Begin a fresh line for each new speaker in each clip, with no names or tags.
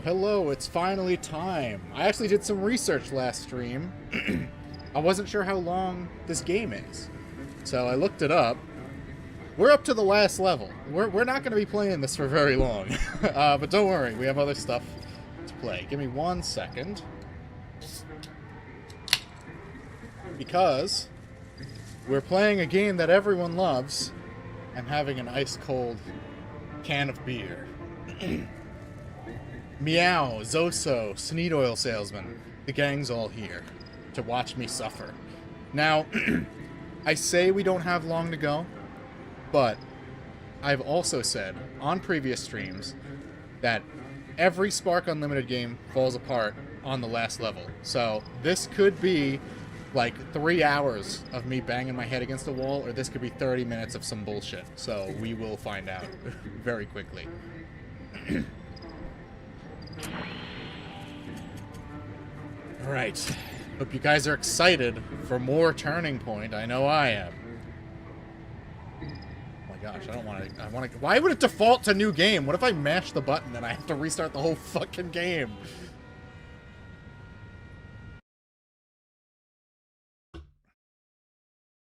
Hello, it's finally time. I actually did some research last stream. I wasn't sure how long this game is. So I looked it up. We're up to the last level. We're not going to be playing this for very long. But don't worry, we have other stuff to play. Give me 1 second. Because we're playing a game that everyone loves. I'm having an ice-cold can of beer. Meow, Zoso, Sneed Oil Salesman. The gang's all here to watch me suffer. Now, I say we don't have long to go, but I've also said on previous streams that every Spark Unlimited game falls apart on the last level. So this could be like 3 hours of me banging my head against a wall, or this could be 30 minutes of some bullshit. So we will find out very quickly. Alright. Hope you guys are excited for more Turning Point. I know I am. Oh my gosh, I don't want to... Why would it default to new game? What if I mash the button and I have to restart the whole fucking game?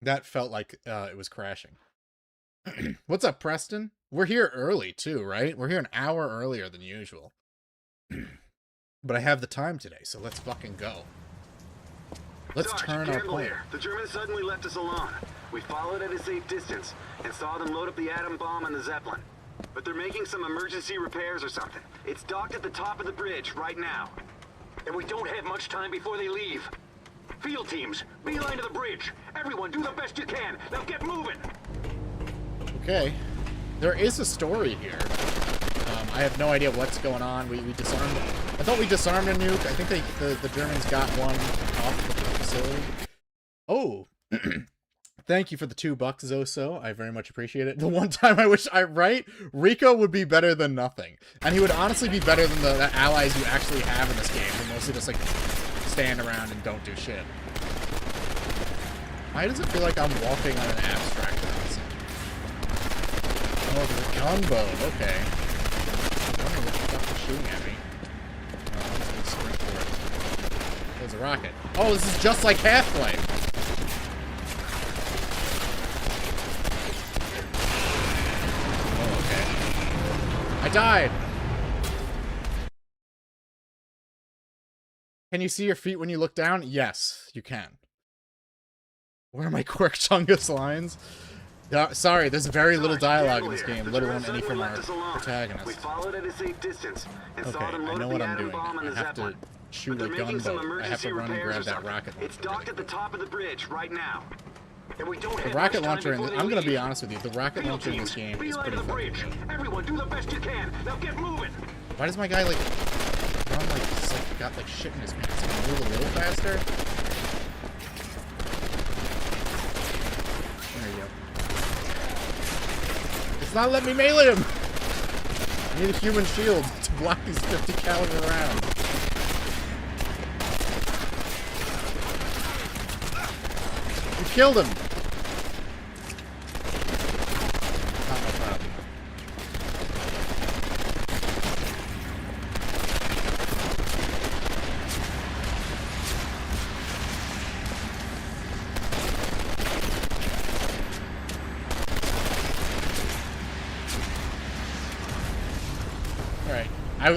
That felt like it was crashing. What's up, Preston? We're here early, too, right? We're here an hour earlier than usual. But I have the time today, so let's fucking go. Let's turn our player.
The Germans suddenly left us alone. We followed at a safe distance and saw them load up the atom bomb on the Zeppelin. But they're making some emergency repairs or something. It's docked at the top of the bridge right now. And we don't have much time before they leave. Field teams, beeline to the bridge. Everyone, do the best you can. Now get moving.
Okay. There is a story here. I have no idea what's going on. We disarmed... I thought we disarmed a nuke. I think the Germans got one off the facility. Oh! Thank you for the $2, Zoso. I very much appreciate it. The one time I wish right? Rico would be better than nothing. And he would honestly be better than the allies you actually have in this game. Who mostly just, like, stand around and don't do shit. Why does it feel like I'm walking on an abstract house? Oh, there's a gunboat. Okay. I don't know what the fuck is shooting at me. Oh, I'm just gonna sprint for it. There's a rocket. Oh, this is just like Half-Life. Oh, okay. I died. Can you see your feet when you look down? Yes, you can. Where are my Quirk Chungus lines? Sorry, there's very little dialogue in this game, let alone any from our protagonist. Okay, I know what I'm doing. I have to shoot a gunboat. I have to run and grab that rocket launcher.
It's docked at the top of the bridge right now. And we don't
the rocket launcher in I'm gonna be honest with you, the rocket launcher in this game is pretty fucking good.
Everyone, do the best you can. Now get moving.
Why does my guy like run like he's like got like shit in his pants? Can he move a little faster? not letting me melee him! I need a human shield to block these 50 caliber rounds. You killed him! Not my problem. Alright.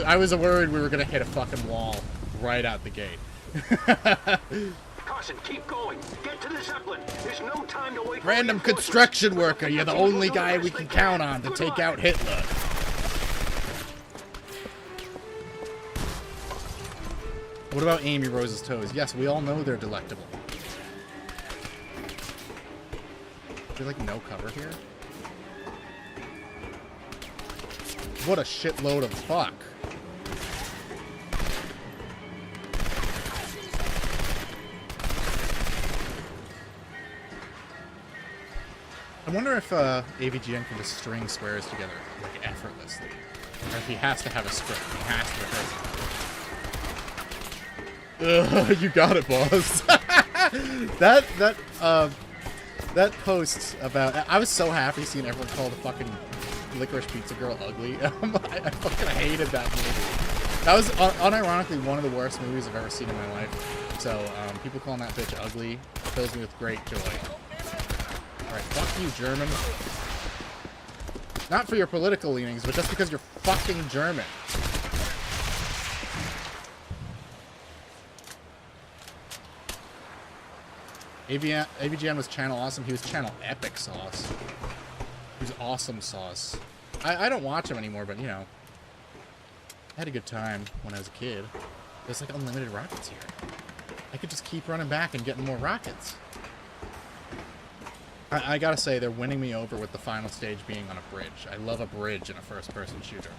I was worried we were gonna hit a fucking wall right out the gate.
Carson, keep going. Get to the Zeppelin. There's no time to wait.
Random construction worker, you're the only guy we can count on to take out Hitler. What about Amy Rose's toes? Yes, we all know they're delectable. Is there like no cover here? What a shitload of fuck. I wonder if AVGN can just string squares together like effortlessly, or if he has to have a script. He has to rehearse it. Ugh, you got it, boss. that post about I was so happy seeing everyone call the fucking Licorice Pizza Girl ugly. I fucking hated that movie. That was unironically one of the worst movies I've ever seen in my life. So people calling that bitch ugly fills me with great joy. Alright, fuck you, German. Not for your political leanings, but just because you're fucking German. AVGN was channel awesome. He was channel epic sauce. He was awesome sauce. I don't watch him anymore, but, you know. I had a good time when I was a kid. There's, like, unlimited rockets here. I could just keep running back and getting more rockets. I gotta say, they're winning me over with the final stage being on a bridge. I love a bridge in a first-person shooter.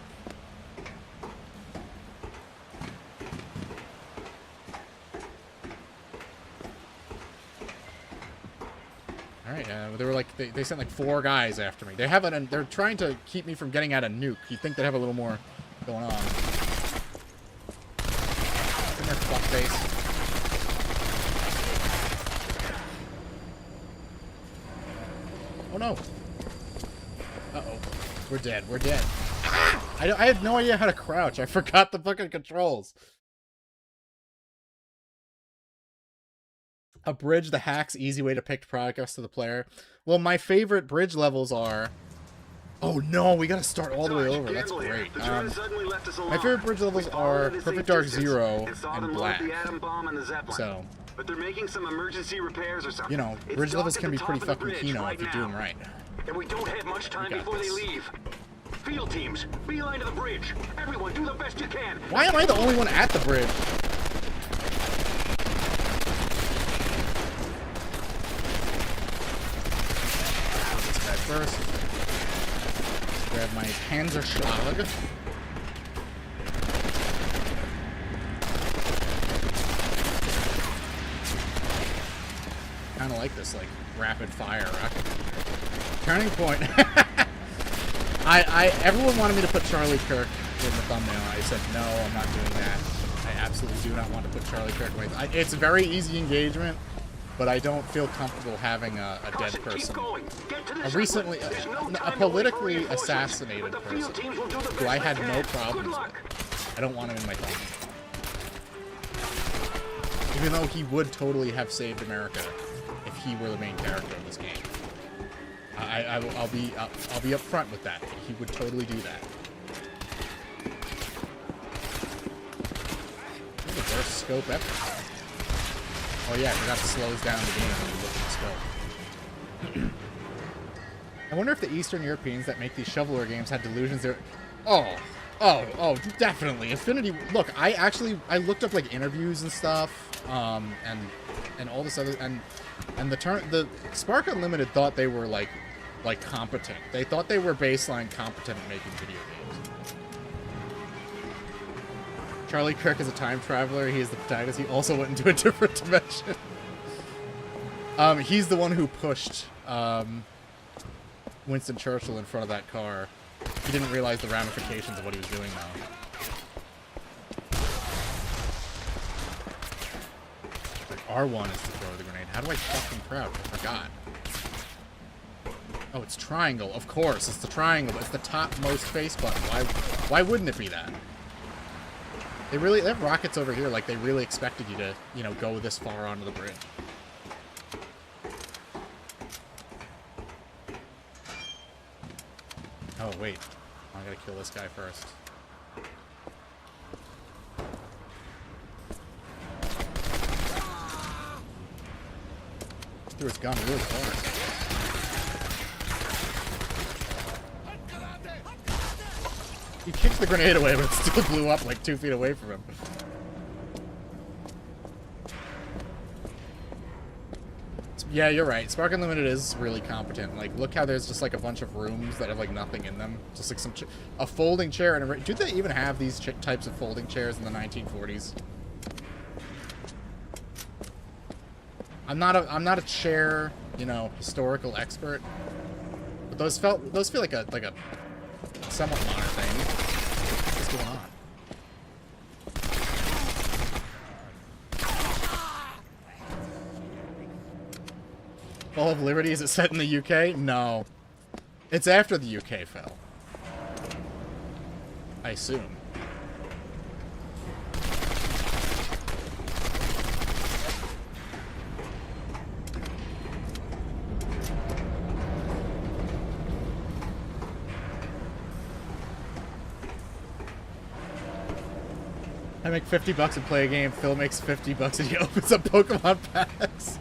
Alright, they were like, they sent like 4 guys after me. They're trying to keep me from getting out a nuke. You'd think they'd have a little more going on. In their fuckface. Oh no! Uh-oh. We're dead. We're dead. Ah! I had no idea how to crouch. I forgot the fucking controls. A bridge, the hack's easy way to pick progress to the player. Well, my favorite bridge levels are... Oh no, we gotta start all the way over. That's great. My favorite bridge levels are Perfect Dark Zero and Black. So...
But they're making some emergency repairs or something.
You know, bridge levels can be pretty fucking kino if you do them right.
And we don't have much time before they leave. Field teams, beeline to the bridge. Everyone, do the best you can.
Why am I the only one at the bridge? This guy first. Grab my Panzerschlag. Kind of like this, like, rapid fire rocket. Turning point. Everyone wanted me to put Charlie Kirk in the thumbnail. I said, no, I'm not doing that. I absolutely do not want to put Charlie Kirk away. It's very easy engagement, but I don't feel comfortable having a dead person. A politically assassinated person who I had no problems with. I don't want him in my thumbnail. Even though he would totally have saved America if he were the main character of this game. I'll be upfront with that. He would totally do that. This is the worst scope ever. Oh yeah, because that slows down the game when you look at the scope. I wonder if the Eastern Europeans that make these shovelware games had delusions there. Oh, definitely. Infinity. Look, I looked up like interviews and stuff, and all this other, and the Spark Unlimited thought they were like competent. They thought they were baseline competent at making video games. Charlie Kirk is a time traveler. He is the protagonist. He also went into a different dimension. He's the one who pushed Winston Churchill in front of that car. He didn't realize the ramifications of what he was doing, though. R1 is to throw the grenade. How do I fucking crouch? I forgot. Oh, it's triangle. Of course, it's the triangle. It's the topmost face button. Why wouldn't it be that? They have rockets over here, like they really expected you to, you know, go this far onto the bridge. Oh, wait. I gotta kill this guy first. Threw his gun really hard. He kicked the grenade away, but it still blew up like 2 feet away from him. Yeah, you're right. Spark Unlimited is really competent. Like, look how there's just like a bunch of rooms that have like nothing in them. Just like a folding chair and a... Do they even have these types of folding chairs in the 1940s? I'm not a chair, you know, historical expert. But those feel like a somewhat modern thing. What's going on? Fall of Liberty, is it set in the UK? No. It's after the UK fell. I assume. I make $50 and play a game. Phil makes $50 and he opens up Pokemon packs.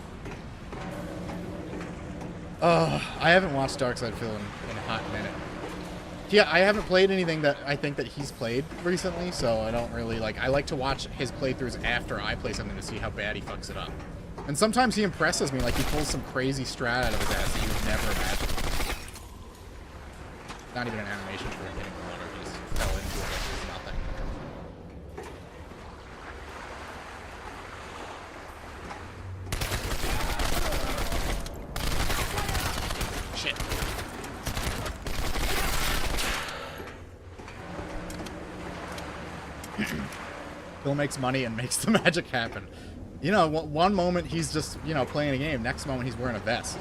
I haven't watched Darkside Phil in a hot minute. Yeah, I haven't played anything that I think that he's played recently, so I don't really like... I like to watch his playthroughs after I play something to see how bad he fucks it up. And sometimes he impresses me, like he pulls some crazy strat out of his ass that you would never imagine. Not even an animation for him hitting the water, he just fell into it like it was nothing. Shit. Phil makes money and makes the magic happen. You know, one moment he's just, you know, playing a game. Next moment he's wearing a vest.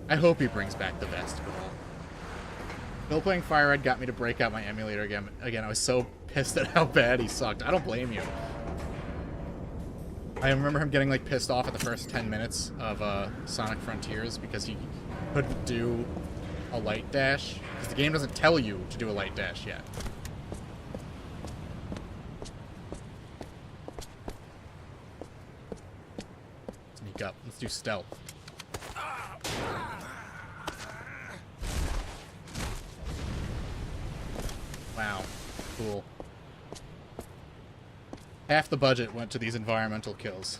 I hope he brings back the vest. Phil playing Fire Red got me to break out my emulator again. I was so pissed at how bad he sucked. I don't blame you. I remember him getting, like, pissed off at the first 10 minutes of Sonic Frontiers because he couldn't do a light dash. Because the game doesn't tell you to do a light dash yet. Sneak up. Let's do stealth. Wow. Cool. Half the budget went to these environmental kills.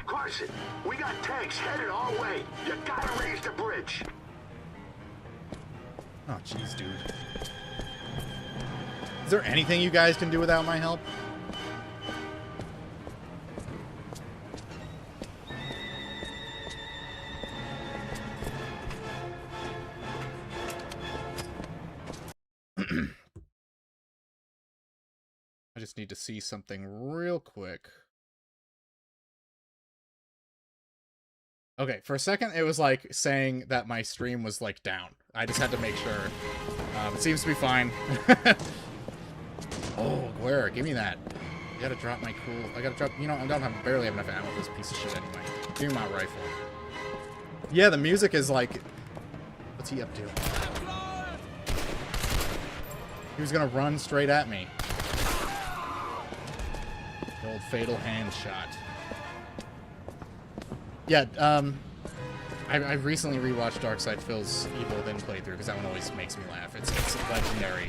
Carson, we got tanks headed our way. You gotta raise the bridge.
Oh, jeez, dude. Is there anything you guys can do without my help? I just need to see something real quick. Okay, for a second it was like saying that my stream was like down. I just had to make sure. It seems to be fine. Oh, Guerra, give me that. I gotta drop my cool. I gotta drop. You know, I barely have enough ammo for this piece of shit anyway. Give me my rifle. Yeah, the music is like. What's he up to? He was gonna run straight at me. The old fatal hand shot. Yeah, I recently rewatched Darkside Phil's Evil Within playthrough because that one always makes me laugh. It's legendary.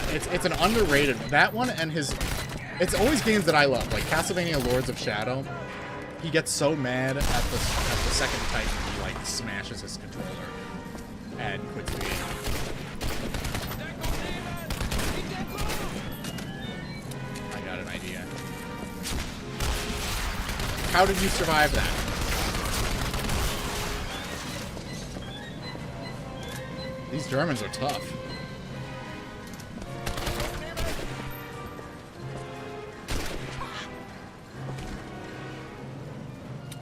It's an underrated that one and his. It's always games that I love, like Castlevania Lords of Shadow. He gets so mad at the second Titan he like smashes his controller and quits the game. I got an idea. How did you survive that? These Germans are tough.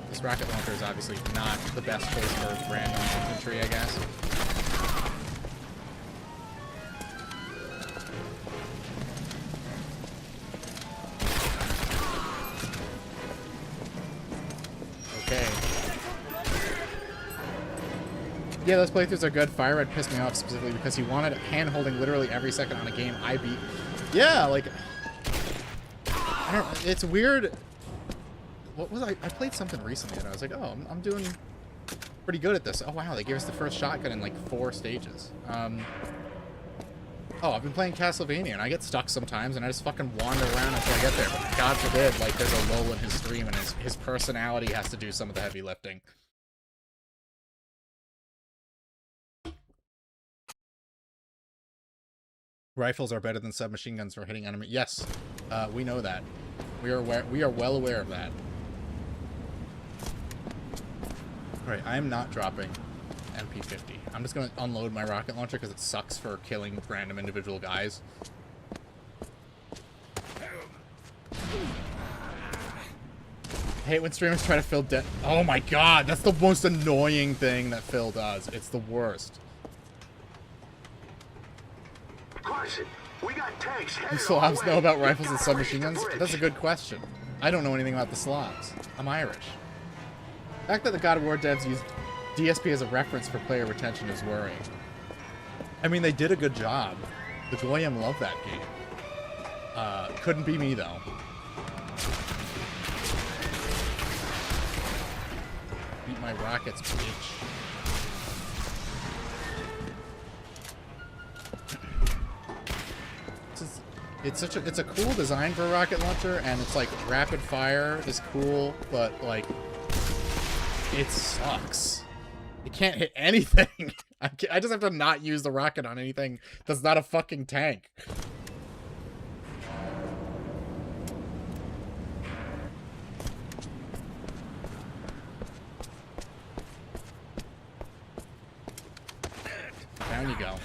This rocket launcher is obviously not the best place for random infantry, I guess. Okay. Yeah, those playthroughs are good. Fire Red pissed me off specifically because he wanted hand-holding literally every second on a game I beat. Yeah, like... I don't... It's weird... What was I played something recently and I was like, oh, I'm doing pretty good at this. Oh, wow, they gave us the first shotgun in, like, 4 stages. Oh, I've been playing Castlevania, and I get stuck sometimes, and I just fucking wander around until I get there. But God forbid, like, there's a lull in his stream, and his personality has to do some of the heavy lifting. Rifles are better than submachine guns for hitting enemy. Yes, we know that. We are well aware of that. Alright, I am not dropping MP50. I'm just gonna unload my rocket launcher because it sucks for killing random individual guys. I hate when streamers try to fill dead. Oh my god, that's the most annoying thing that Phil does. It's the worst.
Carson, we got tanks
Do Slavs know about rifles and submachine guns? That's a good question. I don't know anything about the Slavs. I'm Irish. The fact that the God of War devs use DSP as a reference for player retention is worrying. I mean, they did a good job. The Goyim love that game. Couldn't be me, though. Beat my rockets, bitch. It's a cool design for a rocket launcher, and it's like rapid fire is cool, but like it sucks. It can't hit anything. I just have to not use the rocket on anything that's not a fucking tank. Down you go.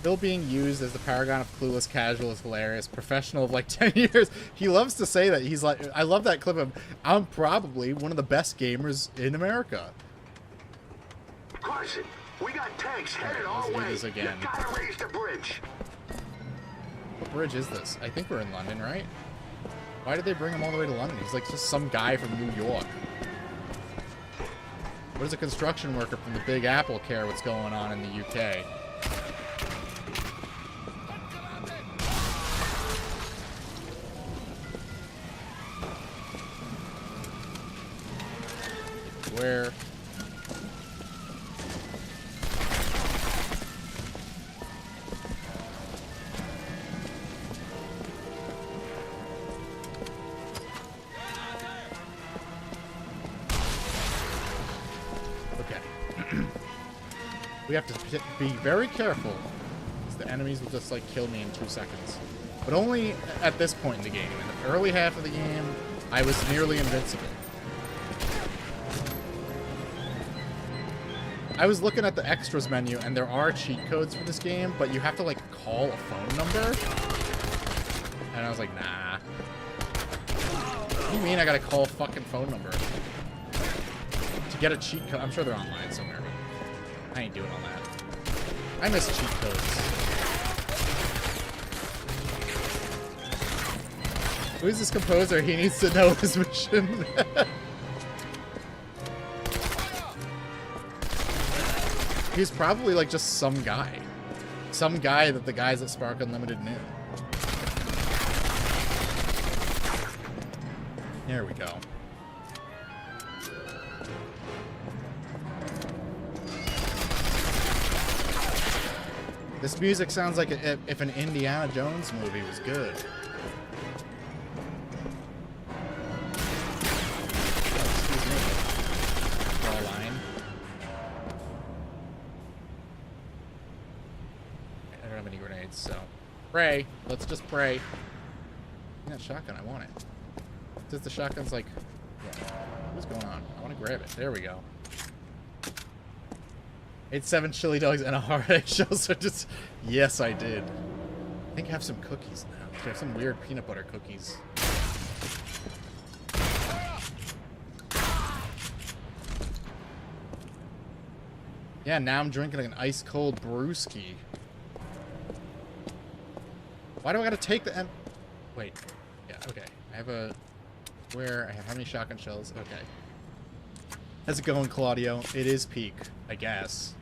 Still being used as the paragon of clueless casual is hilarious. Professional of like 10 years. He loves to say that. He's like, I love that clip of, I'm probably one of the best gamers in America.
Carson, we got tanks headed
all
our way.
This again.
You gotta raise the bridge.
What bridge is this? I think we're in London, right? Why did they bring him all the way to London? He's like just some guy from New York. What does a construction worker from the Big Apple care what's going on in the UK? Where? Okay. We have to be very careful, because the enemies will just like kill me in 2 seconds. But only at this point in the game. In the early half of the game, I was nearly invincible. I was looking at the extras menu, and there are cheat codes for this game, but you have to, like, call a phone number. And I was like, nah. What do you mean I gotta call a fucking phone number? To get a cheat code? I'm sure they're online somewhere. I ain't doing all that. I miss cheat codes. Who is this composer? He needs to know his mission. He's probably like just some guy. Some guy that the guys at Spark Unlimited knew. There we go. This music sounds like if an Indiana Jones movie was good. So, pray. Let's just pray. That shotgun, I want it. Just the shotgun's like, yeah. What's going on? I want to grab it. There we go. Ate 7 chili dogs and a hard eggshell, so just... Yes, I did. I think I have some cookies now. I have some weird peanut butter cookies. Yeah, now I'm drinking an ice-cold brewski. Why do I gotta take the Wait. Yeah, okay. I have a... Where? I have how many shotgun shells? Okay. How's it going, Claudio? It is peak, I guess.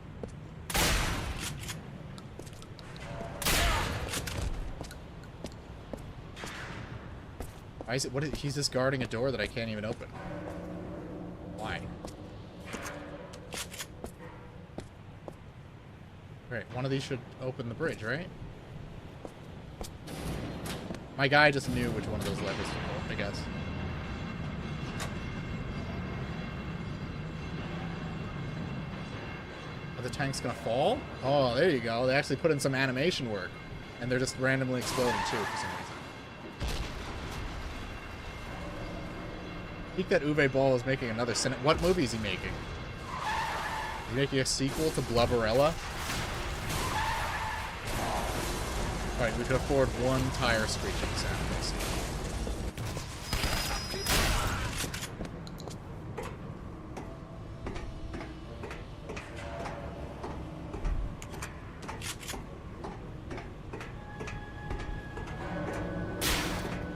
Why is it... What is... He's just guarding a door that I can't even open. Why? Right, one of these should open the bridge, right? My guy just knew which one of those levers to pull, I guess. Are the tanks gonna fall? Oh, there you go. They actually put in some animation work. And they're just randomly exploding too, for some reason. Peek that Uwe Ball is making another What movie is he making? Is he making a sequel to Blubberella? Alright, we could afford one tire screeching sound. Let's see.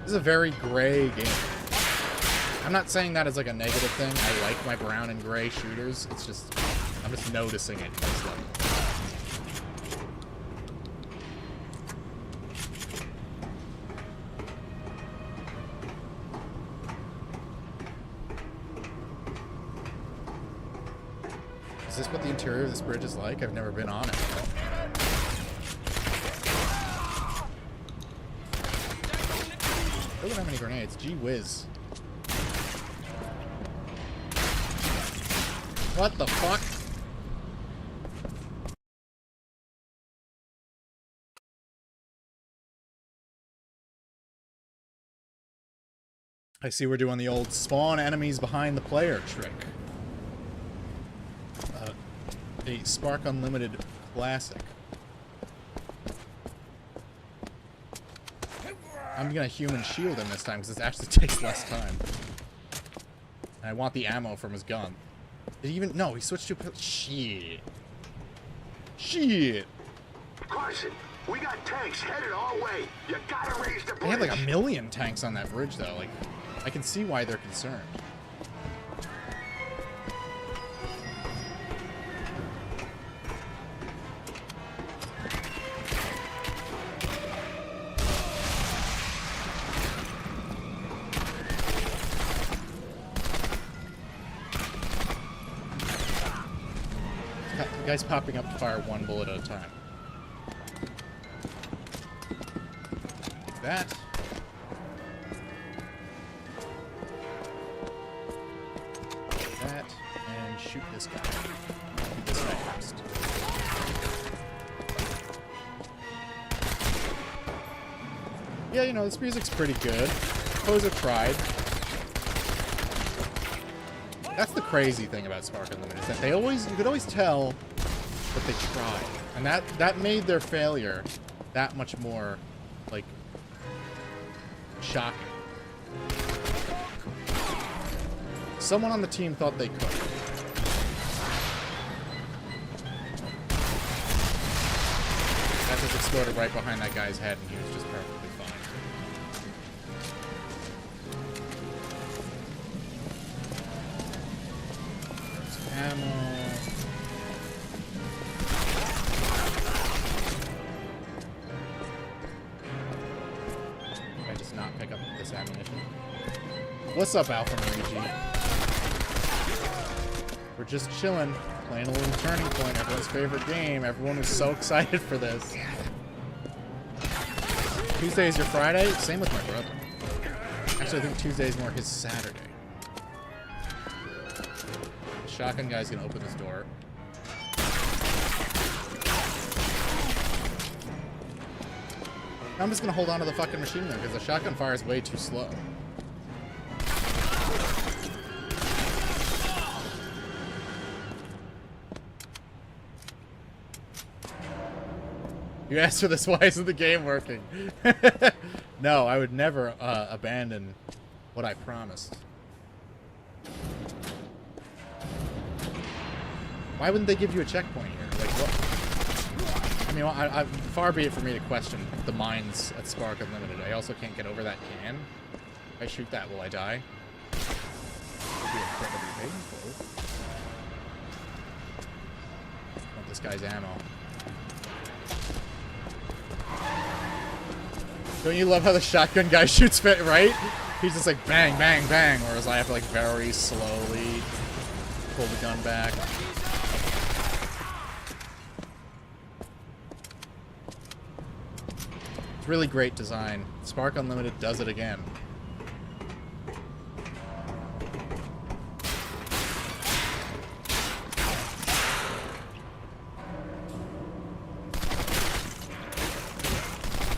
This is a very gray game. I'm not saying that as like a negative thing. I like my brown and gray shooters. It's just, I'm just noticing it in this level. Is this what the interior of this bridge is like? I've never been on it. I don't have many grenades. Gee whiz. What the fuck? I see we're doing the old spawn enemies behind the player trick. A Spark Unlimited classic. I'm gonna human shield him this time because this actually takes less time. And I want the ammo from his gun. Did he even... No, he switched to... Shit. Shit.
Carson, we got tanks headed our way. You gotta raise the bridge.
They have like 1 million tanks on that bridge though. Like, I can see why they're concerned. The guy's popping up to fire 1 bullet at a time. Like that. Like that. And shoot this guy. Shoot this guy first. Yeah, you know, this music's pretty good. Poser tried. That's the crazy thing about Spark Unlimited, is that they always, you could always tell that they tried. And that made their failure that much more, like, shocking. Someone on the team thought they could. That just exploded right behind that guy's head, and he was just perfectly fine. Ammo. I just not pick up this ammunition. What's up, Alpha Marigi? We're just chilling, playing a little Turning Point, everyone's favorite game. Everyone was so excited for this. Tuesday is your Friday? Same with my brother. Actually, I think Tuesday is more his Saturday. Shotgun guy's gonna open this door. I'm just gonna hold on to the fucking machine gun because the shotgun fire is way too slow. You asked for this, why isn't the game working? No, I would never abandon what I promised. Why wouldn't they give you a checkpoint here? Like, what? I mean, far be it for me to question the mines at Spark Unlimited. I also can't get over that can. If I shoot that, will I die? Would be incredibly painful. Want this guy's ammo. Don't you love how the shotgun guy shoots fit, right? He's just like bang, bang, bang, whereas I have to like very slowly pull the gun back. It's really great design. Spark Unlimited does it again.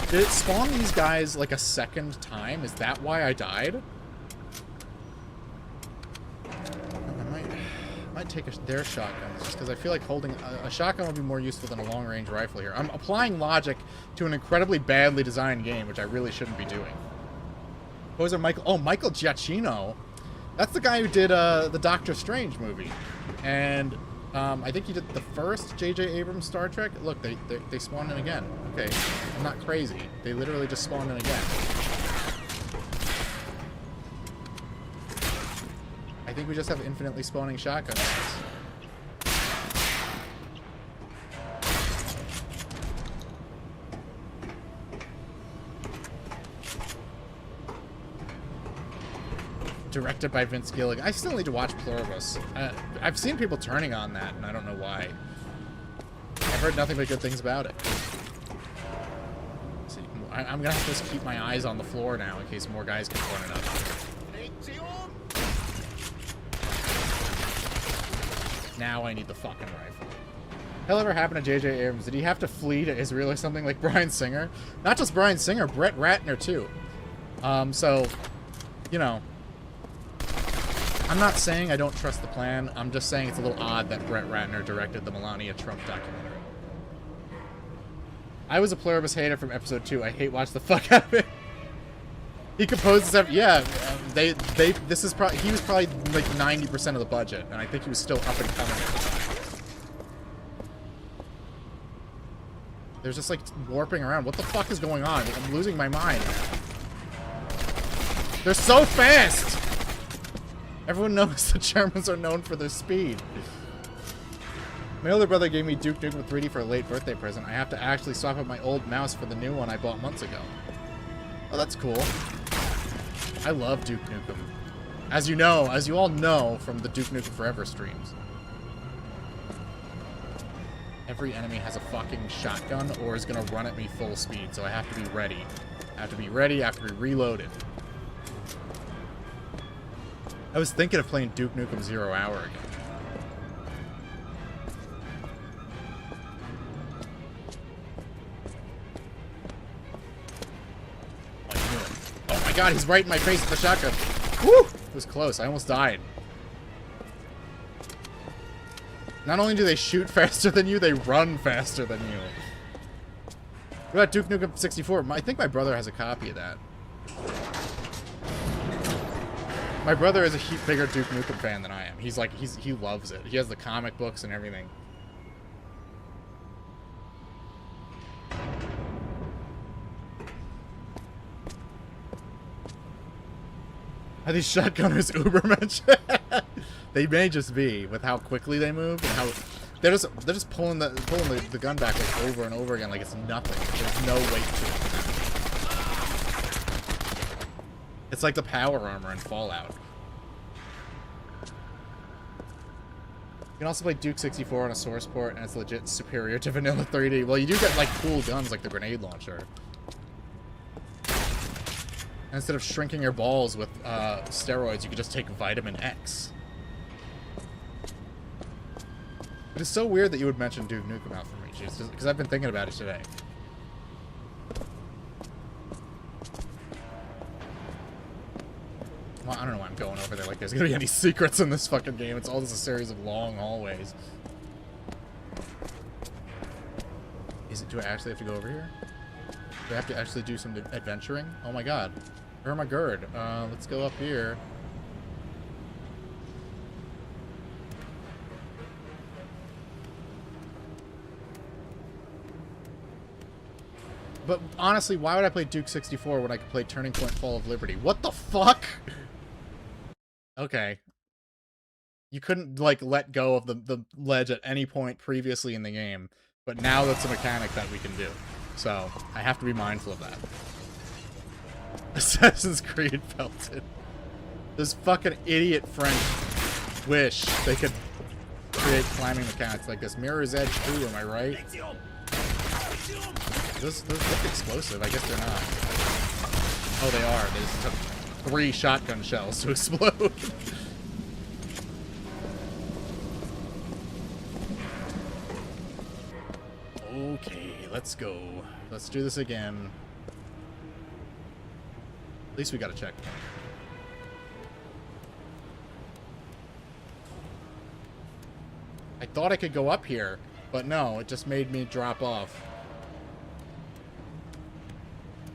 Did it spawn these guys like a second time? Is that why I died? I might take their shotguns just because I feel like holding a shotgun would be more useful than a long-range rifle here. I'm applying logic to an incredibly badly designed game, which I really shouldn't be doing. What was it, Michael? Oh, Michael Giacchino. That's the guy who did the Doctor Strange movie, and I think he did the first J.J. Abrams Star Trek. Look, they spawned in again. Okay, I'm not crazy. They literally just spawned in again. I think we just have infinitely spawning shotguns. Directed by Vince Gilligan. I still need to watch Pluribus. I've seen people turning on that, and I don't know why. I've heard nothing but good things about it. See, I'm gonna have to just keep my eyes on the floor now in case more guys can run it up. Now I need the fucking rifle. Hell ever happened to J.J. Abrams? Did he have to flee to Israel or something like Bryan Singer? Not just Bryan Singer, Brett Ratner too. So, you know. I'm not saying I don't trust the plan. I'm just saying it's a little odd that Brett Ratner directed the Melania Trump documentary. I was a Pluribus hater from episode 2. I hate watch the fuck out of it. He composed this. Yeah, this is probably, he was probably like 90% of the budget, and I think he was still up and coming at the time. There's just like warping around. What the fuck is going on? I'm losing my mind. They're so fast. Everyone knows the Germans are known for their speed. My older brother gave me Duke Nukem 3D for a late birthday present. I have to actually swap out my old mouse for the new one I bought months ago. Oh, that's cool. I love Duke Nukem. As you know, as you all know from the Duke Nukem Forever streams. Every enemy has a fucking shotgun or is gonna run at me full speed, so I have to be ready. I have to be ready, I have to be reloaded. I was thinking of playing Duke Nukem 0 Hour again. Oh my god, he's right in my face with the shotgun. Woo! It was close. I almost died. Not only do they shoot faster than you, they run faster than you. What about Duke Nukem 64? I think my brother has a copy of that. My brother is a bigger Duke Nukem fan than I am. He's like, he loves it. He has the comic books and everything. Are these shotgunners ubermensch? They may just be, with how quickly they move and how they're just pulling the gun back like over and over again like it's nothing. There's no weight to it. It's like the power armor in Fallout. You can also play Duke 64 on a source port, and it's legit superior to vanilla 3D. Well, you do get like cool guns like the grenade launcher. And instead of shrinking your balls with steroids, you could just take vitamin X. It is so weird that you would mention Duke Nukem out for me, because I've been thinking about it today. Well, I don't know why I'm going over there like there's gonna be any secrets in this fucking game. It's all just a series of long hallways. Do I actually have to go over here? Do I have to actually do some adventuring? Oh my god. Ermagerd. Let's go up here. But honestly, why would I play Duke 64 when I could play Turning Point Fall of Liberty? What the fuck? Okay. You couldn't, like, let go of the ledge at any point previously in the game, but now that's a mechanic that we can do. So, I have to be mindful of that. Assassin's Creed felt it. This fucking idiot French wish they could create climbing mechanics like this. Mirror's Edge 2, am I right? Those look explosive. I guess they're not. Oh, they are. They just took 3 shotgun shells to explode. Okay, let's go. Let's do this again. At least we got a checkpoint. I thought I could go up here, but no, it just made me drop off.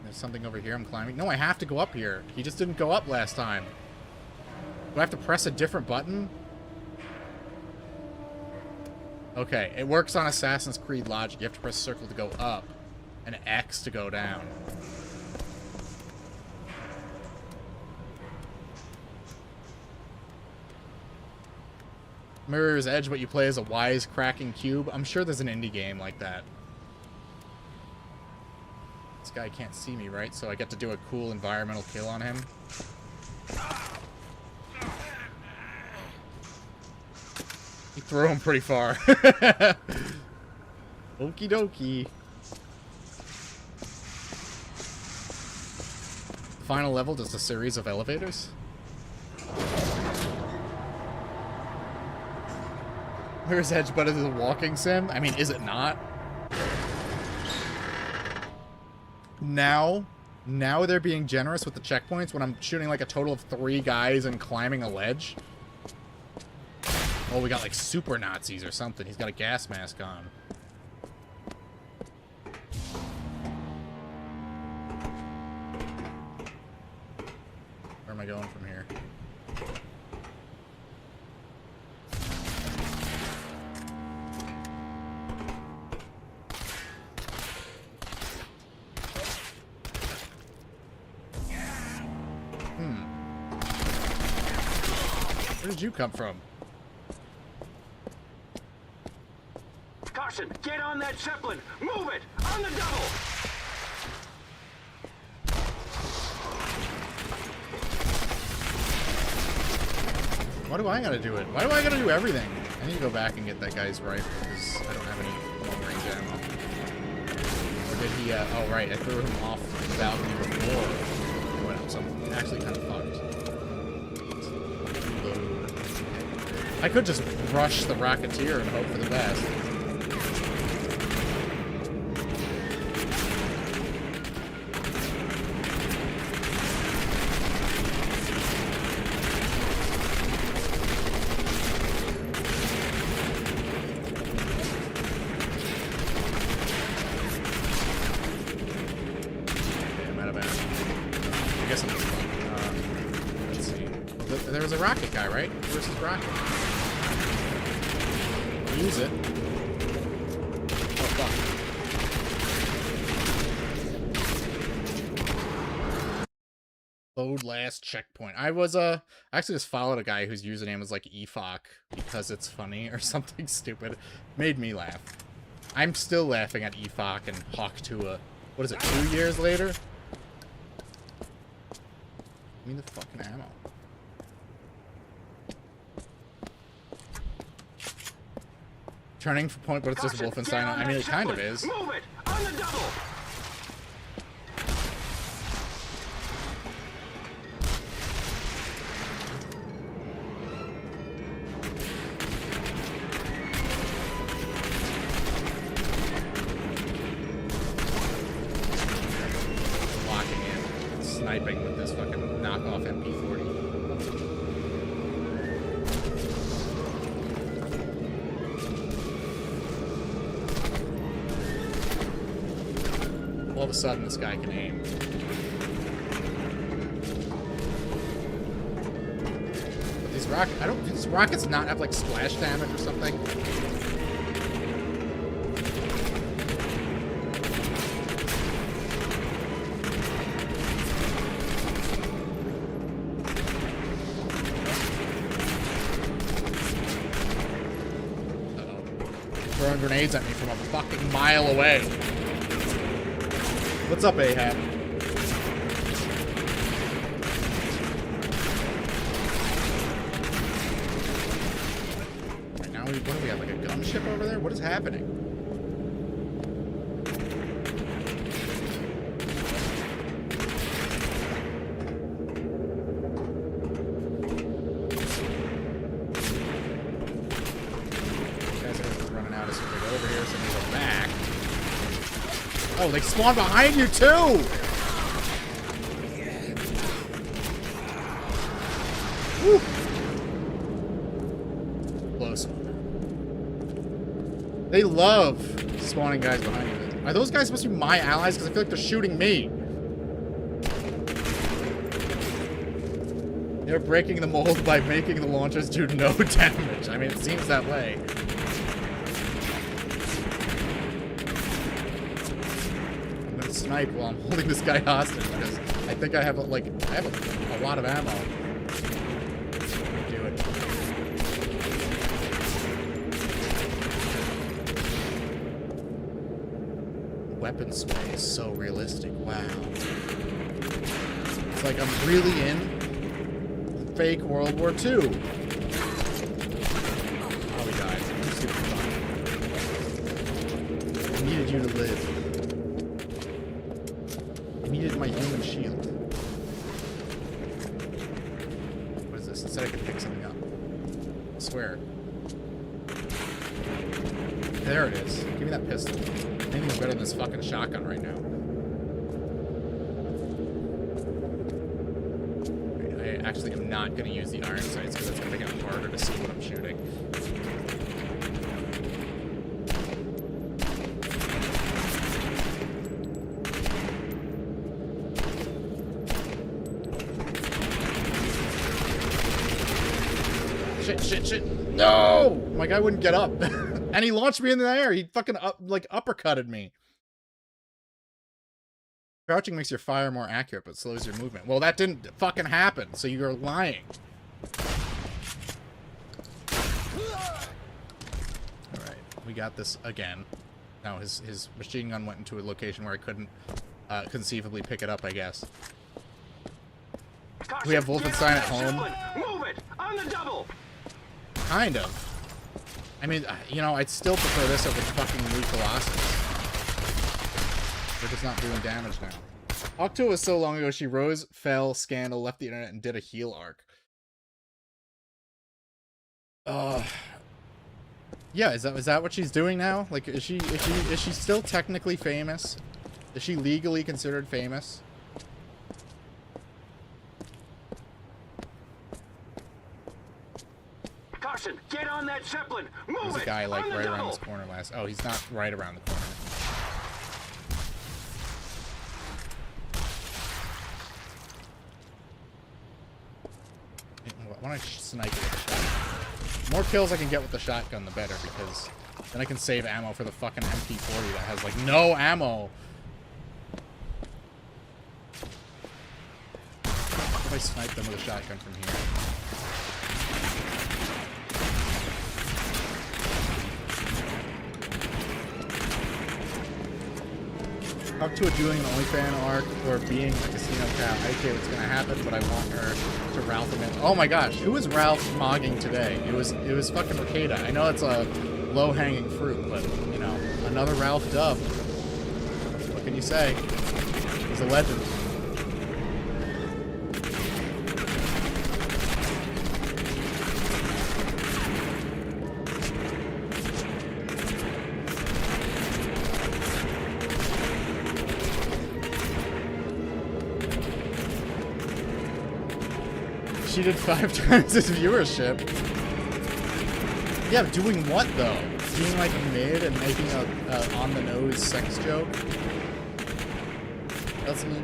There's something over here I'm climbing. No, I have to go up here. He just didn't go up last time. Do I have to press a different button? Okay, it works on Assassin's Creed logic. You have to press circle to go up and X to go down. Mirror's Edge, what you play as a wise-cracking cube. I'm sure there's an indie game like that. This guy can't see me, right? So I get to do a cool environmental kill on him. He threw him pretty far. Okie dokie. Final level, just a series of elevators. Mirror's Edge better than the walking sim? I mean, is it not? Now they're being generous with the checkpoints when I'm shooting like a total of 3 guys and climbing a ledge. Oh, we got like super Nazis or something. He's got a gas mask on. Where am I going from here? Where did you come from?
Caution! Get on that Zeppelin! Move it! On the double!
Why do I gotta do it? Why do I gotta do everything? I need to go back and get that guy's rifle because I don't have any long-range ammo. Or did he, oh right, I threw him off the balcony before. What else? I'm actually kind of fucked. I could just rush the Rocketeer and hope for the best. There was a rocket guy, right? Versus rocket. Use it. Oh, fuck. Load last checkpoint. I was, I actually just followed a guy whose username was like EFOC because it's funny or something stupid. Made me laugh. I'm still laughing at EFOC and Hawk Tua. What is it, 2 years later? Give me the fucking ammo. Turning for point, but it's just Wolfenstein. I mean, it kind of is.
Move it! On the double!
Locking in, sniping with this fucking knockoff MP40. a sudden this guy can aim. But these rockets, do these rockets not have like splash damage or something? Throwing grenades at me from a fucking mile away. What's up, Ahab? Right now, what do we have? Like a gunship over there? What is happening? Oh, they spawn behind you too! Woo. Close. They love spawning guys behind you. Are those guys supposed to be my allies? Because I feel like they're shooting me. They're breaking the mold by making the launchers do no damage. I mean, it seems that way. Snipe while I'm holding this guy hostage because I think I have a lot of ammo. Do it. Weapon sway is so realistic. Wow. It's like I'm really in fake World War II. Oh, we died. Let's see what I needed you to live. Needed my human shield. What is this? It said I could pick something up. I swear. There it is. Give me that pistol. Anything's better than this fucking shotgun right now. I actually am not going to use the iron sights because it's going to make it harder to see what I'm shooting. Shit. No! My guy wouldn't get up. And he launched me in the air. He fucking uppercutted me. Crouching makes your fire more accurate, but slows your movement. Well, that didn't fucking happen, so you're lying. Alright, we got this again. Now his machine gun went into a location where I couldn't conceivably pick it up, I guess. We have Wolfenstein at home.
Move it! On the double!
Kind of. I mean, you know, I'd still prefer this over fucking new Colossus. They're just not doing damage now. Hawk 2 was so long ago, she rose, fell, scandal, left the internet, and did a heal arc. Yeah, is that what she's doing now? Like, is she still technically famous? Is she legally considered famous?
Caution! Get on that Zeppelin! Move
There's a
it!
guy like
On the
right around
double!
this corner last. Oh, he's not right around the corner. Why don't I snipe it with a shotgun? The more kills I can get with the shotgun, the better, because then I can save ammo for the fucking MP40 that has like no ammo. What if I snipe them with a shotgun from here? Up to it doing an OnlyFans arc or being a casino cat. I get what's gonna happen, but I want her to Ralph him in. Oh my gosh, who was Ralph mogging today? It was fucking Ricada. I know it's a low-hanging fruit, but you know, another Ralph dub. What can you say? He's a legend. She did 5 times his viewership. Yeah, doing what though? Being like mid and making a on-the-nose sex joke?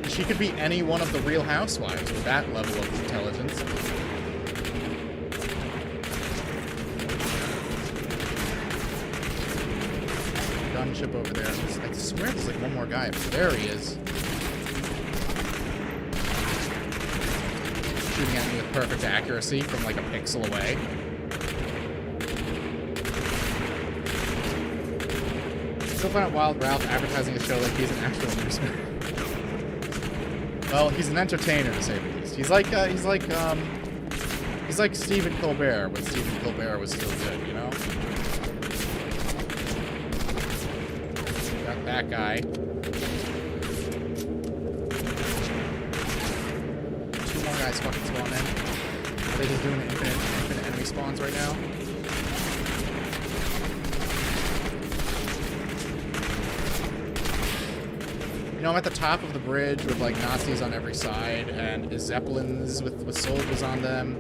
She could be any one of the Real Housewives with that level of intelligence. Gunship over there. I swear there's like one more guy. There he is. Shooting at me with perfect accuracy from like a pixel away. Still find it wild Ralph advertising a show like he's an actual newsman. Well, he's an entertainer to say the least. He's like Stephen Colbert when Stephen Colbert was still good, you know? Got that guy. 2 more guys fucking spawn in. Are they just doing infinite enemy spawns right now? You know, I'm at the top of the bridge with, like, Nazis on every side, and Zeppelins with soldiers on them,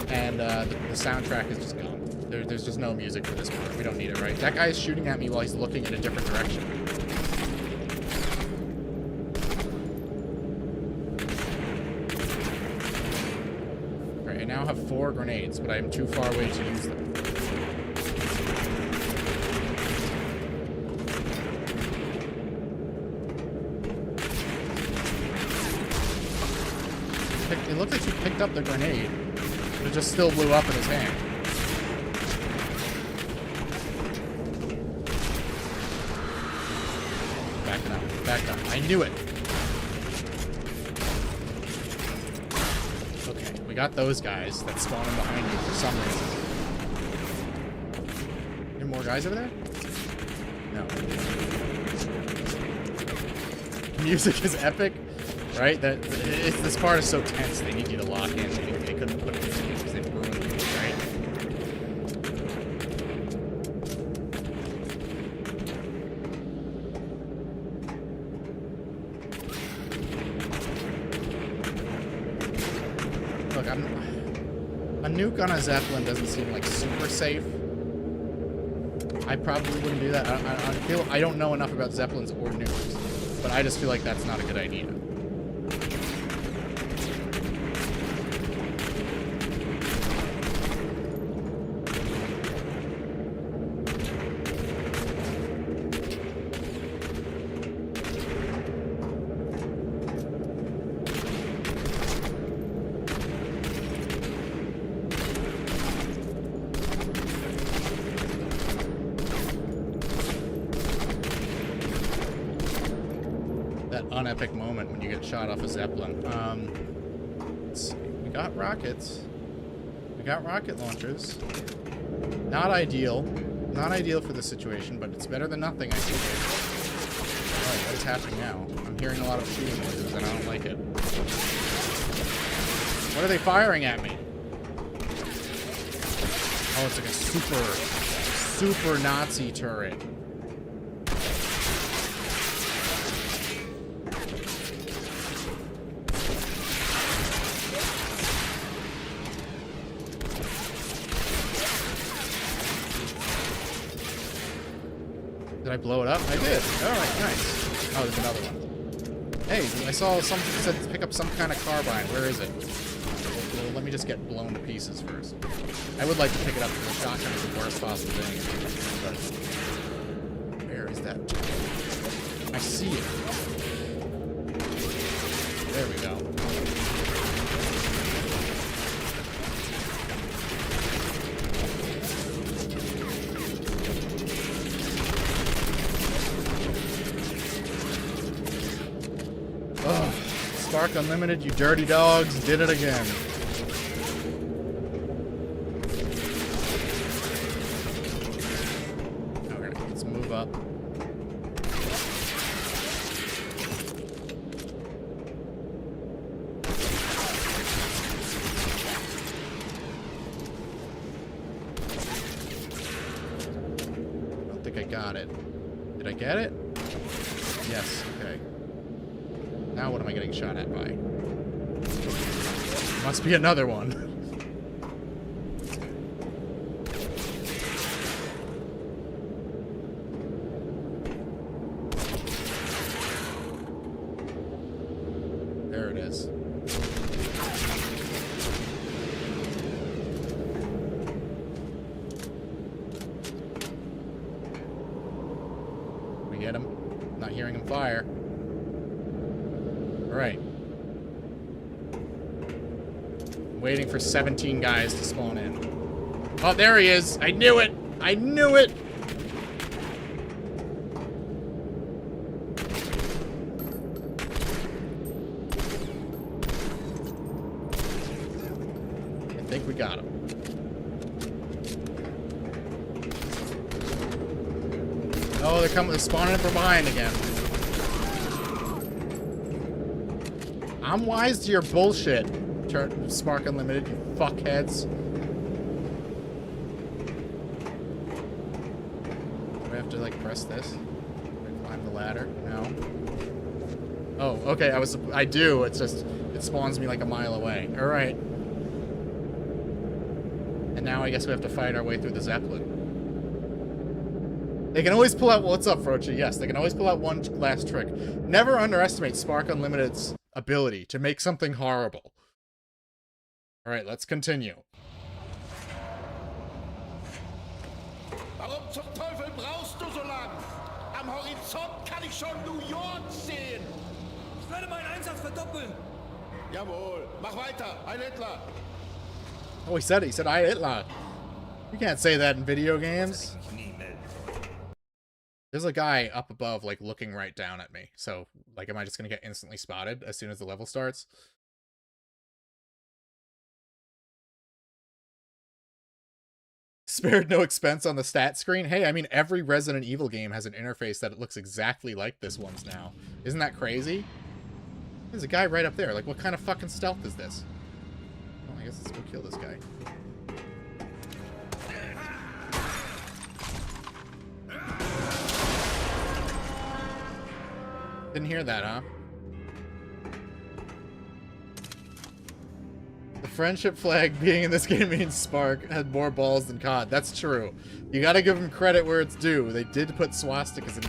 and the soundtrack is just gone. There's just no music for this part. We don't need it, right? That guy is shooting at me while he's looking in a different direction. Alright, I now have 4 grenades, but I am too far away to use them. It looked like he picked up the grenade, but it just still blew up in his hand. Backing up, back up. I knew it. Okay, we got those guys that spawned in behind you for some reason. Any more guys over there? No. Music is epic. Right? This part is so tense, they need you to lock in. They couldn't put it in because they ruined it, right? Look, a nuke on a Zeppelin doesn't seem like super safe. I probably wouldn't do that. I don't know enough about Zeppelins or nukes, but I just feel like that's not a good idea. Unepic moment when you get shot off a Zeppelin. Let's see. We got rockets. We got rocket launchers. Not ideal. Not ideal for this situation, but it's better than nothing, I think. Alright, what is happening now? I'm hearing a lot of shooting noises, and I don't like it. What are they firing at me? Oh, it's like a super Nazi turret. Did I blow it up? I did. Alright, nice. Oh, there's another one. Hey, I saw something that said pick up some kind of carbine. Where is it? Well, let me just get blown to pieces first. I would like to pick it up because the shotgun is the worst possible thing. But where is that? I see it. There we go. Spark Unlimited, you dirty dogs, did it again. Alright, let's move up. I don't think I got it. Did I get it? Yes, okay. Now what am I getting shot at by? Must be another one. hearing him fire. Alright. Waiting for 17 guys to spawn in. Oh, there he is! I knew it! I knew it! I think we got him. Oh, they're spawning from behind again. I'm wise to your bullshit, Spark Unlimited, you fuckheads. Do I have to, like, press this? Climb the ladder? No. Oh, okay, I do, it's just, it spawns me like a mile away. Alright. And now I guess we have to fight our way through the Zeppelin. They can always pull out... What's up, Frochi? Yes, they can always pull out one last trick. Never underestimate Spark Unlimited's ability to make something horrible. Alright, let's continue.
Warum zum Teufel brauchst du so lang? Am Horizont kann ich schon New York sehen.
Ich werde meinen Einsatz verdoppeln.
Jawohl, mach weiter, Heil Hitler.
Oh, he said it. He said, "I Hitler." You can't say that in video games. There's a guy up above, like, looking right down at me. So, like, am I just gonna get instantly spotted as soon as the level starts? Spared no expense on the stat screen? Hey, I mean, every Resident Evil game has an interface that looks exactly like this one's now. Isn't that crazy? There's a guy right up there. Like, what kind of fucking stealth is this? Well, I guess let's go kill this guy. Didn't hear that, huh? The friendship flag being in this game means Spark had more balls than COD. That's true. You gotta give them credit where it's due. They did put swastikas in the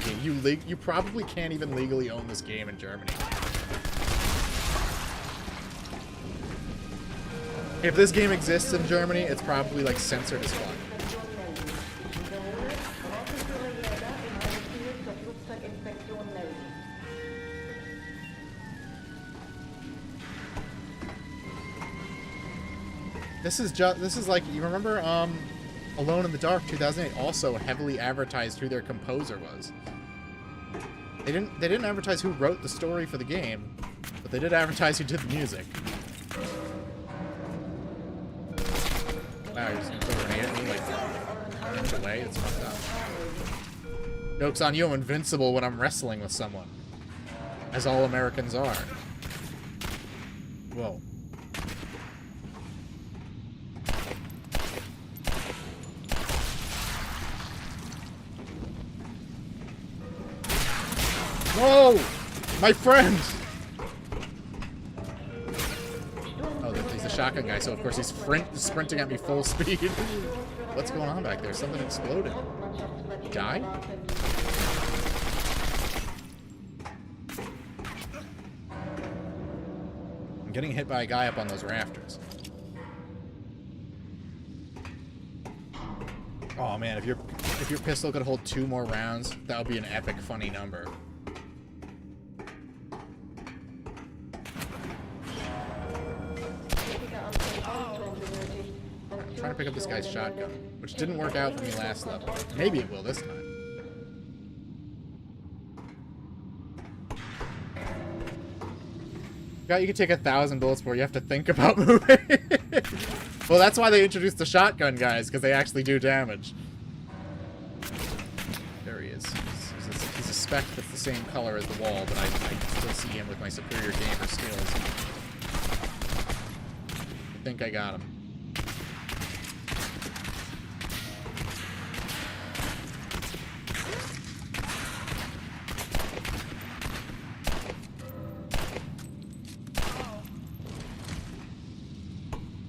game. You probably can't even legally own this game in Germany. If this game exists in Germany, it's probably, like, censored as fuck. This is like, you remember Alone in the Dark 2008 also heavily advertised who their composer was. They didn't advertise who wrote the story for the game, but they did advertise who did the music. Wow, you're just gonna throw a grenade at me like runs away? It's fucked up. Joke's on you, I'm invincible when I'm wrestling with someone. As all Americans are. Whoa. Whoa! My friend! Oh, he's a shotgun guy, so of course he's sprinting at me full speed. What's going on back there? Something exploded. He died? I'm getting hit by a guy up on those rafters. Oh man, if your pistol could hold 2 more rounds, that would be an epic, funny number. I'm trying to pick up this guy's shotgun, which didn't work out for me last level. Maybe it will this time. You can take 1,000 bullets before you have to think about moving. Well, that's why they introduced the shotgun guys, because they actually do damage. There he is. He's a speck that's the same color as the wall, but I still see him with my superior gamer skills. I think I got him.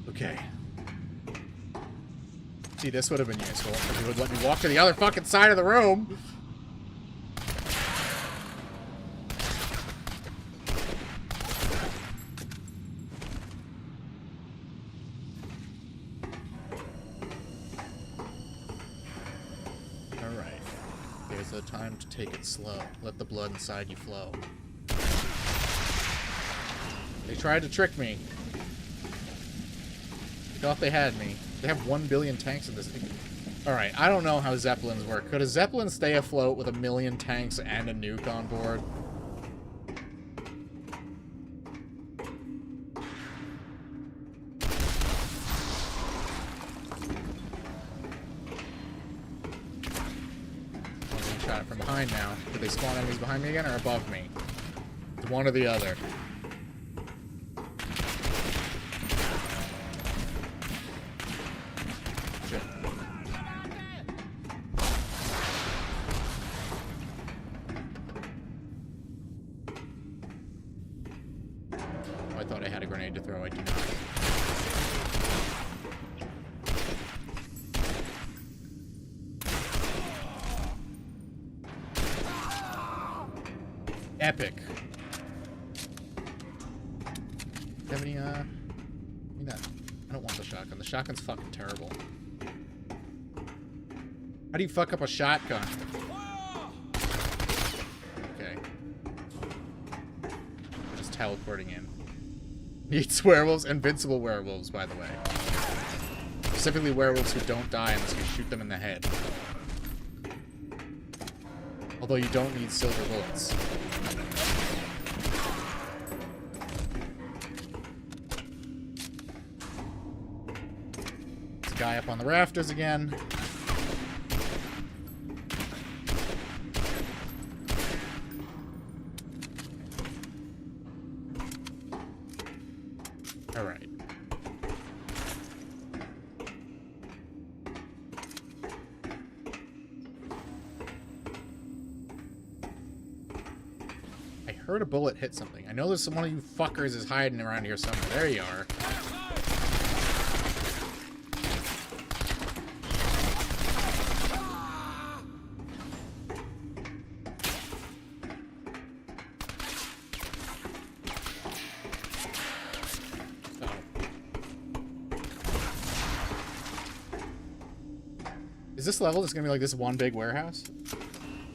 Okay. See, this would have been useful if he would let me walk to the other fucking side of the room. Alright. the time to take it slow. Let the blood inside you flow. They tried to trick me. They thought they had me. They have 1 billion tanks in this. Alright, I don't know how Zeppelins work. Could a Zeppelin stay afloat with 1 million tanks and a nuke on board? Shot from behind now. Do they spawn enemies behind me again or above me? It's one or the other. Shit. Oh, I thought I had a grenade to throw. I do not. Epic. Do you have any, I don't want the shotgun. The shotgun's fucking terrible. How do you fuck up a shotgun? Okay. We're just teleporting in. Needs werewolves. Invincible werewolves, by the way. Specifically werewolves who don't die unless you shoot them in the head. Although you don't need silver bullets. This guy up on the rafters again. All right. I heard a bullet hit something. I know there's one of you fuckers is hiding around here somewhere. There you are. Is this level just gonna be like this one big warehouse?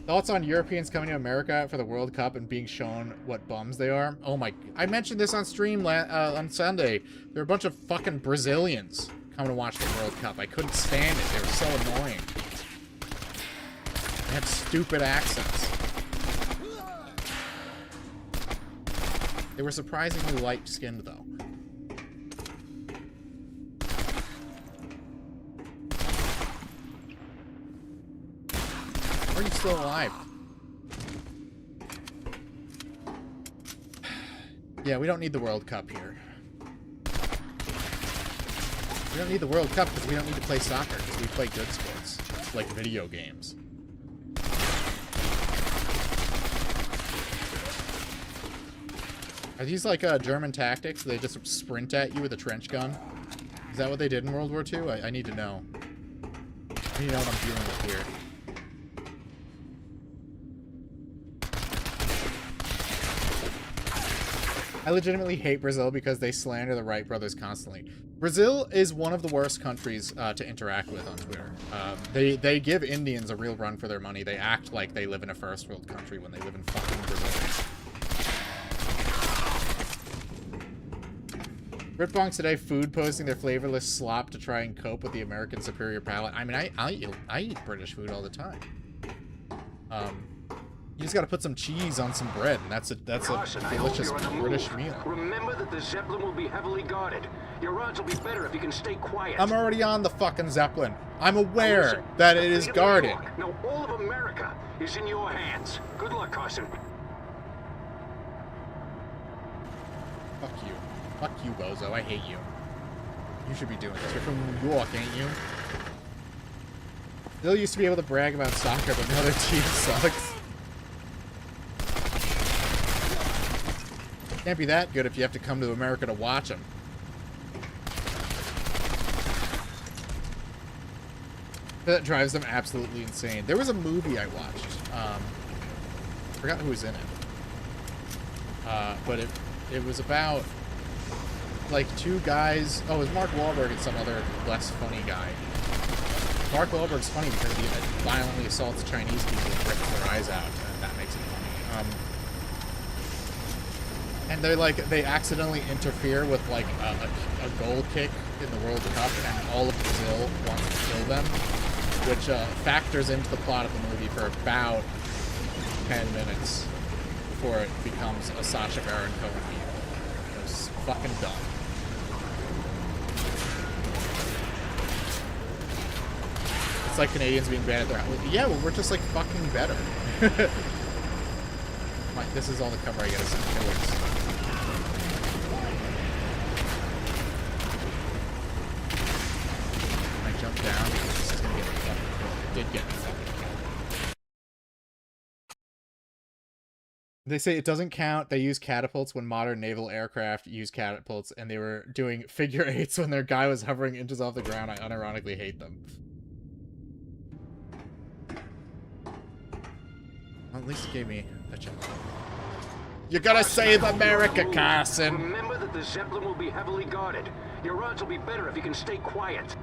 Thoughts on Europeans coming to America for the World Cup and being shown what bums they are? Oh my... I mentioned this on stream on Sunday. There were a bunch of fucking Brazilians coming to watch the World Cup. I couldn't stand it. They were so annoying. They had stupid accents. They were surprisingly light-skinned, though. Are you still alive? Yeah, we don't need the World Cup here. We don't need the World Cup because we don't need to play soccer because we play good sports, like video games. Are these like German tactics? They just sprint at you with a trench gun? Is that what they did in World War II? I need to know. I need to know what I'm dealing with here. I legitimately hate Brazil because they slander the Wright brothers constantly. Brazil is one of the worst countries to interact with on Twitter. They give Indians a real run for their money. They act like they live in a first world country when they live in fucking Brazil. Britbonks today food posting their flavorless slop to try and cope with the American superior palate. I mean, I eat British food all the time. You just gotta put some cheese on some bread, and that's a delicious British meal.
Remember that the Zeppelin will be heavily guarded. Your odds will be better if you can stay quiet.
I'm already on the fucking Zeppelin. I'm aware that it is guarded.
Now all of America is in your hands. Good luck, Carson.
Fuck you. Fuck you, bozo. I hate you. You should be doing this. You're from New York, ain't you? Bill used to be able to brag about soccer, but now their team sucks. Can't be that good if you have to come to America to watch them. That drives them absolutely insane. There was a movie I watched. I forgot who was in it. But it was about like two guys. Oh, it was Mark Wahlberg and some other less funny guy. Mark Wahlberg's funny because he violently assaults Chinese people and rips their eyes out, and that makes it funny. And they accidentally interfere with like a goal kick in the World Cup, and all of Brazil wants to kill them, which factors into the plot of the movie for about 10 minutes before it becomes a Sacha Baron Cohen meme. It was fucking dumb. It's like Canadians being bad at their... Yeah, well, we're just, like, fucking better. Like, this is all the cover I get of some killers. I jump down because this is gonna get me fucking killed. It did get me fucking killed. They say it doesn't count. They use catapults when modern naval aircraft use catapults, and they were doing figure eights when their guy was hovering inches off the ground. I unironically hate them. Well, at least it gave me a chance. You gotta save America, Carson!
Remember that the Zeppelin will be heavily guarded. Your odds will be better if you can stay quiet.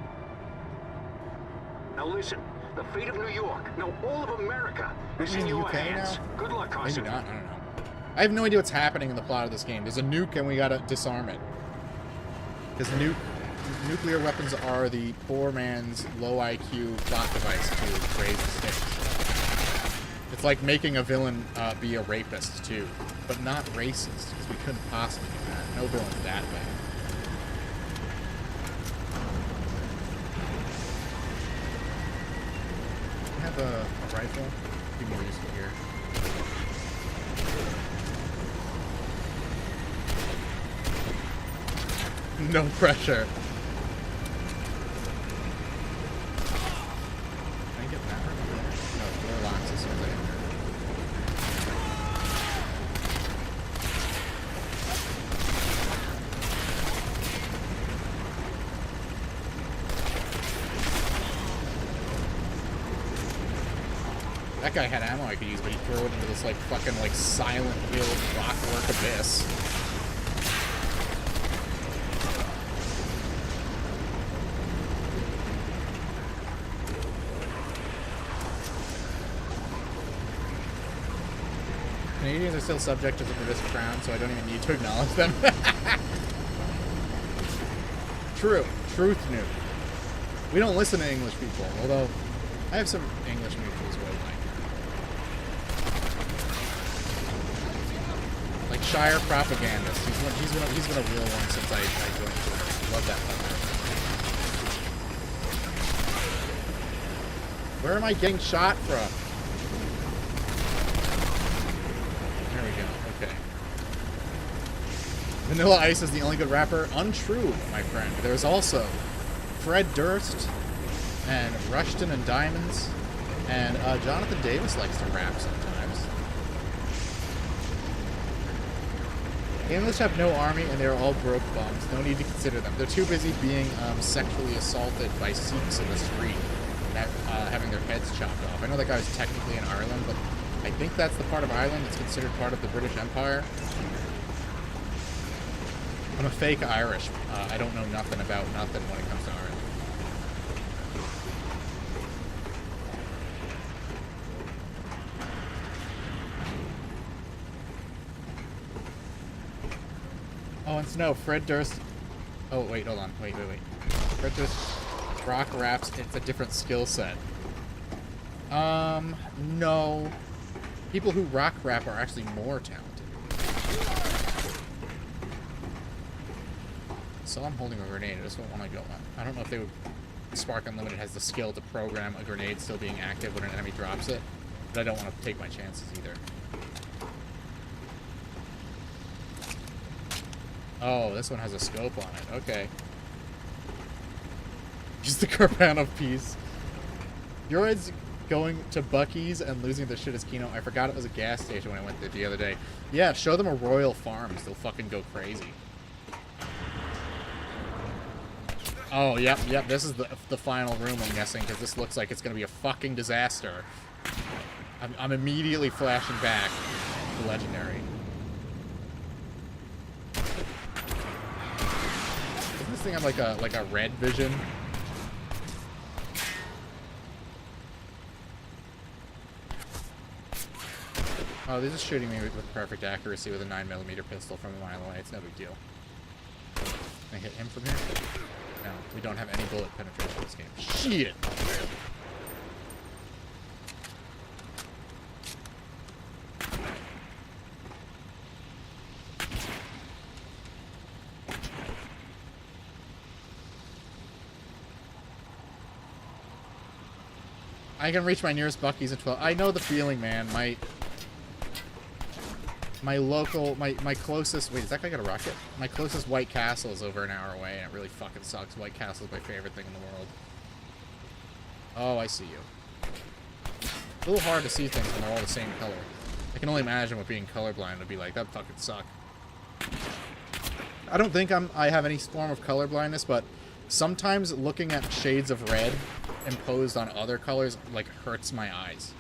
Now listen, the fate of New York, no, all of America, is in your hands. Good luck, Carson.
Maybe not, I don't know. I have no idea what's happening in the plot of this game. There's a nuke and we gotta disarm it. Because nuclear weapons are the poor man's low IQ plot device to raise the stakes. It's like making a villain be a rapist, too. But not racist, because we couldn't possibly do that. No villain's that bad. I have a rifle. Be more useful here. No pressure. Can I get that right over there? No, the door locks as soon as I enter. That guy had ammo I could use, but he threw it into this like fucking like Silent Hill clockwork abyss. Canadians are still subject to the British crown, so I don't even need to acknowledge them. True. Truth new. We don't listen to English people, although I have some English mutuals who I like Shire Propagandist. He's been a real one since I joined Twitter. Love that fucker. Where am I getting shot from? Vanilla Ice is the only good rapper. Untrue, my friend. There's also Fred Durst and Rushton and Diamonds, and Jonathan Davis likes to rap sometimes. The English have no army, and they're all broke bums. No need to consider them. They're too busy being sexually assaulted by Sikhs in the street and having their heads chopped off. I know that guy was technically in Ireland, but I think that's the part of Ireland that's considered part of the British Empire. I'm a fake Irish. I don't know nothing about nothing when it comes to Ireland. Oh, and Snow, Fred Durst... Oh, wait, hold on. Wait. Fred Durst rock raps, it's a different skill set. No. People who rock rap are actually more talented. So I'm holding a grenade. I just don't want to go on. I don't know if they would... Spark Unlimited has the skill to program a grenade still being active when an enemy drops it, but I don't want to take my chances either. Oh, this one has a scope on it. Okay. Use the Karpan of Peace. Your head's going to Buc-ee's and losing their shit as Kino. I forgot it was a gas station when I went there the other day. Yeah, show them a Royal Farms. They'll fucking go crazy. Oh, yep. This is the final room, I'm guessing, because this looks like it's going to be a fucking disaster. I'm immediately flashing back to Legendary. Doesn't this thing have like a red vision? Oh, they're just shooting me with perfect accuracy with a 9mm pistol from a mile away. It's no big deal. Can I hit him from here? No, we don't have any bullet penetration in this game. Shit! I can reach my nearest Buc-ee's in 12. I know the feeling, man. My local, my closest, wait, is that guy got a rocket? My closest White Castle is over an hour away, and it really fucking sucks. White Castle is my favorite thing in the world. Oh, I see you. A little hard to see things when they're all the same color. I can only imagine what being colorblind would be like. That'd fucking suck. I don't think I have any form of color blindness, but sometimes looking at shades of red imposed on other colors, like, hurts my eyes.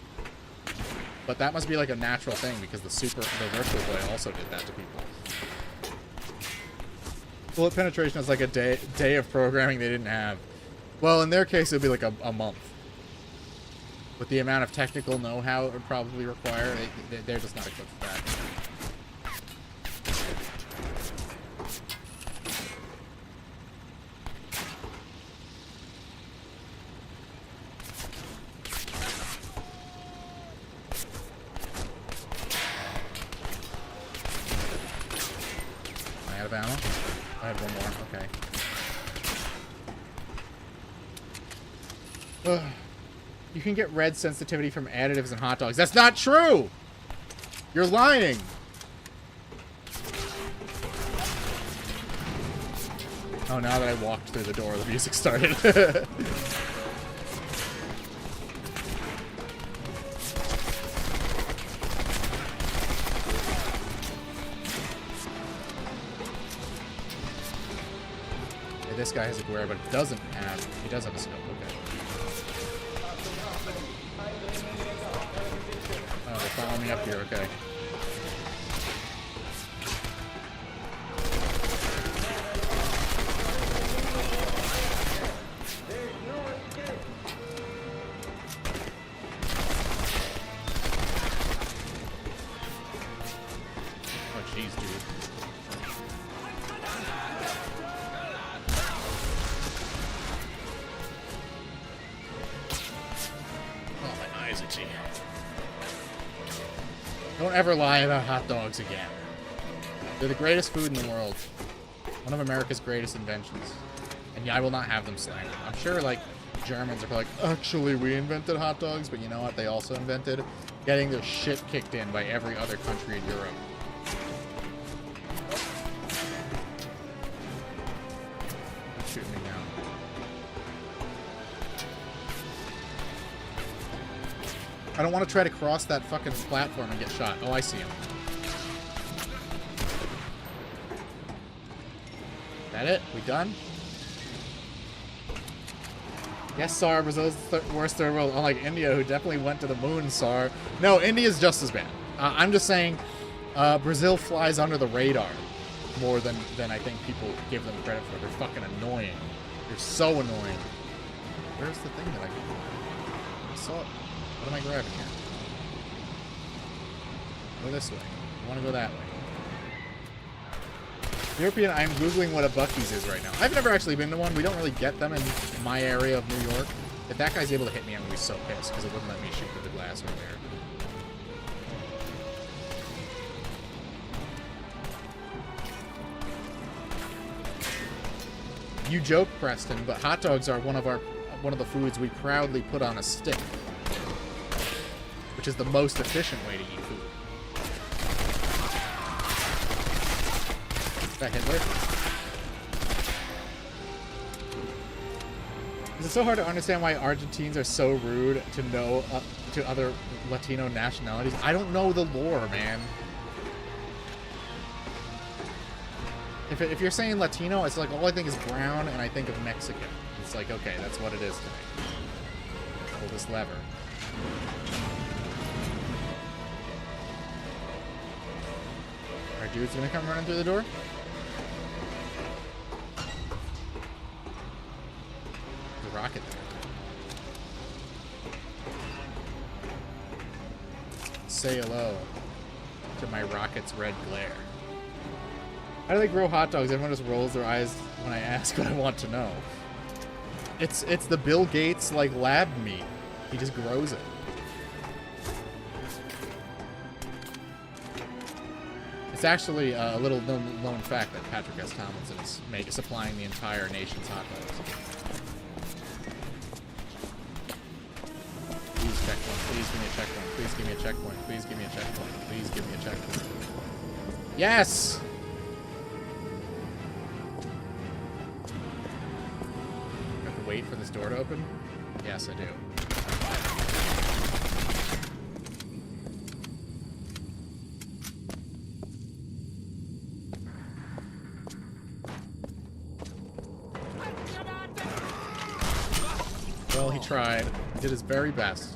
But that must be like a natural thing because the Virtual Boy also did that to people. Bullet penetration is like a day of programming they didn't have. Well, in their case, it would be like a month. With the amount of technical know-how it would probably require, they're just not equipped for that. Ammo? I have one more, okay. Ugh. You can get red sensitivity from additives in hot dogs. That's not true! You're lying! Oh, now that I walked through the door, the music started. This guy has a Guerre, but he does have a scope, okay. Oh, they're following me up here, okay. Oh, jeez, dude. Don't ever lie about hot dogs again. They're the greatest food in the world. One of America's greatest inventions. And yeah, I will not have them slandered. I'm sure, like, Germans are probably like, actually, we invented hot dogs, but you know what they also invented? Getting their shit kicked in by every other country in Europe. Shoot me now. I don't want to try to cross that fucking platform and get shot. Oh, I see him. That it? We done? Yes, Sar, Brazil's the worst third world. Unlike India, who definitely went to the moon, Sar. No, India's just as bad. I'm just saying, Brazil flies under the radar more than I think people give them credit for. They're fucking annoying. They're so annoying. Where's the thing that I saw it? What am I grabbing here? Go this way. I want to go that way. European, I'm Googling what a Buc-ee's is right now. I've never actually been to one. We don't really get them in my area of New York. If that guy's able to hit me, I'm going to be so pissed because it wouldn't let me shoot through the glass earlier. You joke, Preston, but hot dogs are one of the foods we proudly put on a stick. Which is the most efficient way to eat food. Is that Hitler? Is it so hard to understand why Argentines are so rude to other Latino nationalities? I don't know the lore, man. If you're saying Latino, it's like all I think is brown and I think of Mexican. It's like, okay, that's what it is to me. Pull this lever. Our dude's gonna come running through the door. The rocket there. Say hello. to my rocket's red glare. How do they grow hot dogs? Everyone just rolls their eyes when I ask what I want to know. It's the Bill Gates, like, lab meat. He just grows it. It's actually a little known fact that Patrick S. Tomlinson is supplying the entire nation's hot dogs. Please checkpoint. Please give me a checkpoint. Please give me a checkpoint. Please give me a checkpoint. Please give me a checkpoint. Yes! I have to wait for this door to open? Yes, I do. Well, he tried. He did his very best.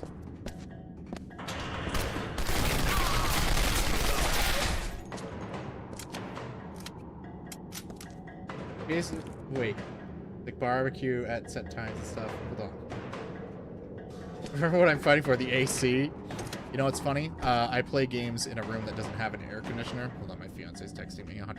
Wait. Like barbecue at set times and stuff. Hold on. Remember what I'm fighting for? The AC? You know what's funny? I play games in a room that doesn't have an air conditioner. Hold on, my fiance's texting me 100%.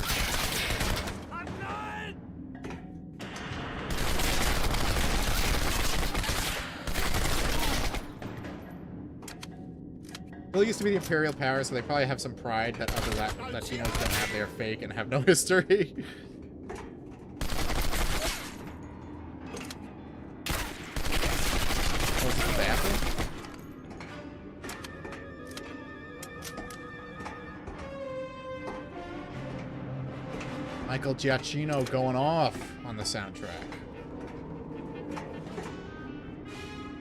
Really used to be the Imperial power, so they probably have some pride that other Latinos don't have. They're fake and have no history. Oh, is this the bathroom? Michael Giacchino going off on the soundtrack.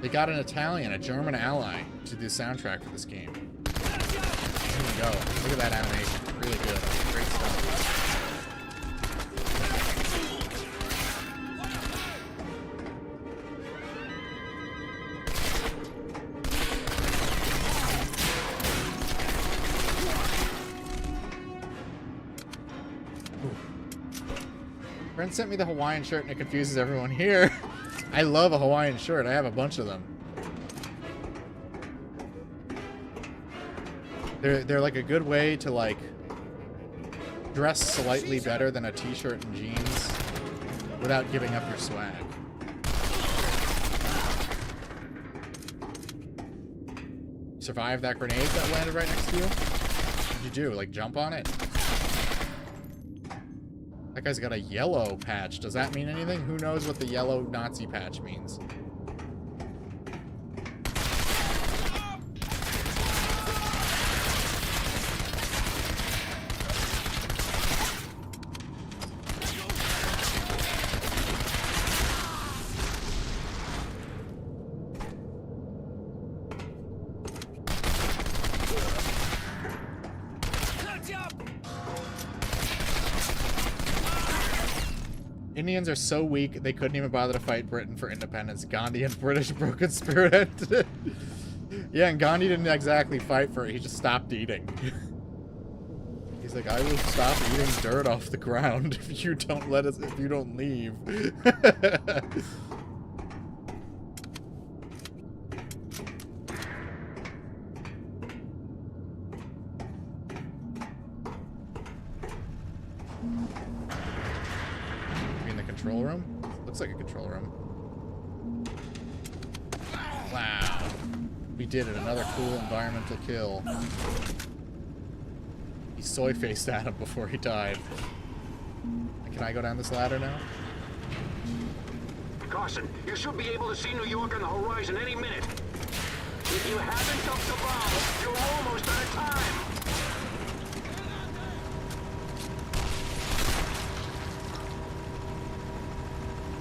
They got an Italian, a German ally, to do the soundtrack for this game. There we go. Look at that animation. Really good. Great stuff. Brent sent me the Hawaiian shirt and it confuses everyone here. I love a Hawaiian shirt. I have a bunch of them. They're like a good way to like dress slightly better than a t-shirt and jeans without giving up your swag. Survive that grenade that landed right next to you? What'd you do? Like jump on it? That guy's got a yellow patch. Does that mean anything? Who knows what the yellow Nazi patch means? Indians are so weak, they couldn't even bother to fight Britain for independence. Gandhi and British broken spirit ended it. Yeah, and Gandhi didn't exactly fight for it. He just stopped eating. He's like, I will stop eating dirt off the ground if you don't let us, if you don't leave. Control room? Looks like a control room. Wow. We did it. Another cool environmental kill. He soy-faced at him before he died. Can I go down this ladder now?
Caution, you should be able to see New York on the horizon any minute. If you haven't dumped the bomb, you're almost out of time.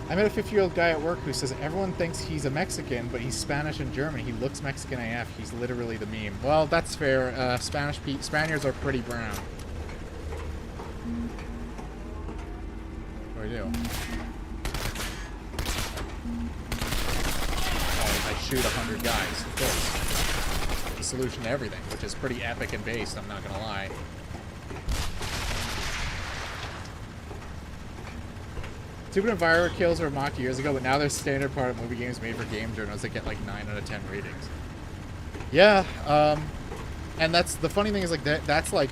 I met a 50-year-old guy at work who says everyone thinks he's a Mexican, but he's Spanish and German. He looks Mexican AF. He's literally the meme. Well, that's fair. Spaniards are pretty brown. What do I do? Oh, I shoot 100 guys. Of course. The solution to everything, which is pretty epic and based, I'm not gonna lie. Stupid Enviro kills were mocked years ago, but now they're standard part of movie games made for game journals that get like 9 out of 10 ratings. Yeah, And that's the funny thing is like that's like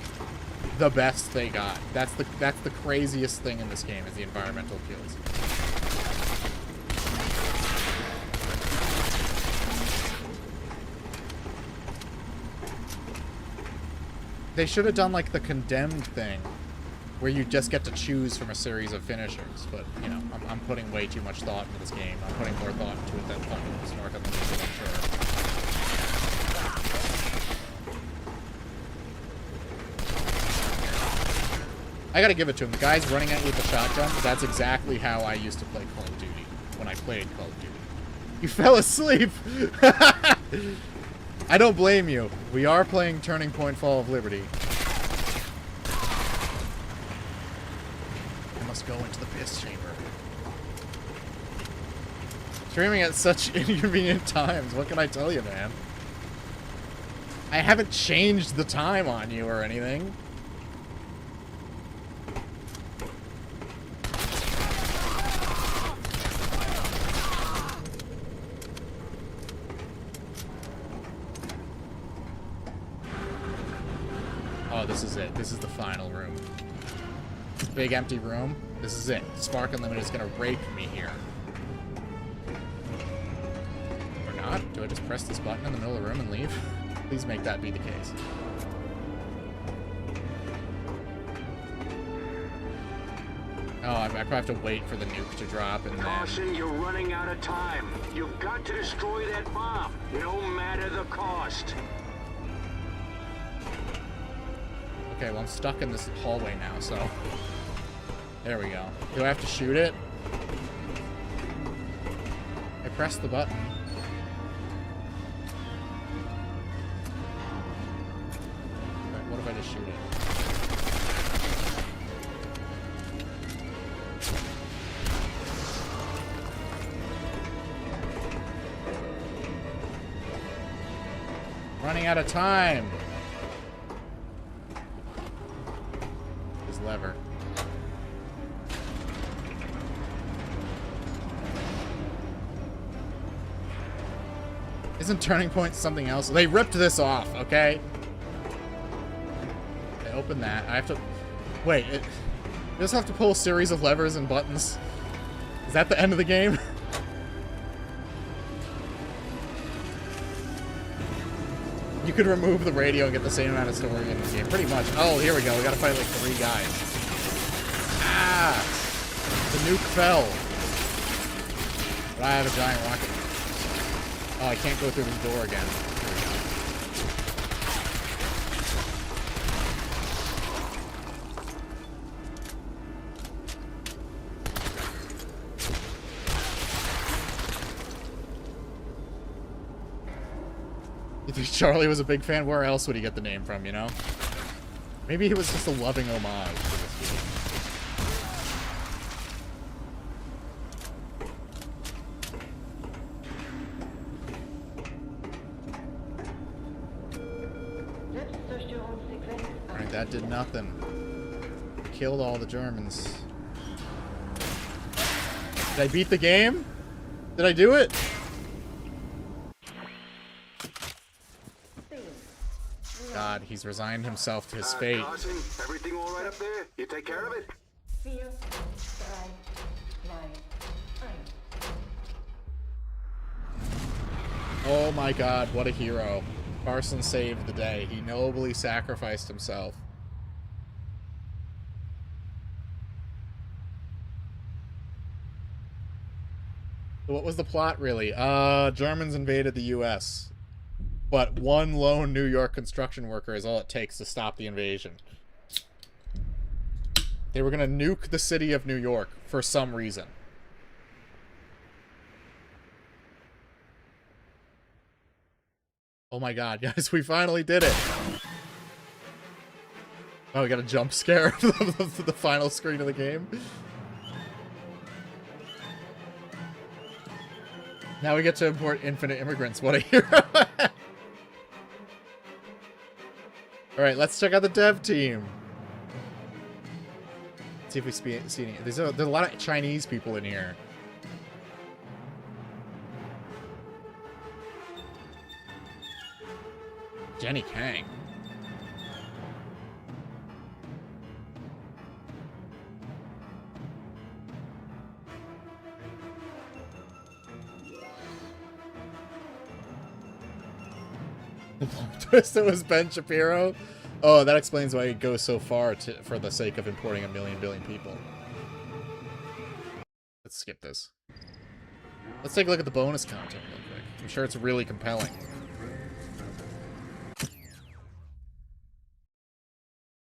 the best they got. That's the craziest thing in this game is the environmental kills. They should have done like the condemned thing, where you just get to choose from a series of finishers. But you know, I'm putting way too much thought into this game. I'm putting more thought into it than fucking Snark Unlimited, I'm sure. I gotta give it to him. The guy's running at you with the shotgun. That's exactly how I used to play Call of Duty when I played Call of Duty. You fell asleep. I don't blame you. We are playing Turning Point Fall of Liberty. I must go into the piss chamber. Streaming at such inconvenient times. What can I tell you, man? I haven't changed the time on you or anything. Oh, this is it. This is the final room. Big empty room. This is it. Spark Unlimited is gonna rape me here. Or not? Do I just press this button in the middle of the room and leave? Please make that be the case. Oh, I probably have to wait for the nuke to drop and then...
Caution, you're running out of time. You've got to destroy that bomb, no matter the cost.
Okay, well I'm stuck in this hallway now, so... There we go. Do I have to shoot it? I pressed the button. Right, what if I just shoot it? Running out of time! Lever. Isn't Turning Point something else? They ripped this off, okay? They open that. I have to... Wait, you just have to pull a series of levers and buttons? Is that the end of the game? You could remove the radio and get the same amount of story in the game. Pretty much. Oh, here we go. We gotta fight like 3 guys. Ah! The nuke fell. But I have a giant rocket. Oh, I can't go through this door again. You think Charlie was a big fan? Where else would he get the name from, you know? Maybe he was just a loving homage to this game. Alright, that did nothing. Killed all the Germans. Did I beat the game? Did I do it? God, he's resigned himself to his fate.
Caution, everything all right up there? You take care of it?
4, 3, 2, 1.
Oh my God, what a hero. Carson saved the day. He nobly sacrificed himself. So what was the plot, really? Germans invaded the U.S., but one lone New York construction worker is all it takes to stop the invasion. They were gonna nuke the city of New York for some reason. Oh my God, guys, we finally did it! Oh, we got a jump scare of the final screen of the game. Now we get to import infinite immigrants. What a hero! Alright, let's check out the dev team. Let's see if we see any. There's a lot of Chinese people in here. Jenny Kang. The plot twist, it was Ben Shapiro. Oh, that explains why it goes so far for the sake of importing a million billion people. Let's skip this. Let's take a look at the bonus content real quick. I'm sure it's really compelling.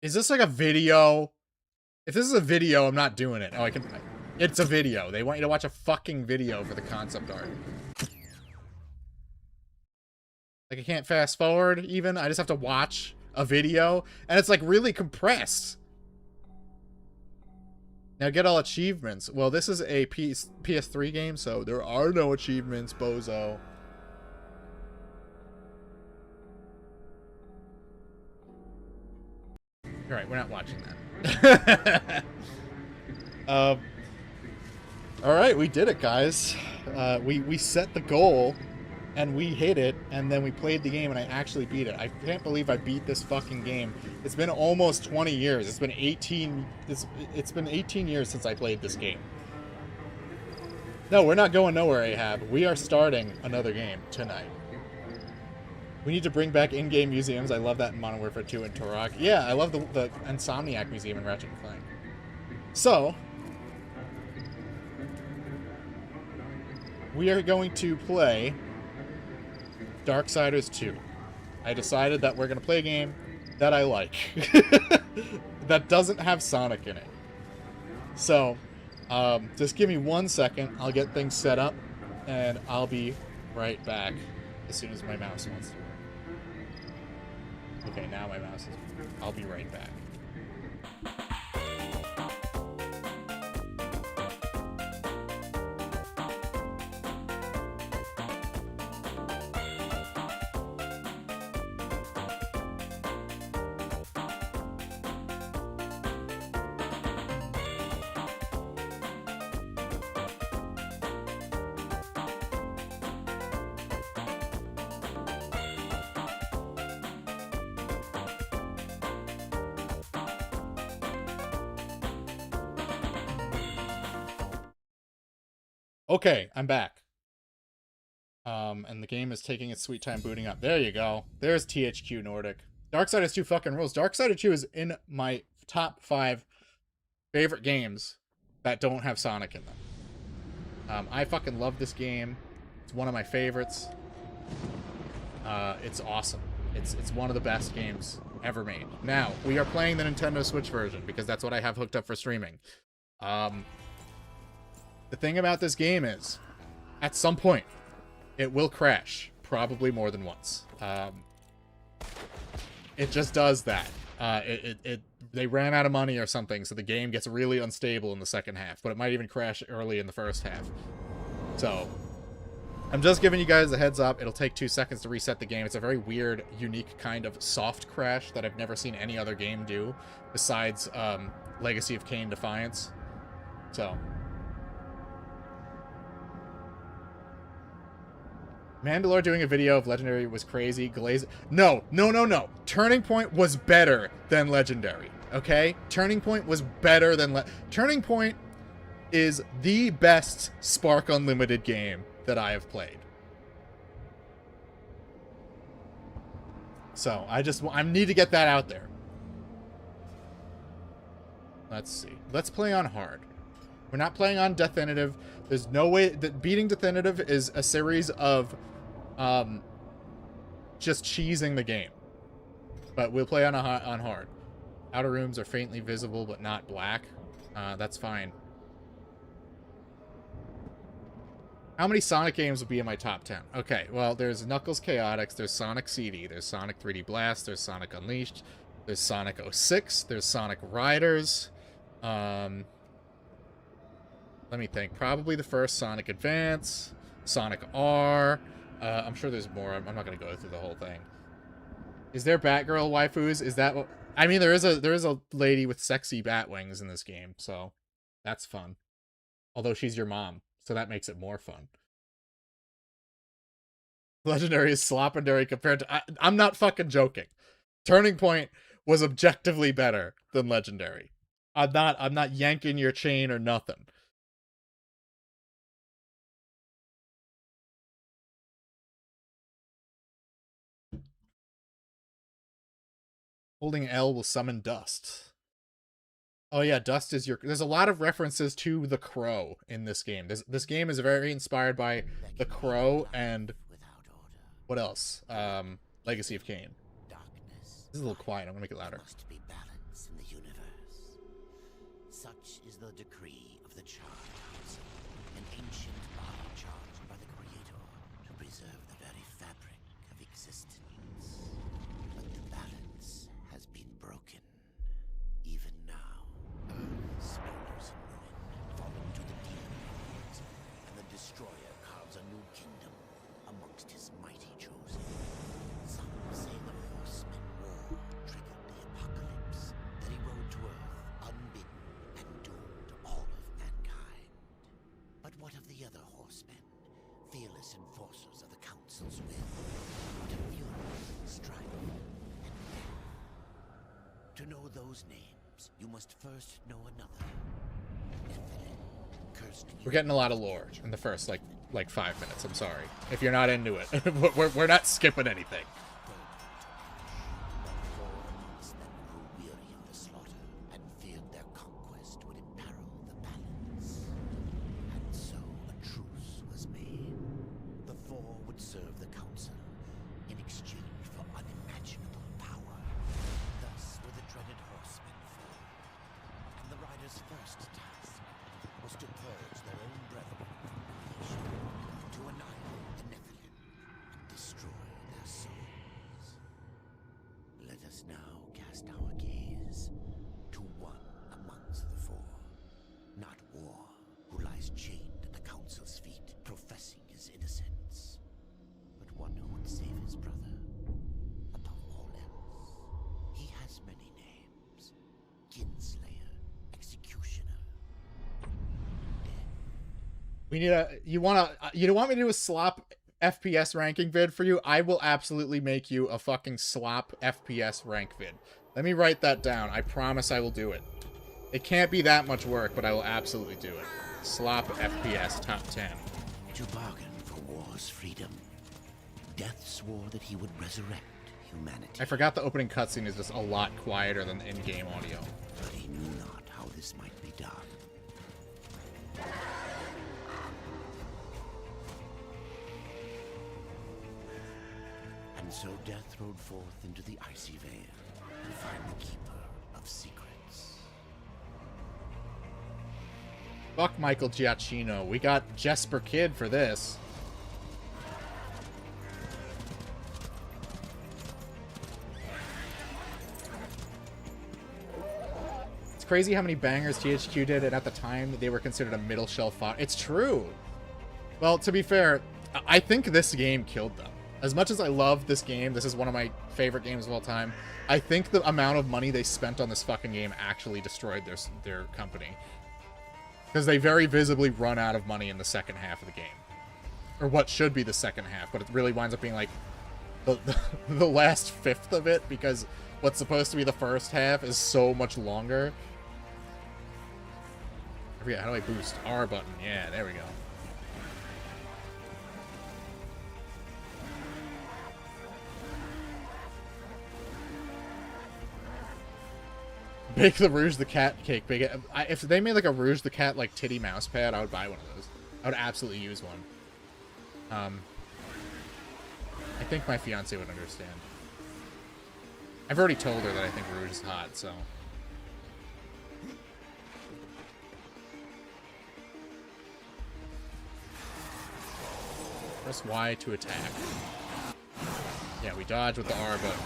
Is this like a video? If this is a video, I'm not doing it. Oh, I can... It's a video. They want you to watch a fucking video for the concept art. Like, I can't fast forward, even. I just have to watch a video. And it's, like, really compressed. Now, get all achievements. Well, this is a PS3 game, so there are no achievements, bozo. Alright, we're not watching that. Alright, we did it, guys. We set the goal, and we hit it, and then we played the game, and I actually beat it. I can't believe I beat this fucking game. It's been almost 20 years. It's been 18... It's been 18 years since I played this game. No, we're not going nowhere, Ahab. We are starting another game tonight. We need to bring back in-game museums. I love that in Modern Warfare 2 and Turok. Yeah, I love the Insomniac Museum in Ratchet & Clank. So... we are going to play Darksiders 2. I decided that we're going to play a game that I like. That doesn't have Sonic in it. So, just give me 1 second. I'll get things set up, and I'll be right back as soon as my mouse wants to work. Okay, now my mouse is... I'll be right back. Okay, I'm back. And the game is taking its sweet time booting up. There you go. There's THQ Nordic. Darksiders 2 fucking rules. Darksiders 2 is in my top 5 favorite games that don't have Sonic in them. I fucking love this game. It's one of my favorites. It's awesome. It's one of the best games ever made. Now, we are playing the Nintendo Switch version because that's what I have hooked up for streaming. The thing about this game is, at some point, it will crash. Probably more than once. It just does that. They ran out of money or something, so the game gets really unstable in the second half. But it might even crash early in the first half. So, I'm just giving you guys a heads up. It'll take 2 seconds to reset the game. It's a very weird, unique kind of soft crash that I've never seen any other game do, besides Legacy of Kain Defiance. So... Mandalore doing a video of Legendary was crazy. Glaze... No. Turning Point was better than Legendary. Okay? Turning Point was better than... Turning Point is the best Spark Unlimited game that I have played. So, I need to get that out there. Let's see. Let's play on hard. We're not playing on Definitive. There's no way... that beating Definitive is a series of... just cheesing the game. But we'll play on hard. Outer rooms are faintly visible, but not black. That's fine. How many Sonic games will be in my top 10? Okay, well, there's Knuckles Chaotix, there's Sonic CD, there's Sonic 3D Blast, there's Sonic Unleashed, there's Sonic 06, there's Sonic Riders. Let me think. Probably the first Sonic Advance, Sonic R. I'm sure there's more. I'm not going to go through the whole thing. Is there Batgirl waifus? Is that what... I mean, there is a lady with sexy bat wings in this game, so that's fun. Although she's your mom, so that makes it more fun. Legendary is sloppendary compared to... I'm not fucking joking. Turning Point was objectively better than Legendary. I'm not yanking your chain or nothing. Holding L will summon dust. Oh yeah, dust is your... There's a lot of references to the Crow in this game. This game is very inspired by the Crow and... What else? Legacy of Kain. This is a little quiet. I'm gonna make it louder.
Must be balance in the universe. Such is the decree of the Charred Council, an ancient body charged by the Creator to preserve the very fabric of existence. But the balance has been broken. Even now, Earth smolders in ruin, fallen to the demon lords, and the Destroyer carves a new kingdom amongst his mighty chosen. Some say the Horseman War triggered the apocalypse, that he rode to Earth unbidden and doomed all of mankind. But what of the other horsemen, fearless enforcers of the Council's will? What of fury, strife, and death? To know those names, you must first know another. Nephilim, cursed
We're getting a lot of lore in the first, like 5 minutes. I'm sorry. If you're not into it, we're not skipping anything.
amongst them grew weary of the slaughter and feared their conquest would imperil the balance. And so a truce was made. The four would serve the council in exchange for unimaginable power. Thus were the dreaded horsemen formed. And the riders' first task was to purge their own brethren from creation, to annihilate the Nephilim and destroy their souls. Let us now cast our gaze to one amongst the four. Not War, who lies chained at the council's feet, professing his innocence, but one who would save his brother above all else. He has many names: Kinslayer, Executioner, Death.
We need a... You don't want me to do a slop FPS ranking vid for you? I will absolutely make you a fucking slop FPS rank vid. Let me write that down. I promise I will do it. It can't be that much work, but I will absolutely do it. Slop FPS top 10.
To bargain for war's freedom, Death swore that he would resurrect humanity.
I forgot the opening cutscene is just a lot quieter than the in-game audio.
But he knew not how this might be done. And so Death rode forth into the icy veil to find the Keeper of Secrets.
Fuck Michael Giacchino. We got Jesper Kid for this. It's crazy how many bangers THQ did, and at the time they were considered a middle shelf font. It's true. Well, to be fair, I think this game killed them. As much as I love this game, this is one of my favorite games of all time, I think the amount of money they spent on this fucking game actually destroyed their company. Because they very visibly run out of money in the second half of the game. Or what should be the second half, but it really winds up being like the last fifth of it, because what's supposed to be the first half is so much longer. I forget, how do I boost? R button, yeah, there we go. Bake the Rouge the Cat cake. Bake it. If they made like a Rouge the Cat like titty mouse pad, I would buy one of those. I would absolutely use one. I think my fiance would understand. I've already told her that I think Rouge is hot, so. Press Y to attack. Yeah, we dodge with the R button.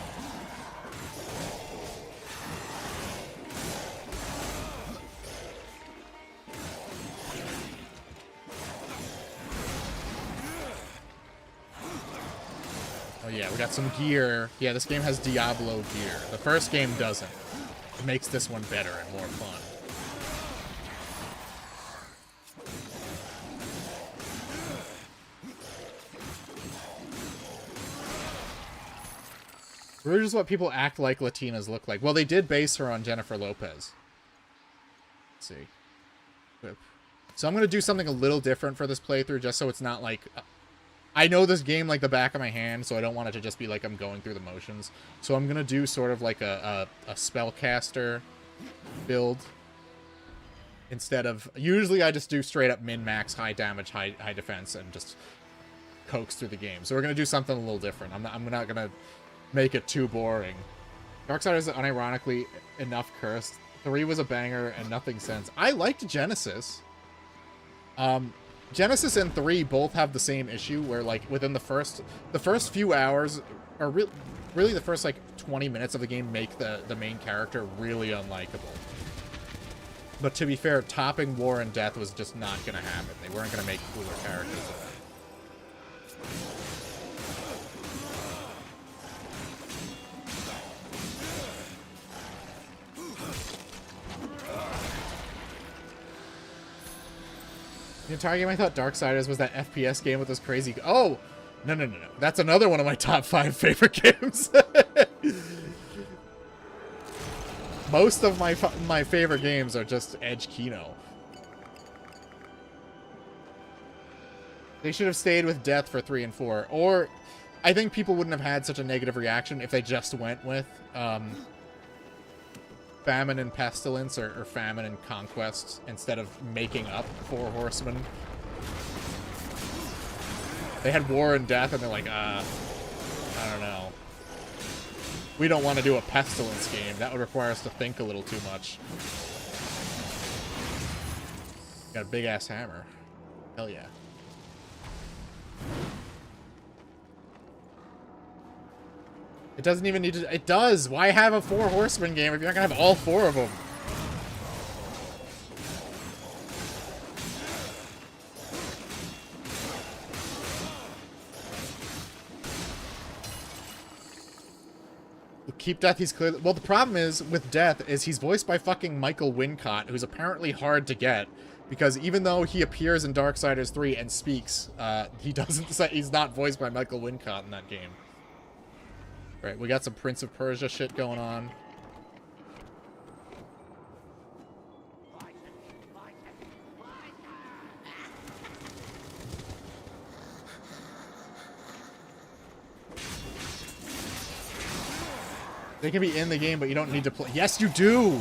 Oh yeah, we got some gear. Yeah, this game has Diablo gear. The first game doesn't. It makes this one better and more fun. Rouge is what people act like Latinas look like. Well, they did base her on Jennifer Lopez. Let's see. So I'm going to do something a little different for this playthrough, just so it's not like I know this game like the back of my hand, so I don't want it to just be like I'm going through the motions. So I'm gonna do sort of like a spellcaster build instead of, usually I just do straight up min-max, high damage, high defense, and just coax through the game. So we're gonna do something a little different. I'm not gonna make it too boring. Darksiders is unironically enough cursed. 3 was a banger and nothing since. I liked Genesis. Genesis and 3 both have the same issue where, like, within the first few hours, or really the first, like, 20 minutes of the game make the main character really unlikable. But to be fair, topping War and Death was just not going to happen. They weren't going to make cooler characters. The entire game, I thought Darksiders was that FPS game with this crazy... Oh! No. That's another one of my top 5 favorite games. Most of my favorite games are just Edge Kino. They should have stayed with Death for 3 and 4. Or, I think people wouldn't have had such a negative reaction if they just went with Famine and Pestilence, or Famine and Conquest, instead of making up 4 Horsemen. They had War and Death, and they're like, I don't know. We don't want to do a Pestilence game. That would require us to think a little too much. Got a big-ass hammer. Hell yeah. It doesn't even need to... It does! Why have a 4 Horsemen game if you're not gonna have all 4 of them? Keep Death, he's clear... Well, the problem is, with Death, is he's voiced by fucking Michael Wincott, who's apparently hard to get, because even though he appears in Darksiders 3 and speaks, he doesn't say... He's not voiced by Michael Wincott in that game. Right, we got some Prince of Persia shit going on. They can be in the game, but you don't need to play. Yes, you do!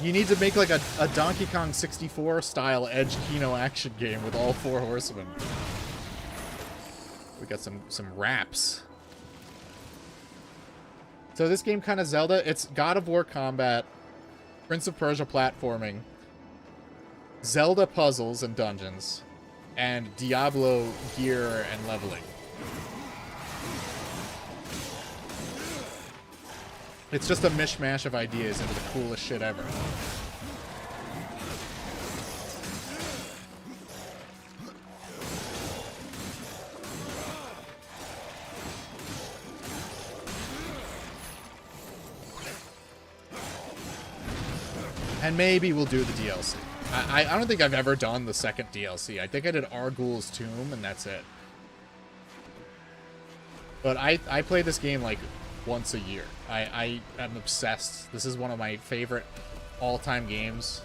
You need to make like a Donkey Kong 64 style Edge Kino action game with all 4 Horsemen. We got some raps. So this game kind of Zelda. It's God of War combat, Prince of Persia platforming, Zelda puzzles and dungeons, and Diablo gear and leveling. It's just a mishmash of ideas into the coolest shit ever. And maybe we'll do the DLC. I don't think I've ever done the second DLC. I think I did Argul's Tomb, and that's it. But I play this game, like, once a year. I am obsessed. This is one of my favorite all-time games.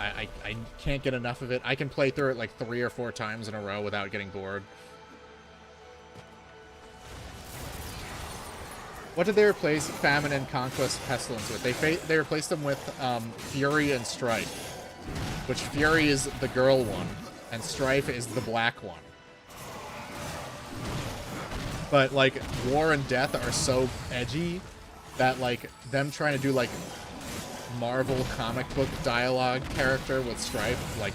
I can't get enough of it. I can play through it, like, 3 or 4 times in a row without getting bored. What did they replace Famine and Conquest Pestilence with? They replaced them with Fury and Strife. Which Fury is the girl one, and Strife is the black one. But, like, War and Death are so edgy that, like, them trying to do, like, Marvel comic book dialogue character with Strife, like,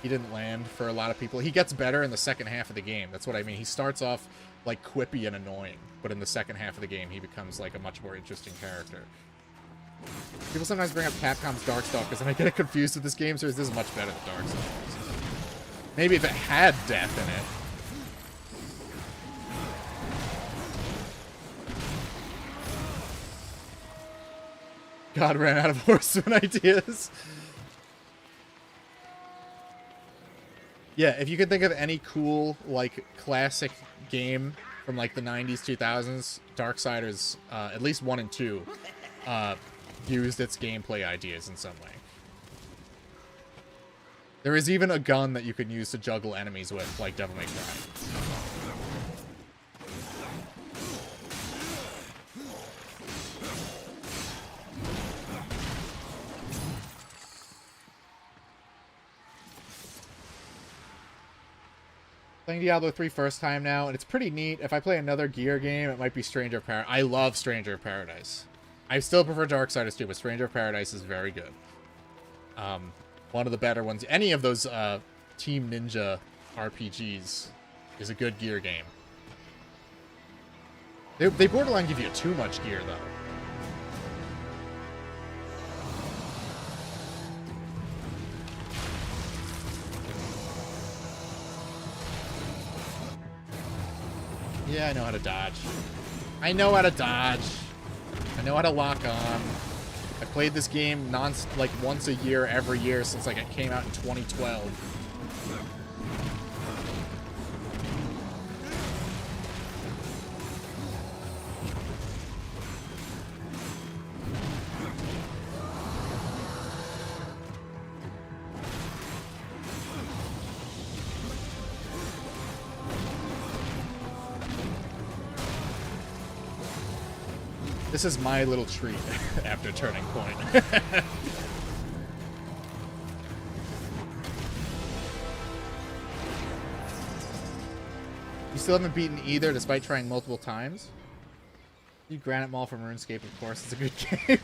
he didn't land for a lot of people. He gets better in the second half of the game. That's what I mean. He starts off, like, quippy and annoying, but in the second half of the game, he becomes, like, a much more interesting character. People sometimes bring up Capcom's Darkstalkers, and I get it confused with this game, so this is much better than Darkstalkers. Maybe if it had death in it. God ran out of Horseman ideas. Yeah, if you could think of any cool, like, classic game from, like, the 90s, 2000s, Darksiders, at least 1 and 2, used its gameplay ideas in some way. There is even a gun that you can use to juggle enemies with, like Devil May Cry. Playing Diablo 3 first time now, and it's pretty neat. If I play another Gear game, it might be Stranger of Paradise. I love Stranger of Paradise. I still prefer Darksiders 2, but Stranger of Paradise is very good. One of the better ones. Any of those Team Ninja RPGs is a good Gear game. They borderline give you too much gear, though. Yeah, I know how to dodge. I know how to dodge. I know how to lock on. I played this game like once a year, every year since like it came out in 2012. This is my little treat after Turning Point. You still haven't beaten either despite trying multiple times? You Granite Mall from RuneScape, of course. It's a good game.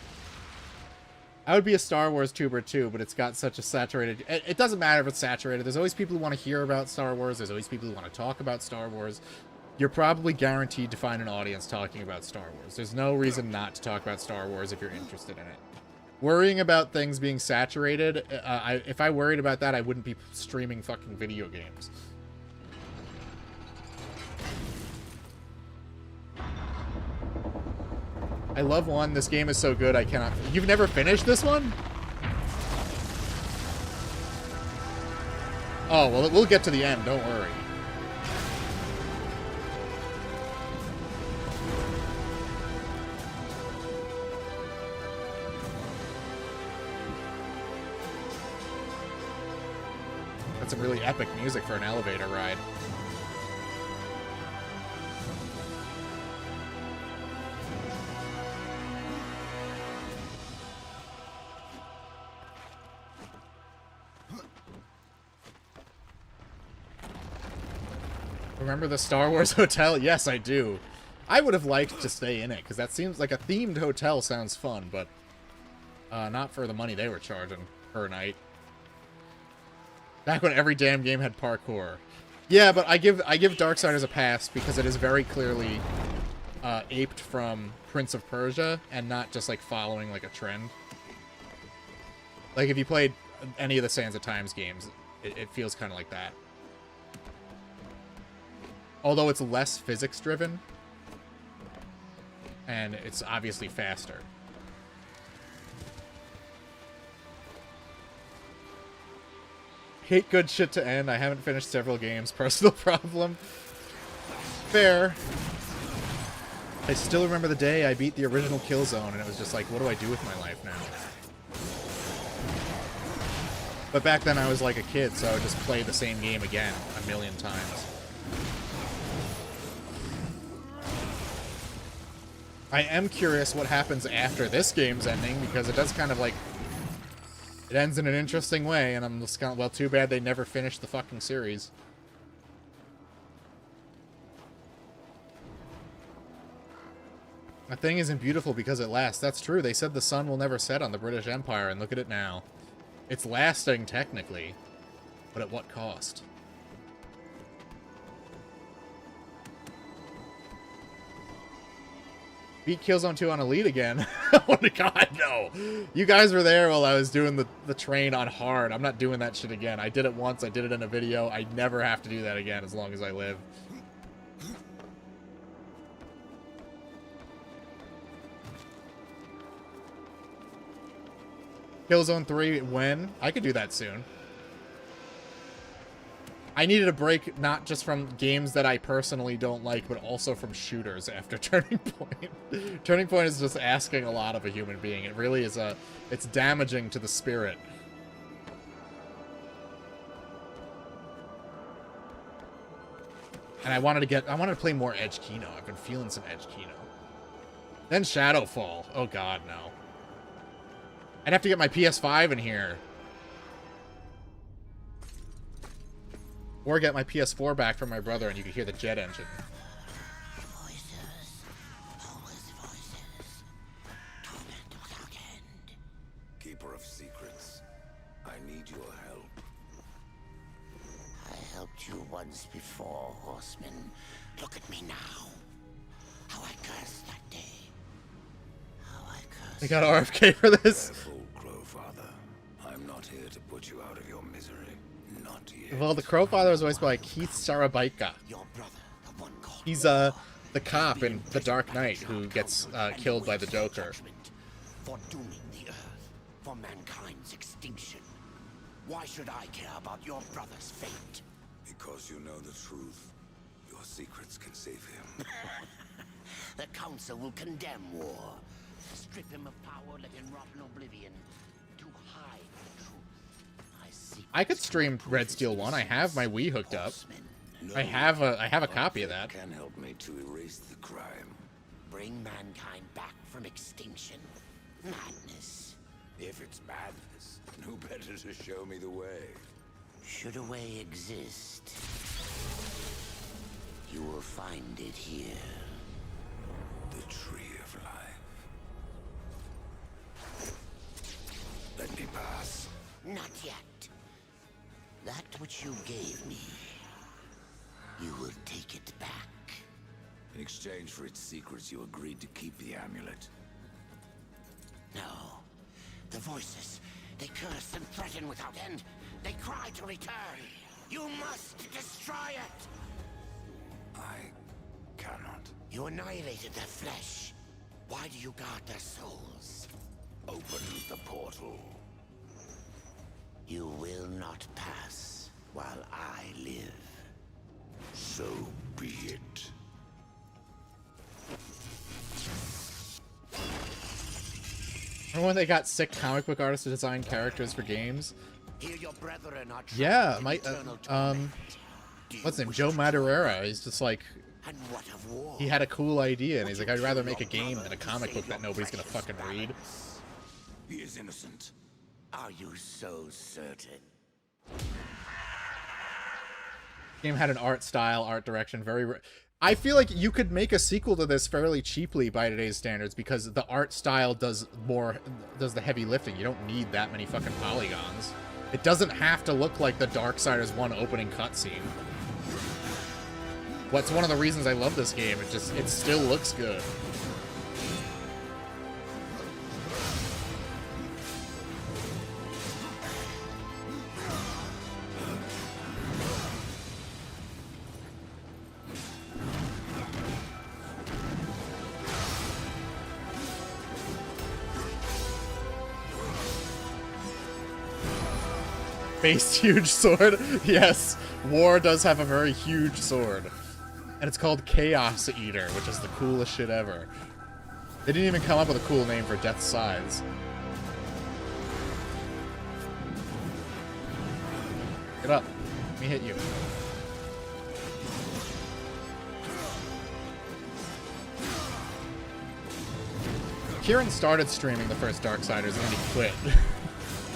I would be a Star Wars tuber too, but it's got such a saturated... It doesn't matter if it's saturated. There's always people who want to hear about Star Wars. There's always people who want to talk about Star Wars. You're probably guaranteed to find an audience talking about Star Wars. There's no reason not to talk about Star Wars if you're interested in it. Worrying about things being saturated, if I worried about that, I wouldn't be streaming fucking video games. I love one. This game is so good, I cannot... You've never finished this one? Oh, well, we'll get to the end. Don't worry. That's some really epic music for an elevator ride. Remember the Star Wars hotel? Yes, I do. I would have liked to stay in it, because that seems like a themed hotel sounds fun, but not for the money they were charging per night. Back when every damn game had parkour. Yeah, but I give Darksiders a pass because it is very clearly aped from Prince of Persia and not just like following like a trend. Like if you played any of the Sands of Times games, it feels kind of like that. Although it's less physics driven and it's obviously faster. Hate good shit to end. I haven't finished several games. Personal problem. Fair. I still remember the day I beat the original Killzone, and it was just like, what do I do with my life now? But back then I was like a kid, so I would just play the same game again a million times. I am curious what happens after this game's ending, because it does kind of like... It ends in an interesting way, and I'm just kind of... Well, too bad they never finished the fucking series. A thing isn't beautiful because it lasts. That's true. They said the sun will never set on the British Empire, and look at it now. It's lasting, technically. But at what cost? Beat Killzone 2 on Elite again. Oh my god, no. You guys were there while I was doing the train on hard. I'm not doing that shit again. I did it once. I did it in a video. I never have to do that again as long as I live. Killzone 3, when? I could do that soon. I needed a break not just from games that I personally don't like, but also from shooters after Turning Point. Turning Point is just asking a lot of a human being. It really is it's damaging to the spirit. And I wanted to play more Edge Kino. I've been feeling some Edge Kino. Then Shadowfall. Oh god, no. I'd have to get my PS5 in here. Or get my PS4 back from my brother and you could hear the jet engine.
Voices. Always voices. Torment without end.
Keeper of secrets, I need your help.
I helped you once before, horseman. Look at me now. How I cursed that day. How I cursed.
I got RFK for this.
Careful, Crowfather. I'm not here to put you out of your misery. Not yet.
Well, the Crowfather was voiced by Keith Sarabaika.
Your brother, the one called.
He's the cop in The Dark Knight who gets killed by the Joker.
For dooming the earth, for mankind's extinction. Why should I care about your brother's fate?
Because you know the truth. Your secrets can save him.
The council will condemn war. Strip him of power, let him rot in oblivion. To hide the truth.
I could stream Red Steel 1. I have my Wii hooked up.
No,
I have a copy of that.
Can help me to erase the crime.
Bring mankind back from extinction. Madness.
If it's madness, who better to show me the way?
Should a way exist, you will find it here.
The tree of life. Let me pass.
Not yet. That which you gave me, you will take it back.
In exchange for its secrets, you agreed to keep the amulet.
No. The voices, they curse and threaten without end. They cry to return. You must destroy it.
I cannot.
You annihilated their flesh. Why do you guard their souls?
Open the portal.
You will not pass while I live.
So be it.
Remember when they got sick comic book artists to design characters for games?
Here your brethren are
Yeah,
trapped in
my
eternal torment. Do you
what's his name?
wish
Joe
to
Madureira. He's just like,
And what of war?
he had a cool idea and he's
Would
like,
you
I'd rather
kill
make a
your
game
brother
than a
to
comic
save
book that
your
nobody's gonna
precious
fucking read.
balance?
He is innocent.
Are you so certain?
Game had an art style, art direction, I feel like you could make a sequel to this fairly cheaply by today's standards because the art style does the heavy lifting. You don't need that many fucking polygons. It doesn't have to look like the Darksiders 1 opening cutscene. What's one of the reasons I love this game? It still looks good. Face huge sword. Yes, War does have a very huge sword. And it's called Chaos Eater, which is the coolest shit ever. They didn't even come up with a cool name for Death's Sides. Get up. Let me hit you. Kieran started streaming the first Darksiders and then he quit.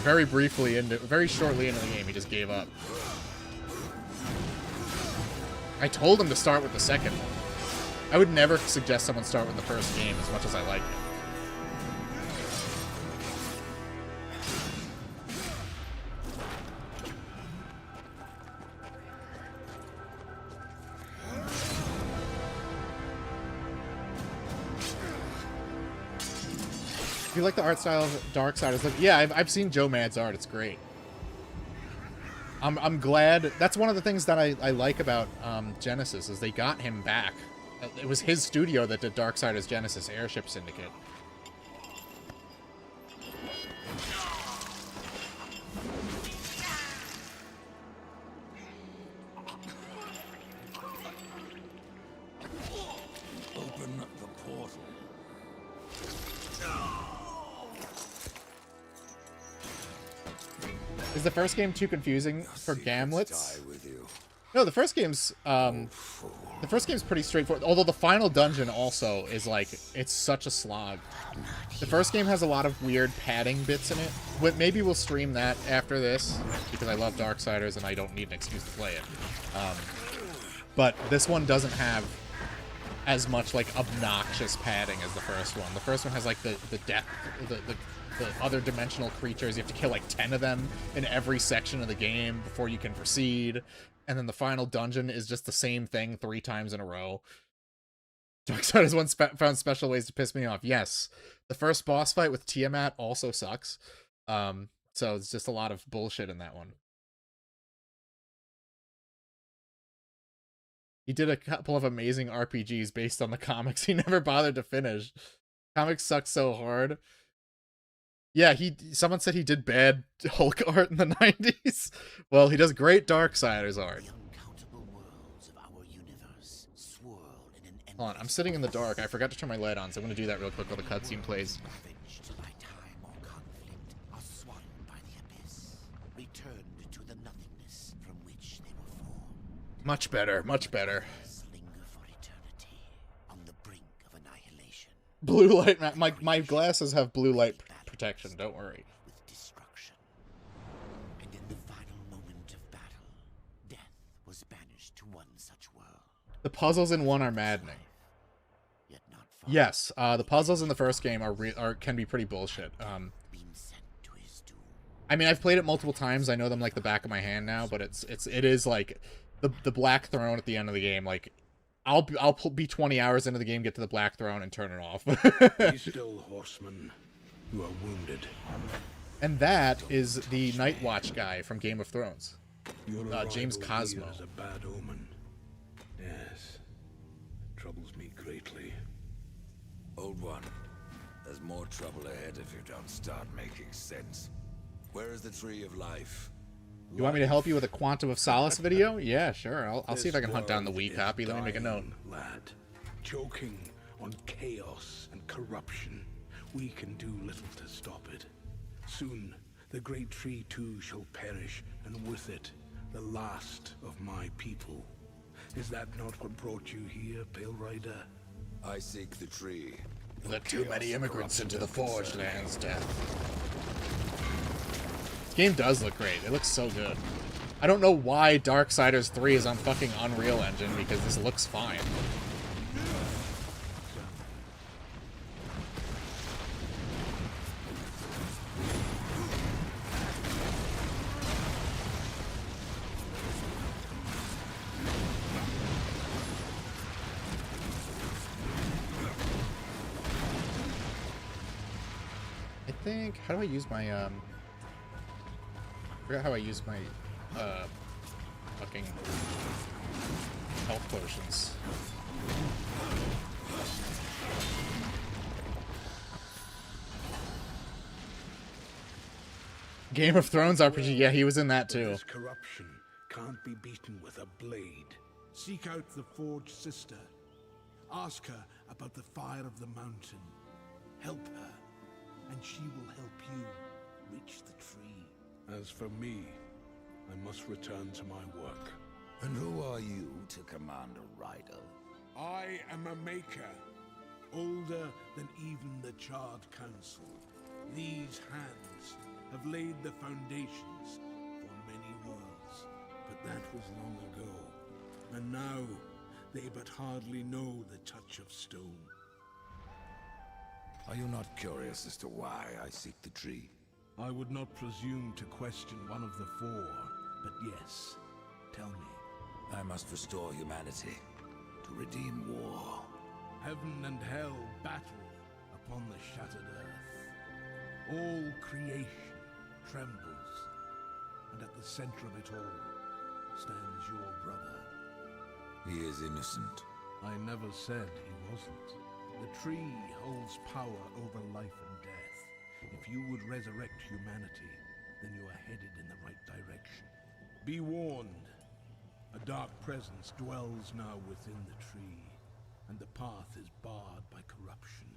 Very shortly into the game, he just gave up. I told him to start with the second one. I would never suggest someone start with the first game as much as I like it. Do you like the art style of Darksiders? Like, yeah, I've seen Joe Mad's art. It's great. I'm glad. That's one of the things that I like about Genesis is they got him back. It was his studio that did Darksiders Genesis Airship Syndicate.
Open the portal.
Is the first game too confusing for
Secrets
gamlets?
die with you.
No, the first game's
Fool.
The first game's pretty straightforward, although the final dungeon also is like, it's such a slog. The first game has a lot of weird padding bits in it. Maybe we'll stream that after this, because I love Darksiders and I don't need an excuse to play it. But this one doesn't have as much like obnoxious padding as the first one. The first one has like the death, the other dimensional creatures. You have to kill like 10 of them in every section of the game before you can proceed. And then the final dungeon is just the same thing 3 times in a row. Darksiders 1 found special ways to piss me off. Yes. The first boss fight with Tiamat also sucks. So it's just a lot of bullshit in that one. He did a couple of amazing RPGs based on the comics he never bothered to finish. Comics suck so hard. Yeah, someone said he did bad Hulk art in the 90s. Well, he does great Darksiders art.
The uncountable worlds of our universe swirl in an
Hold on, I'm sitting in the dark. I forgot to turn my light on, so I'm going to do that real quick while the cutscene plays.
ravaged by time or conflict are swallowed by the abyss, returned to the nothingness from which they were formed.
Much better, much better.
Linger for eternity on the brink of annihilation.
Blue light, my glasses have blue light protection, don't worry.
With destruction. And in the final moment of battle, death was banished to one such world.
The puzzles in 1 are maddening.
Yet not far.
Yes, the puzzles in the first game can be pretty bullshit.
Being sent to his doom.
I mean, I've played it multiple times. I know them like the back of my hand now, but it is like the Black Throne at the end of the game. Like, I'll be 20 hours into the game, get to the Black Throne, and turn it off.
Be still, horseman. You are wounded.
And that is the Night Watch guy from Game of Thrones.
Your
James
arrival
Cosmo.
here is a bad omen. Yes. Troubles me greatly.
Old one, there's more trouble ahead if you don't start making sense. Where is the Tree of Life?
You want me to help you with a Quantum of Solace video? Yeah, sure. I'll see if I can hunt down the
This
Wii
world
copy.
is
Let me make a note.
dying, lad. Choking on chaos and corruption. We can do little to stop it. Soon, the great tree too shall perish, and with it, the last of my people. Is that not what brought you here, Pale Rider?
I seek the tree.
Let too many immigrants into the Forged Lands, death. This game does look great. It looks so good. I don't know why Darksiders 3 is on fucking Unreal Engine, because this looks fine. How do I use my, I forgot how I use my, fucking health potions. Game of Thrones RPG, yeah, he was in that too.
This corruption can't be beaten with a blade. Seek out the Forged Sister. Ask her about the fire of the mountain. Help her, and she will help you reach the tree. As for me, I must return to my work.
And who are you to command a rider?
I am a maker, older than even the Charred Council. These hands have laid the foundations for many worlds, but that was long ago. And now, they but hardly know the touch of stone.
Are you not curious as to why I seek the tree?
I would not presume to question one of the 4, but yes, tell me.
I must restore humanity, to redeem war.
Heaven and hell battle upon the shattered earth. All creation trembles, and at the center of it all stands your brother.
He is innocent.
I never said he wasn't. The tree holds power over life and death. If you would resurrect humanity, then you are headed in the right direction. Be warned. A dark presence dwells now within the tree, and the path is barred by corruption.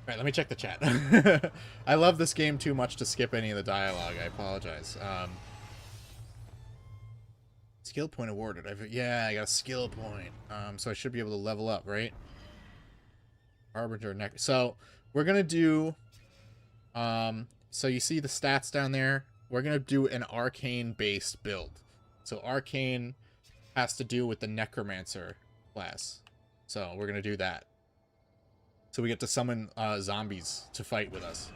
Alright, let me check the chat. I love this game too much to skip any of the dialogue. I apologize. skill point awarded. Yeah, I got a skill point. So I should be able to level up, right? Harbinger neck. So we're gonna do. So you see the stats down there. We're gonna do an arcane based build. So arcane has to do with the necromancer class. So we're gonna do that. So we get to summon zombies to fight with us.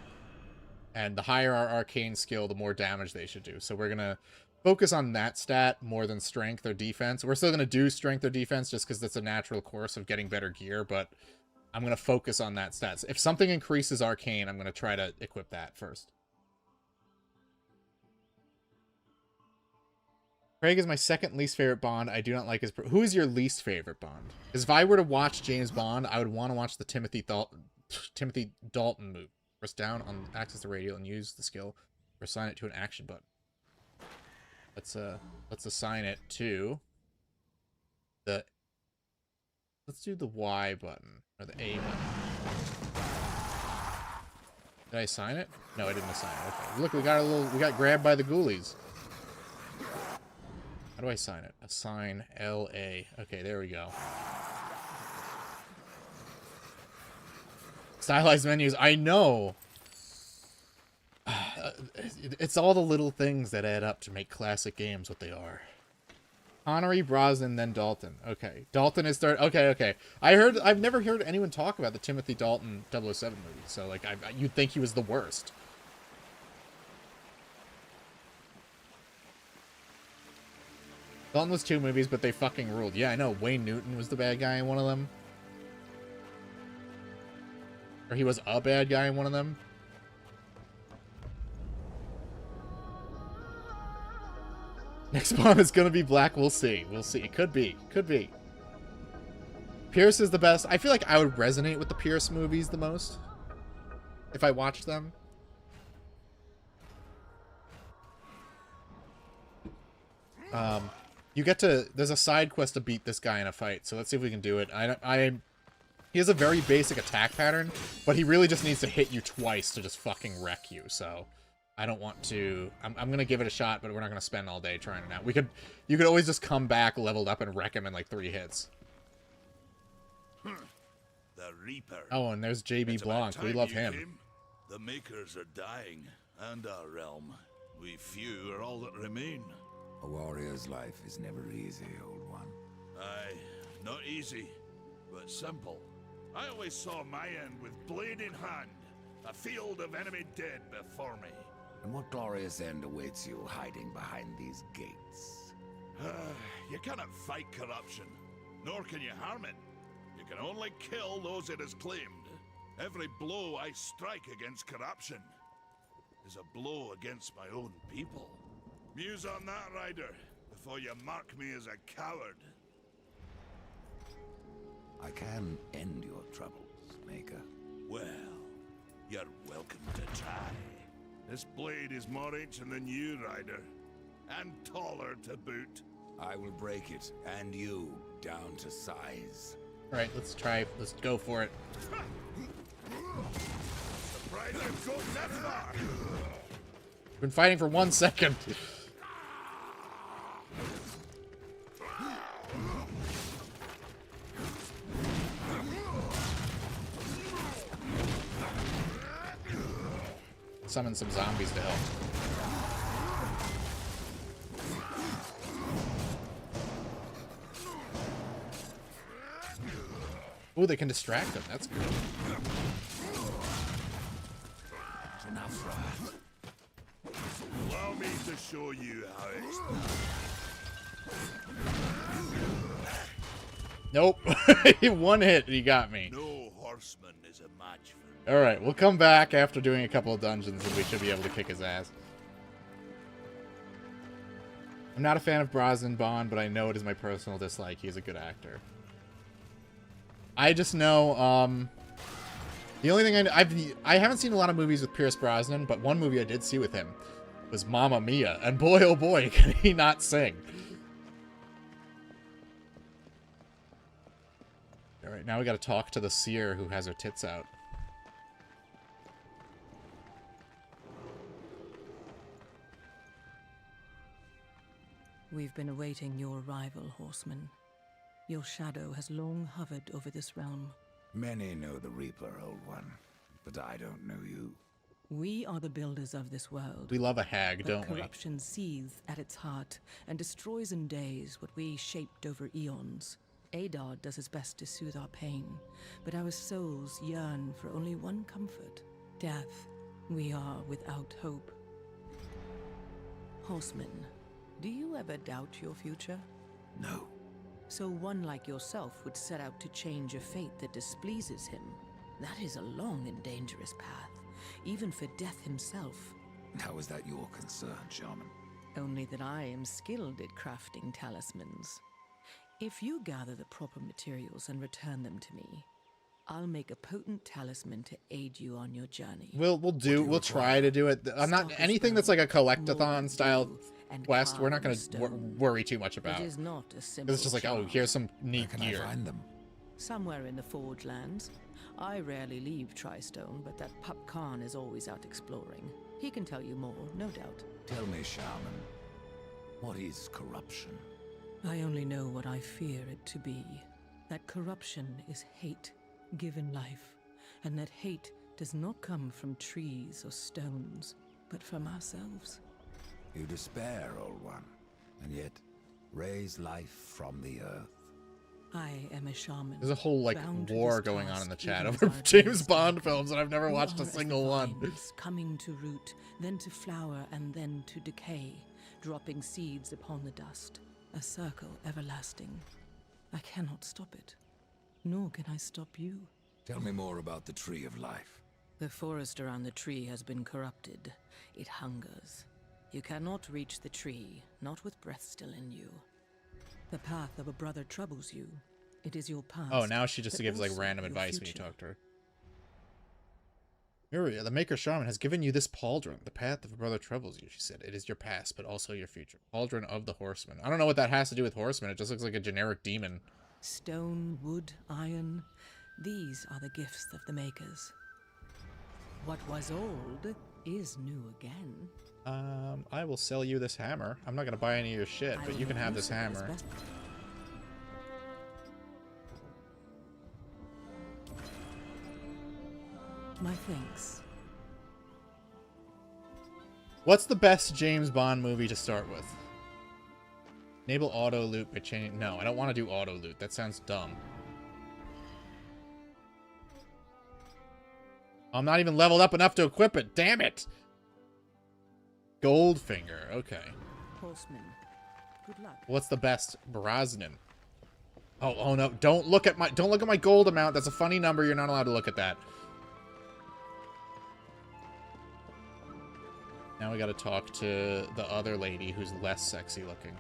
And the higher our arcane skill, the more damage they should do. So we're going to focus on that stat more than strength or defense. We're still going to do strength or defense just because that's a natural course of getting better gear. But I'm going to focus on that stat. If something increases arcane, I'm going to try to equip that first. Craig is my second least favorite Bond. I do not like his... Who is your least favorite Bond? Because if I were to watch James Bond, I would want to watch the Timothy Dalton movie. Press down on access the radio and use the skill or assign it to an action button. Let's assign it to the... Let's do the Y button or the A button. Did I assign it? No, I didn't assign it. Okay. Look, we got grabbed by the ghoulies. How do I assign it? Assign LA. Okay, there we go. Stylized menus. I know. It's all the little things that add up to make classic games what they are. Connery, Brosnan, then Dalton. Okay. Dalton is third. Okay. I've never heard anyone talk about the Timothy Dalton 007 movie. So, like, you'd think he was the worst. Dalton was 2 movies, but they fucking ruled. Yeah, I know. Wayne Newton was the bad guy in one of them. Or he was a bad guy in one of them. Next bomb is gonna be black. We'll see. We'll see. It could be. Could be. Pierce is the best. I feel like I would resonate with the Pierce movies the most if I watched them. You get to... There's a side quest to beat this guy in a fight, so let's see if we can do it. He has a very basic attack pattern, but he really just needs to hit you twice to just fucking wreck you, so... I don't want to... I'm gonna give it a shot, but we're not gonna spend all day trying it out. You could always just come back, leveled up, and wreck him in like 3 hits.
The Reaper.
Oh, and there's JB Blanc. We love him.
Came. The Makers are dying, and our realm. We few are all that remain.
A warrior's life is never easy, old one.
Aye, not easy, but simple. I always saw my end with blade in hand, a field of enemy dead before me.
And what glorious end awaits you hiding behind these gates?
You cannot fight corruption, nor can you harm it. You can only kill those it has claimed. Every blow I strike against corruption is a blow against my own people. Muse on that, Ryder, before you mark me as a coward.
I can end your troubles, Maker.
Well, you're welcome to try. This blade is more ancient than you, Ryder. And taller to boot.
I will break it, and you, down to size.
Alright, let's try. Let's go for it.
Surprised I've gone that far!
Been fighting for 1 second. Summon some zombies to help. Ooh, they can distract them. That's good.
Enough,
Allow me to show you how it's
Nope. 1 hit and he got me.
No horseman is a match for me.
Alright, we'll come back after doing a couple of dungeons and we should be able to kick his ass. I'm not a fan of Brosnan Bond, but I know it is my personal dislike. He's a good actor. I just know, the only thing I haven't seen a lot of movies with Pierce Brosnan, but one movie I did see with him was Mamma Mia, and boy oh boy can he not sing. Alright, now we gotta talk to the seer who has her tits out.
We We've been awaiting your arrival, horseman. Your shadow has long hovered over this realm.
Many know the Reaper, Old One, but I don't know you.
We are the builders of this world.
We love a hag,
But
don't we?
corruption seethes at its heart and destroys in days what we shaped over eons. Adar does his best to soothe our pain, but our souls yearn for only one comfort: death. We are without hope. Horseman, do you ever doubt your future?
No.
So one like yourself would set out to change a fate that displeases him. That is a long and dangerous path, even for death himself.
How is that your concern, Shaman?
Only that I am skilled at crafting talismans. If you gather the proper materials and return them to me, I'll make a potent talisman to aid you on your journey.
We'll try to do it. I'm not anything that's like a collectathon style quest. We're not going to worry too much about.
It is not a simple
It's just like, oh, here's some neat
Can
gear.
I find them?
Somewhere in the Forge Lands. I rarely leave Tristone, but that pup Khan is always out exploring. He can tell you more, no doubt.
Tell me, Shaman, what is corruption?
I only know what I fear it to be. That corruption is hate given life, and that hate does not come from trees or stones, but from ourselves.
You despair, Old One, and yet raise life from the earth.
I am a shaman.
There's a whole like
bound to
war
this
going on
task
in the chat
even as
over
our
James
days
Bond
pass.
films, and I've never
We
watched
are
a
as the
single one.
vines, coming to root, then to flower, and then to decay, dropping seeds upon the dust. A circle everlasting. I cannot stop it, nor can I stop you.
Tell me more about the Tree of Life.
The forest around the tree has been corrupted. It hungers. You cannot reach the tree, not with breath still in you. The path of a brother troubles you. It is your past.
Oh, now she just
but
gives like
also
random
your
advice when you
future.
talk to her. Miria, the Maker Shaman, has given you this pauldron. The path of a brother troubles you, she said. It is your past, but also your future. Pauldron of the Horseman. I don't know what that has to do with Horseman. It just looks like a generic demon.
Stone, wood, iron. These are the gifts of the Makers. What was old is new again.
I will sell you this hammer. I'm not going to buy any of your shit,
I
but
will
you can
make
have
use
this
of it as
hammer.
best- My thanks.
What's the best James Bond movie to start with? Enable auto loot by changing... No, I don't want to do auto loot. That sounds dumb. I'm not even leveled up enough to equip it. Damn it! Goldfinger. Okay.
Horseman, good luck.
What's the best? Brosnan. Oh no! Don't look at my gold amount. That's a funny number. You're not allowed to look at that. Now we got to talk to the other lady who's less sexy looking.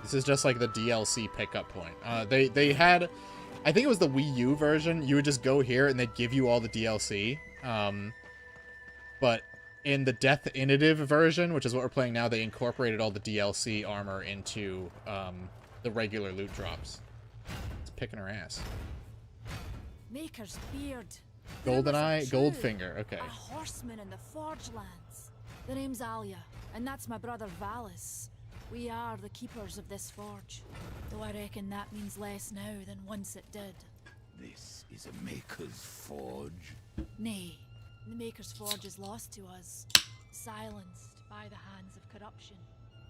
This is just like the DLC pickup point. They had, I think it was the Wii U version. You would just go here and they'd give you all the DLC. But in the Death Initive version, which is what we're playing now, they incorporated all the DLC armor into the regular loot drops. It's picking her ass.
Maker's beard.
GoldenEye,
True.
Goldfinger. Okay.
A horseman in the Forge Lands. The name's Alia, and that's my brother Valis. We are the keepers of this forge, though I reckon that means less now than once it did.
This is a Maker's Forge.
Nay, the Maker's Forge is lost to us, silenced by the hands of corruption.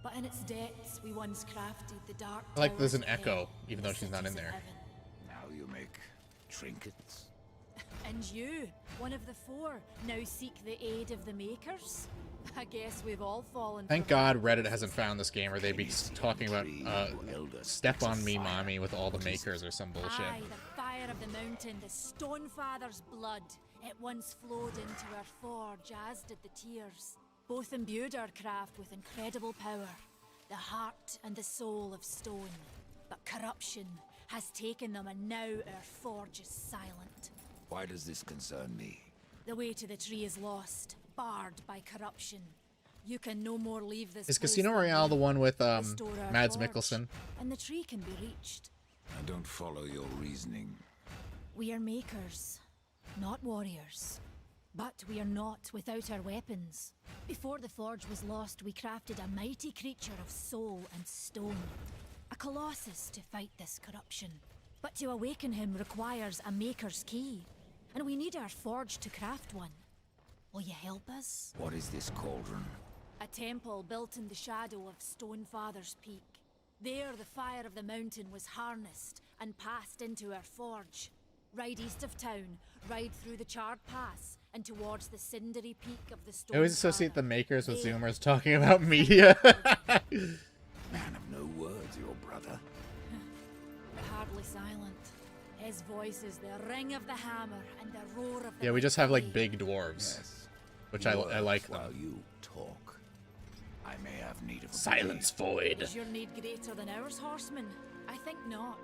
But in its depths, we once crafted the dark.
I like there's
towers
an
of
echo,
hell
even
and
though
the
she's not in
cities of
there.
heaven.
Now you make trinkets.
And you, one of the four, now seek the aid of the Makers? I guess we've all fallen.
Thank
for
God
that.
Reddit hasn't found this game, or they'd be talking about Step on Me Mommy with all the Makers or some bullshit.
Aye, the fire of the mountain, the Stonefather's blood. It once flowed into our forge, as did the tears. Both imbued our craft with incredible power, the heart and the soul of stone. But corruption has taken them, and now our forge is silent.
Why does this concern me?
The way to the tree is lost, barred by corruption. You can no more leave this
Is
place
Casino
than
Royale the
we.
one with
Restore our
Mads
forge,
Mikkelsen?
and the tree can be reached.
I don't follow your reasoning.
We are makers, not warriors. But we are not without our weapons. Before the forge was lost, we crafted a mighty creature of soul and stone. A colossus to fight this corruption. But to awaken him requires a maker's key. And we need our forge to craft one. Will you help us?
What is this cauldron?
A temple built in the shadow of Stonefather's Peak. There the fire of the mountain was harnessed and passed into our forge. Ride east of town, ride through the charred pass, and towards the cindery peak of the Stone.
I always associate the makers with
There.
Zoomers talking about media.
Man of no words, your brother.
But hardly silent. His voice is the ring of the hammer and the roar of the
Yeah, we just have like
blade.
big dwarves,
Yes.
which I
Words
like
while
them.
you talk. I may have need of a
Silence void.
Is your need greater than ours, horsemen? I think not.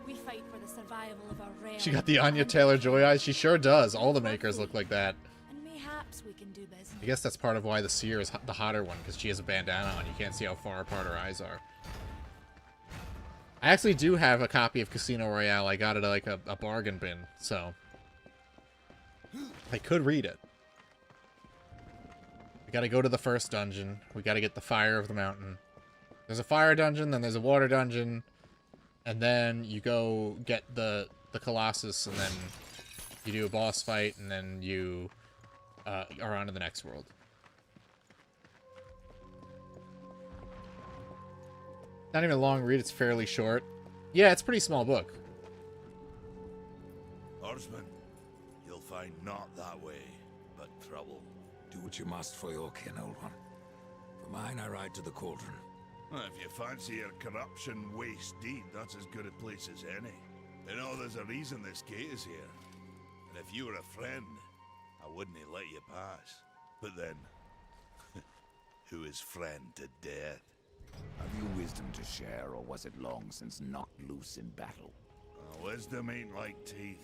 We fight for the survival of our realm.
She got the Anya Taylor-Joy eyes. She sure does. All the makers look like that.
And mayhaps we can do business.
I guess that's part of why the Seer is the hotter one, because she has a bandana on. You can't see how far apart her eyes are. I actually do have a copy of Casino Royale. I got it at like a bargain bin, so I could read it. We gotta go to the first dungeon. We gotta get the Fire of the Mountain. There's a fire dungeon, then there's a water dungeon, and then you go get the Colossus, and then you do a boss fight, and then you are on to the next world. Not even a long read, it's fairly short. Yeah, it's a pretty small book.
Horseman, you'll find not that way, but trouble.
Do what you must for your kin, old one. For mine, I ride to the cauldron.
Well, if you fancy your corruption waist deep, that's as good a place as any. You know, there's a reason this gate is here. And if you were a friend, I wouldn't have let you pass. But then, who is friend to death?
Have you wisdom to share, or was it long since knocked loose in battle?
Wisdom ain't like teeth.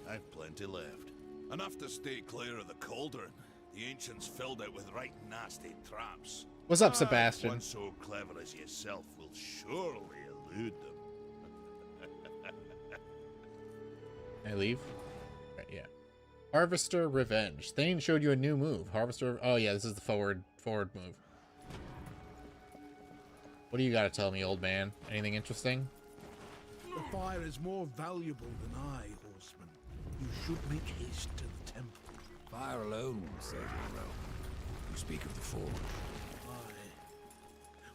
I've plenty left. Enough to stay clear of the cauldron. The ancients filled it with right nasty traps.
What's up, Sebastian?
One so clever as yourself will surely elude them.
Can I leave? Right, yeah. Harvester Revenge. Thane showed you a new move. Harvester. Oh yeah, this is the forward move. What do you got to tell me, old man? Anything interesting?
The fire is more valuable than I, horseman. You should make haste to the temple.
Fire alone won't save your realm. You speak of the forge.
Aye.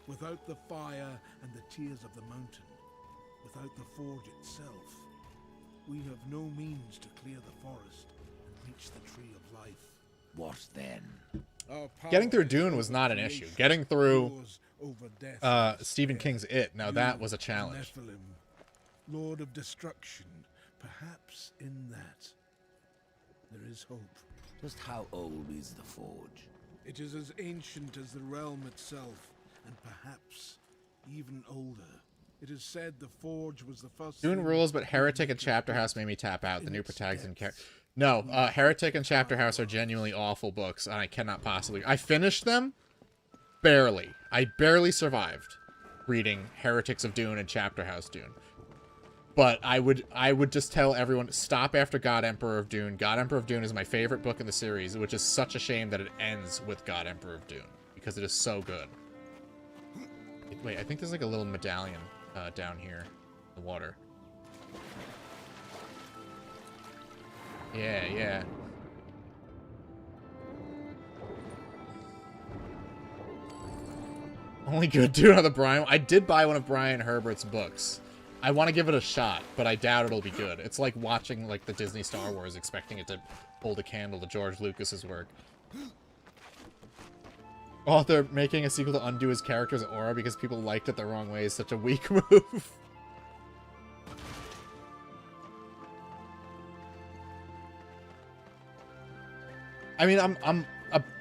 Without the fire and the tears of the mountain, without the forge itself, we have no means to clear the forest and reach the tree of life.
What then?
Our power
Getting through
is
Dune
over
was not an issue.
creation,
Getting through
yours over death and
Stephen
despair.
King's It, now
You
that was a
are
challenge.
Nephilim, Lord of Destruction. Perhaps in that there is hope.
Just how old is the forge?
It is as ancient as the realm itself, and perhaps even older. It is said the forge was the first.
Dune
thing
rules, but Heretic and
humanity
Chapter House made me tap out. The new protagonist and character. No, Heretic and Chapter House are genuinely awful books, and I cannot possibly. I finished them barely. I barely survived reading Heretics of Dune and Chapter House Dune. But I would just tell everyone, stop after God Emperor of Dune. God Emperor of Dune is my favorite book in the series, which is such a shame that it ends with God Emperor of Dune, because it is so good. Wait, I think there's like a little medallion down here in the water. Yeah, yeah. Only good dude on the Brian. I did buy one of Brian Herbert's books. I want to give it a shot, but I doubt it'll be good. It's like watching like the Disney Star Wars, expecting it to hold a candle to George Lucas's work. Author making a sequel to undo his character's aura because people liked it the wrong way is such a weak move. I mean, I'm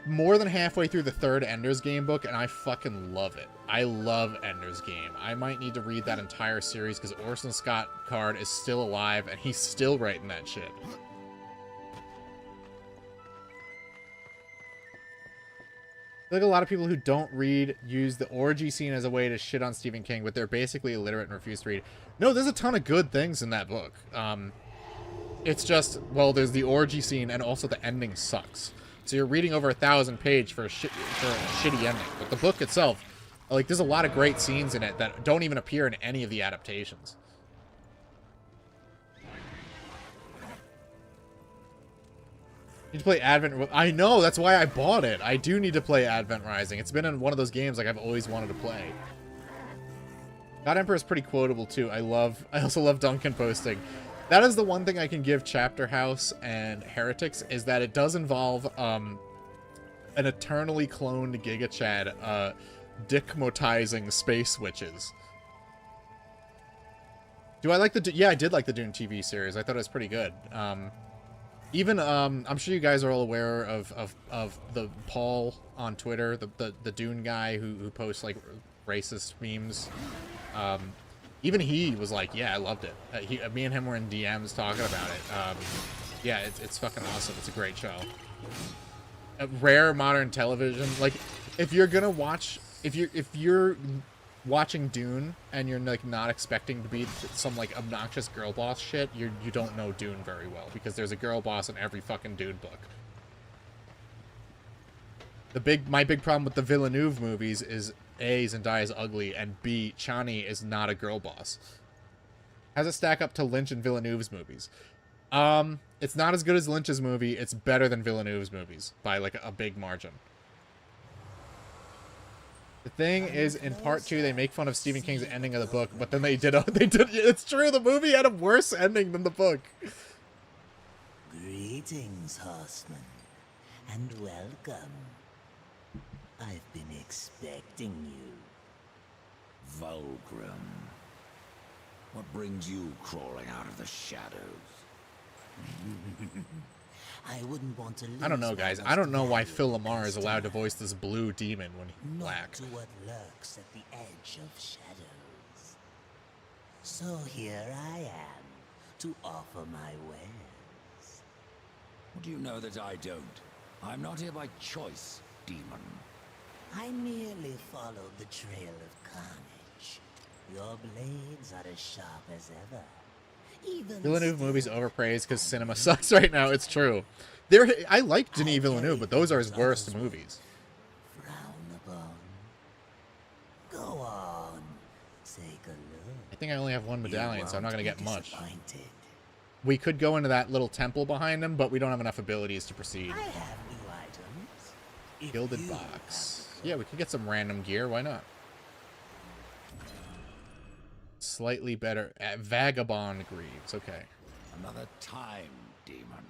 more than halfway through the third Ender's Game book, and I fucking love it. I love Ender's Game. I might need to read that entire series because Orson Scott Card is still alive, and he's still writing that shit. I feel like a lot of people who don't read use the orgy scene as a way to shit on Stephen King, but they're basically illiterate and refuse to read. No, there's a ton of good things in that book. It's just, well, there's the orgy scene, and also the ending sucks. So you're reading over 1,000 pages for a shitty ending. But the book itself, like, there's a lot of great scenes in it that don't even appear in any of the adaptations. Need to play Advent. I know, that's why I bought it. I do need to play Advent Rising. It's been in one of those games like I've always wanted to play. God Emperor is pretty quotable too. I also love Duncan posting. That is the one thing I can give Chapter House and Heretics, is that it does involve an eternally cloned Giga Chad dickmotizing space witches. Do I like the... Yeah, I did like the Dune TV series. I thought it was pretty good. Even, I'm sure you guys are all aware of the Paul on Twitter, the Dune guy who posts, like, racist memes. Even he was like, yeah, I loved it. Me and him were in DMs talking about it. Yeah, it's fucking awesome. It's a great show. Rare modern television. Like, if you're gonna watch... If you're watching Dune and you're, like, not expecting to be some, like, obnoxious girl boss shit, you don't know Dune very well, because there's a girl boss in every fucking Dune book. My big problem with the Villeneuve movies is A, Zendaya is ugly, and B, Chani is not a girl boss. How's it stack up to Lynch and Villeneuve's movies? It's not as good as Lynch's movie. It's better than Villeneuve's movies by, like, a big margin. The thing is, in part 2, they make fun of Stephen King's ending of the book, but then they did, it's true, the movie had a worse ending than the book.
Greetings, horseman, and welcome. I've been expecting you.
Vulgrim. What brings you crawling out of the shadows?
I wouldn't want to lose.
I don't know, guys. I don't know why Phil Lamar is allowed to voice this blue demon when he's black.
To what lurks at the edge of shadows. So here I am to offer my wares.
Do you know that I don't? I'm not here by choice, demon.
I merely followed the trail of carnage. Your blades are as sharp as ever. Even
Villeneuve movies overpraised because cinema sucks right now. It's true. I like Denis Villeneuve, but those are his worst movies.
Frown upon. Go on, take a look.
I think I only have one medallion, so I'm not going to get much.
Disappointed.
We could go into that little temple behind him, but we don't have enough abilities to proceed.
I have new items. If
Gilded
you
box. Yeah, we could get some random gear. Why not? Slightly better at Vagabond Greaves. Okay.
Another time, demon.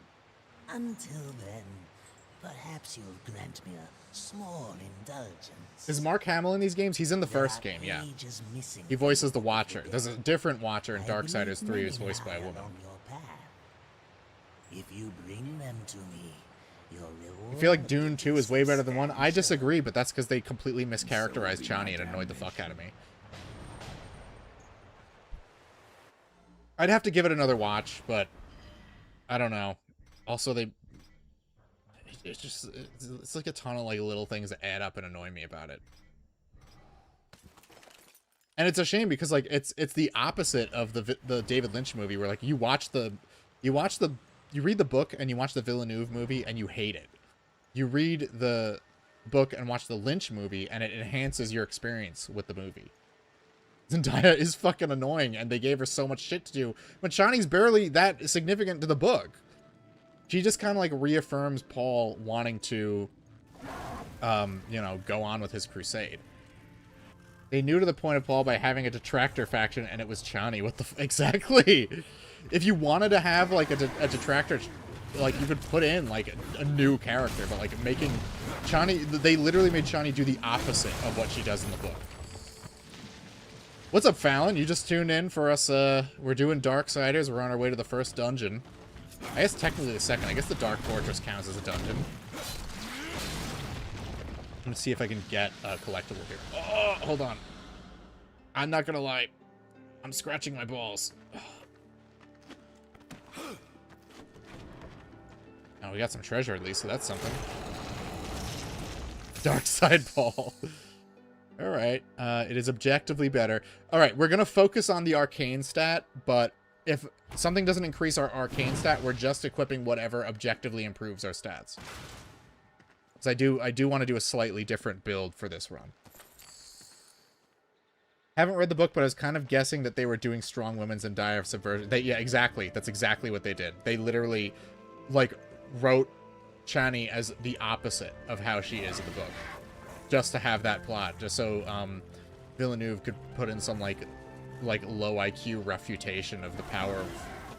Until then, perhaps you'll grant me a small indulgence.
Is Mark Hamill in these games? He's in the first game, yeah. He voices the Watcher. There's a different Watcher in Darksiders 3 who's voiced by a woman.
If you bring them to me, your reward.
I feel like Dune 2 is way better than 1. I disagree, but that's because they completely mischaracterized Chani and annoyed the fuck out of me. I'd have to give it another watch, but I don't know. Also, it's like a ton of like little things that add up and annoy me about it. And it's a shame because like it's the opposite of the David Lynch movie, where like you read the book and you watch the Villeneuve movie and you hate it. You read the book and watch the Lynch movie and it enhances your experience with the movie. Zendaya is fucking annoying, and they gave her so much shit to do. But Shani's barely that significant to the book. She just kind of, like, reaffirms Paul wanting to, you know, go on with his crusade. They knew to the point of Paul by having a detractor faction, and it was Chani. What the exactly? If you wanted to have, like, a detractor, like, you could put in, like, a new character, but, like, making Chani... They literally made Chani do the opposite of what she does in the book. What's up, Fallon? You just tuned in for us, we're doing Darksiders. We're on our way to the first dungeon. I guess technically the second. I guess the Dark Fortress counts as a dungeon. I'm gonna see if I can get a collectible here. Oh, hold on. I'm not gonna lie. I'm scratching my balls. Oh, we got some treasure at least, so that's something. Dark side Paul. Alright, it is objectively better. Alright, we're gonna focus on the arcane stat, but if something doesn't increase our arcane stat, we're just equipping whatever objectively improves our stats. Because I do want to do a slightly different build for this run. Haven't read the book, but I was kind of guessing that they were doing strong women's and dire of subversion. Yeah, exactly. That's exactly what they did. They literally, like, wrote Chani as the opposite of how she is in the book. Just to have that plot. Just so, Villeneuve could put in some, like low IQ refutation of the power of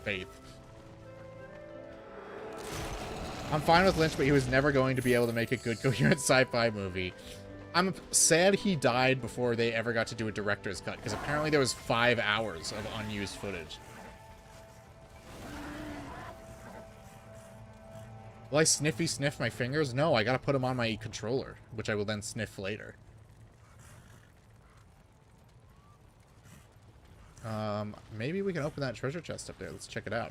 faith. I'm fine with Lynch, but he was never going to be able to make a good, coherent sci-fi movie. I'm sad he died before they ever got to do a director's cut, because apparently there was 5 hours of unused footage. Will I sniff my fingers? No, I gotta put them on my controller, which I will then sniff later. Maybe we can open that treasure chest up there. Let's check it out.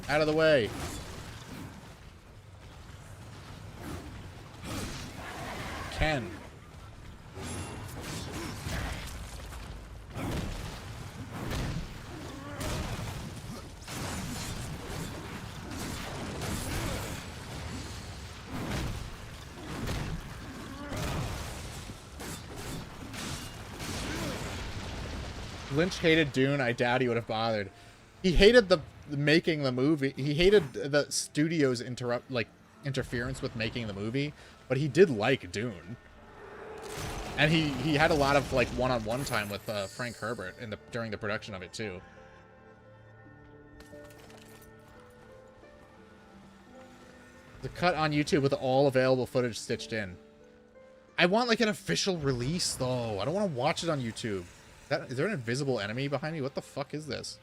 Out of the way! Ken. Lynch hated Dune. I doubt he would have bothered. He hated the making the movie. He hated the studio's interference with making the movie, but he did like Dune. And he had a lot of like one-on-one time with Frank Herbert during the production of it too. The cut on YouTube with all available footage stitched in. I want like an official release though. I don't want to watch it on YouTube. Is there an invisible enemy behind me? What the fuck is this?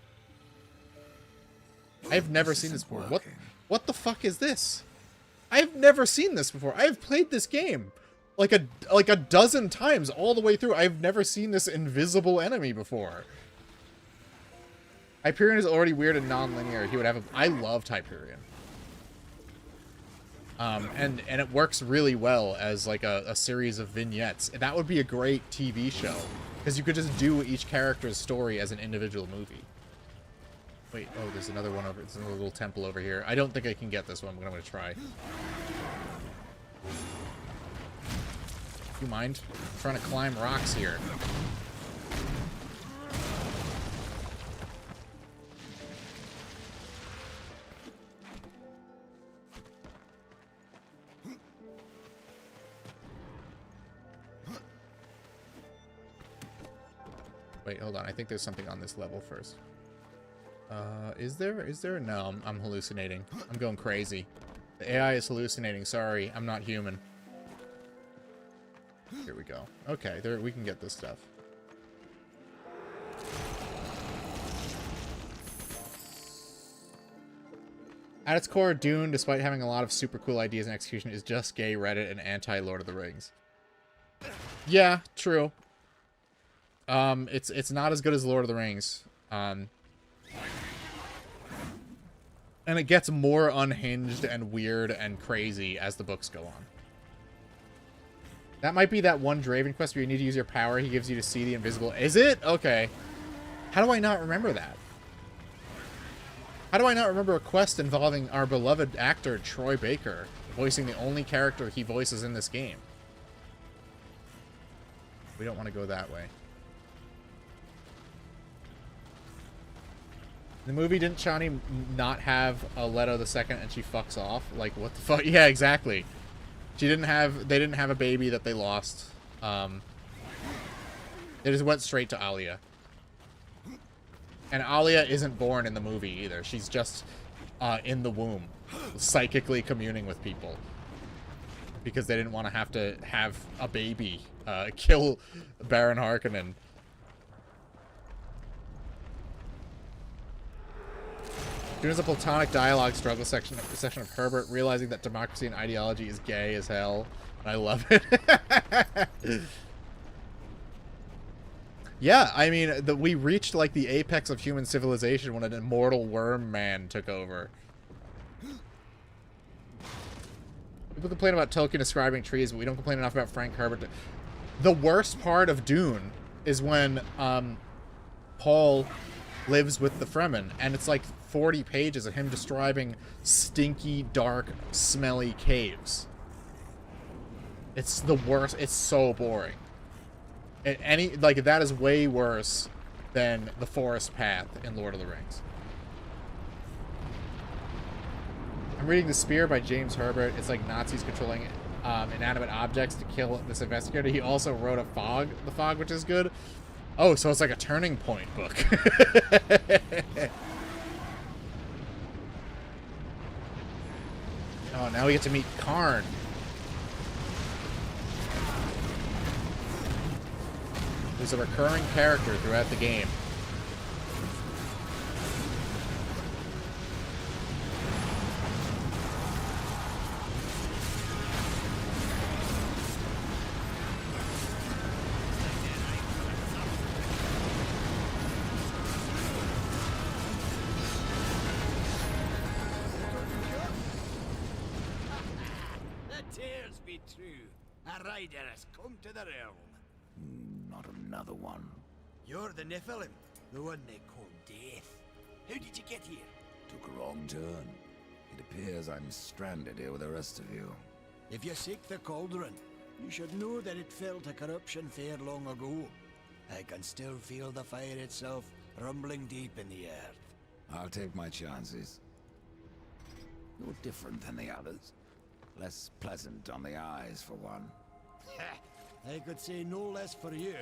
I've never seen this before. What the fuck is this? I've never seen this before. I've played this game like a dozen times all the way through. I've never seen this invisible enemy before. Hyperion is already weird and non-linear. He would have I loved Hyperion. And it works really well as like a series of vignettes. That would be a great TV show. Because you could just do each character's story as an individual movie. Wait, oh, there's another one over. There's another little temple over here. I don't think I can get this one, but I'm going to try. You mind? I'm trying to climb rocks here. Wait, hold on. I think there's something on this level first. Is there? Is there? No, I'm hallucinating. I'm going crazy. The AI is hallucinating. Sorry, I'm not human. Here we go. Okay, there we can get this stuff. At its core, Dune, despite having a lot of super cool ideas and execution, is just gay Reddit and anti-Lord of the Rings. Yeah, true. It's not as good as Lord of the Rings. And it gets more unhinged and weird and crazy as the books go on. That might be that one Draven quest where you need to use your power he gives you to see the invisible. Is it? Okay. How do I not remember that? How do I not remember a quest involving our beloved actor Troy Baker, voicing the only character he voices in this game? We don't want to go that way. The movie, didn't Chani not have a Leto the Second and she fucks off? Like, what the fuck? Yeah, exactly. They didn't have a baby that they lost. They just went straight to Alia. And Alia isn't born in the movie either. She's just in the womb, psychically communing with people. Because they didn't want to have a baby kill Baron Harkonnen. Dune is a platonic dialogue struggle section of Herbert, realizing that democracy and ideology is gay as hell. And I love it. Yeah, I mean, we reached like the apex of human civilization when an immortal worm man took over. People complain about Tolkien describing trees, but we don't complain enough about Frank Herbert. The worst part of Dune is when Paul lives with the Fremen, and it's like 40 pages of him describing stinky, dark, smelly caves. It's the worst. It's so boring. That is way worse than the forest path in Lord of the Rings. I'm reading The Spear by James Herbert. It's like Nazis controlling inanimate objects to kill this investigator. He also wrote The Fog, which is good. Oh, so it's like a turning point book. Oh, now we get to meet Karn. Who's a recurring character throughout the game.
A rider has come to the realm.
Not another one.
You're the Nephilim, the one they call Death. How did you get here?
Took a wrong turn. It appears I'm stranded here with the rest of you.
If you seek the cauldron, you should know that it fell to corruption fair long ago. I can still feel the fire itself rumbling deep in the earth.
I'll take my chances. You're different than the others. Less pleasant on the eyes, for one.
I could say no less for you.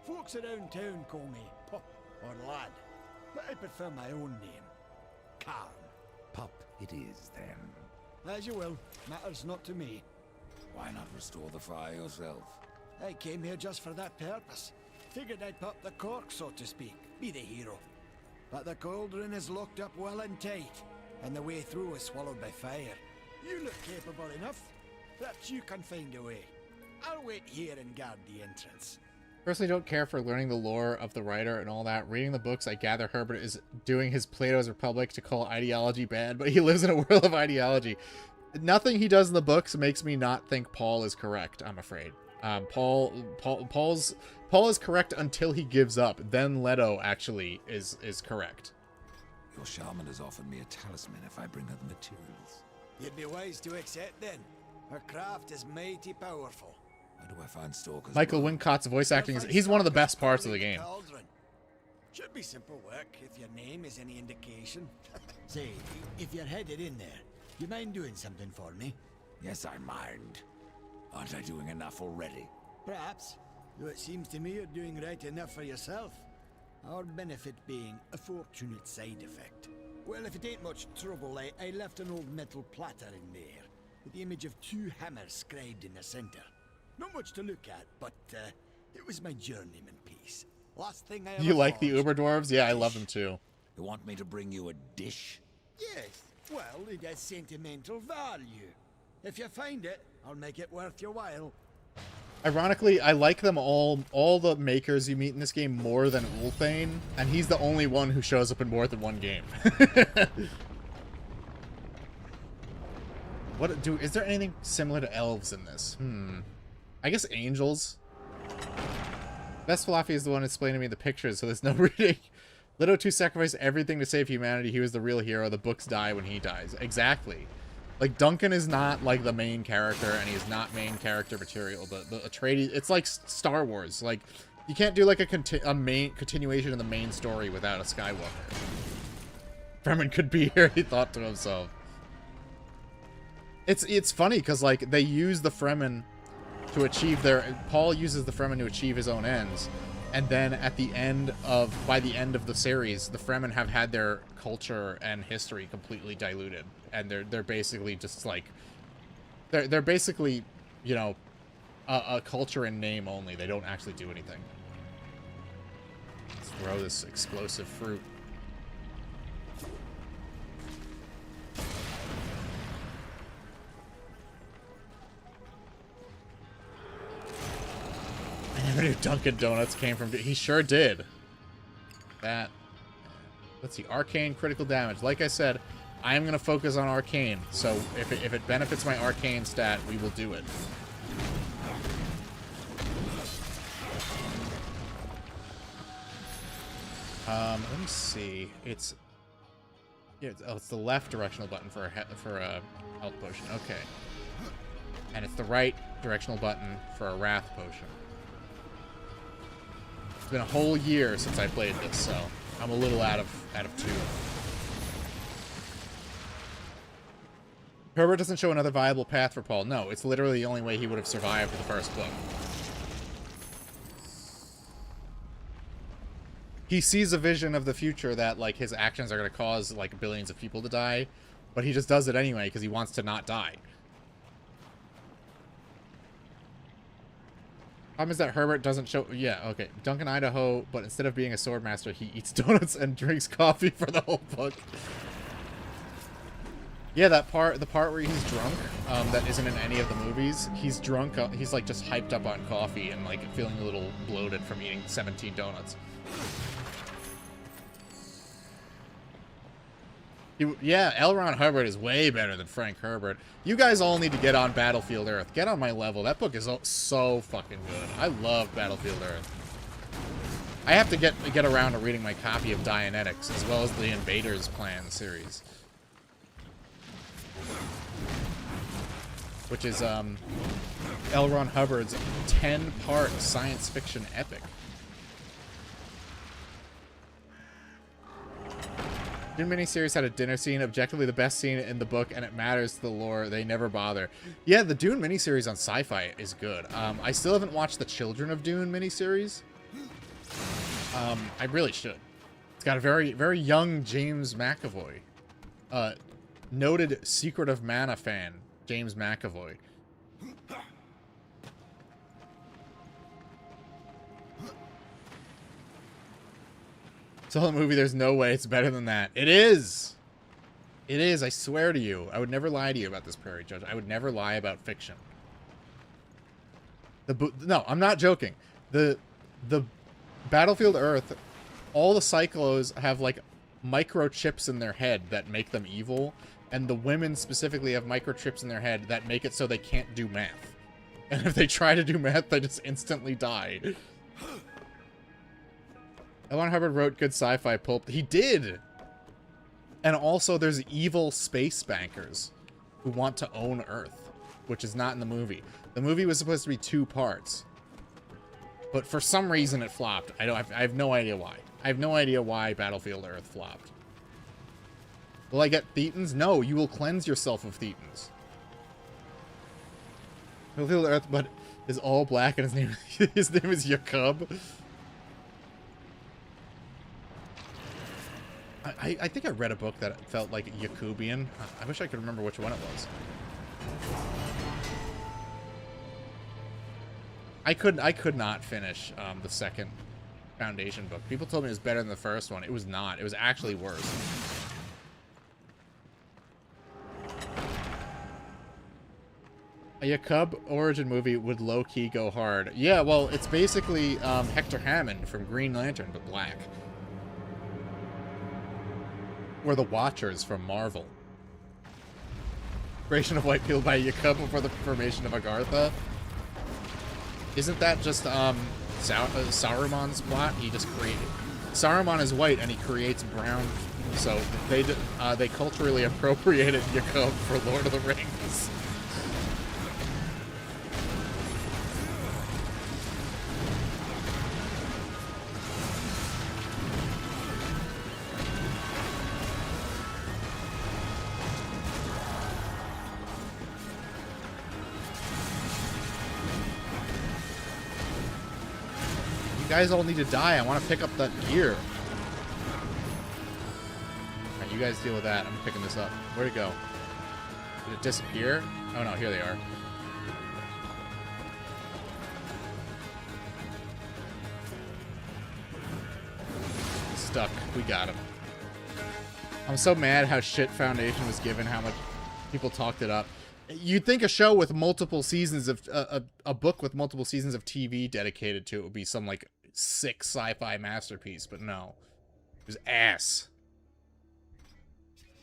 Folks around town call me Pup or Lad, but I prefer my own name. Karn.
Pup it is, then.
As you will. Matters not to me.
Why not restore the fire yourself?
I came here just for that purpose. Figured I'd pop the cork, so to speak. Be the hero. But the cauldron is locked up well and tight, and the way through is swallowed by fire. You look capable enough. Perhaps you can find a way. I'll wait here and guard the entrance.
Personally, don't care for learning the lore of the writer and all that. Reading the books, I gather Herbert is doing his Plato's Republic to call ideology bad, but he lives in a world of ideology. Nothing he does in the books makes me not think Paul is correct, I'm afraid. Paul is correct until he gives up. Then Leto actually is correct.
Your shaman has offered me a talisman if I bring her the materials.
You'd be wise to accept then. Her craft is mighty powerful.
How do I find Stalker's
Michael
blood?
Wincott's voice acting he's one of the best parts of the game.
Should be simple work if your name is any indication. Say, if you're headed in there, you mind doing something for me?
Yes, I mind. Aren't I doing enough already?
Perhaps, though it seems to me you're doing right enough for yourself. Our benefit being a fortunate side effect. Well, if it ain't much trouble, I left an old metal platter in there, with the image of 2 hammers scribed in the center. Not much to look at, but it was my journeyman piece. Last thing I ever
You like the
forged.
Uber Dwarves? Yeah, I love them too.
You want me to bring you a dish?
Yes, well, it has sentimental value. If you find it, I'll make it worth your while.
Ironically, I like them all the makers you meet in this game more than Ulthane, and he's the only one who shows up in more than one game. Is there anything similar to elves in this? I guess angels. Vesfalafi is the one explaining to me the pictures, so there's no reading. Leto 2 sacrificed everything to save humanity. He was the real hero. The books die when he dies. Exactly. Like, Duncan is not, like, the main character, and he is not main character material. The Atreides, it's like Star Wars. Like, you can't do, like, a main continuation of the main story without a Skywalker. Fremen could be here, he thought to himself. It's funny, because, like, they use the Fremen to achieve their... Paul uses the Fremen to achieve his own ends. And then by the end of the series, the Fremen have had their culture and history completely diluted, and they're basically just like, they're basically, you know, a culture in name only. They don't actually do anything. Let's throw this explosive fruit. I never knew Dunkin' Donuts came from... He sure did. That... Let's see. Arcane critical damage. Like I said, I am going to focus on Arcane. So if it benefits my Arcane stat, we will do it. Let me see. It's yeah, it's the left directional button for a health potion. Okay. And it's the right directional button for a wrath potion. It's been a whole year since I played this, so I'm a little out of tune. Herbert doesn't show another viable path for Paul. No, it's literally the only way he would have survived the first book. He sees a vision of the future that, like, his actions are going to cause, like, billions of people to die, but he just does it anyway because he wants to not die. Problem is that Herbert doesn't show... Yeah, okay. Duncan, Idaho, but instead of being a swordmaster, he eats donuts and drinks coffee for the whole book. Yeah, the part where he's drunk, that isn't in any of the movies. He's drunk, he's, like, just hyped up on coffee and, like, feeling a little bloated from eating 17 donuts. Yeah, L. Ron Hubbard is way better than Frank Herbert. You guys all need to get on Battlefield Earth. Get on my level. That book is so fucking good. I love Battlefield Earth. I have to get around to reading my copy of Dianetics, as well as the Invaders Plan series. Which is, L. Ron Hubbard's 10-part science fiction epic. Dune miniseries had a dinner scene, objectively the best scene in the book, and it matters to the lore. They never bother. Yeah, the Dune miniseries on Sci-Fi is good. I still haven't watched the Children of Dune miniseries. I really should. It's got a very, very young James McAvoy. Noted Secret of Mana fan, James McAvoy. Tell the movie there's no way it's better than that. It is! It is, I swear to you. I would never lie to you about this, Prairie Judge. I would never lie about fiction. No, I'm not joking. The Battlefield Earth, all the Cyclos have, like, microchips in their head that make them evil, and the women specifically have microchips in their head that make it so they can't do math. And if they try to do math, they just instantly die. L. Ron Hubbard wrote good sci-fi pulp. He did! And also, there's evil space bankers who want to own Earth, which is not in the movie. The movie was supposed to be 2 parts. But for some reason, it flopped. I have no idea why. I have no idea why Battlefield Earth flopped. Will I get Thetans? No, you will cleanse yourself of Thetans. Battlefield Earth, but is all black and his name is Jacob. I think I read a book that felt like Jacobian. I wish I could remember which one it was. I could not finish the second Foundation book. People told me it was better than the first one. It was not. It was actually worse. A Jacob origin movie would low-key go hard. Yeah, well, it's basically Hector Hammond from Green Lantern, but black. Or the Watchers from Marvel. Creation of Whitefield by Jacob before the formation of Agartha. Isn't that just Saruman's plot? He just created... Saruman is white and he creates brown... So they culturally appropriated Jacob for Lord of the Rings. You guys all need to die. I want to pick up that gear. Alright, you guys deal with that. I'm picking this up. Where'd it go? Did it disappear? Oh no, here they are. He's stuck. We got him. I'm so mad how shit Foundation was given, how much people talked it up. You'd think a show with multiple seasons of a book with multiple seasons of TV dedicated to it would be some like sick sci-fi masterpiece, but no, it was ass.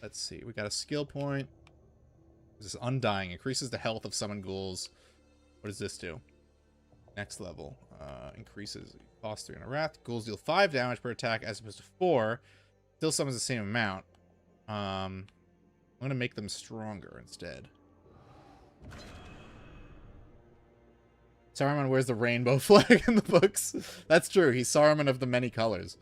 Let's see, we got a skill point. This is Undying, increases the health of summoned ghouls. What does this do? Next level. Increases cost 300 wrath. Ghouls deal 5 damage per attack as opposed to 4. Still summons the same amount. I'm going to make them stronger instead. Saruman wears the rainbow flag in the books. That's true. He's Saruman of the many colors.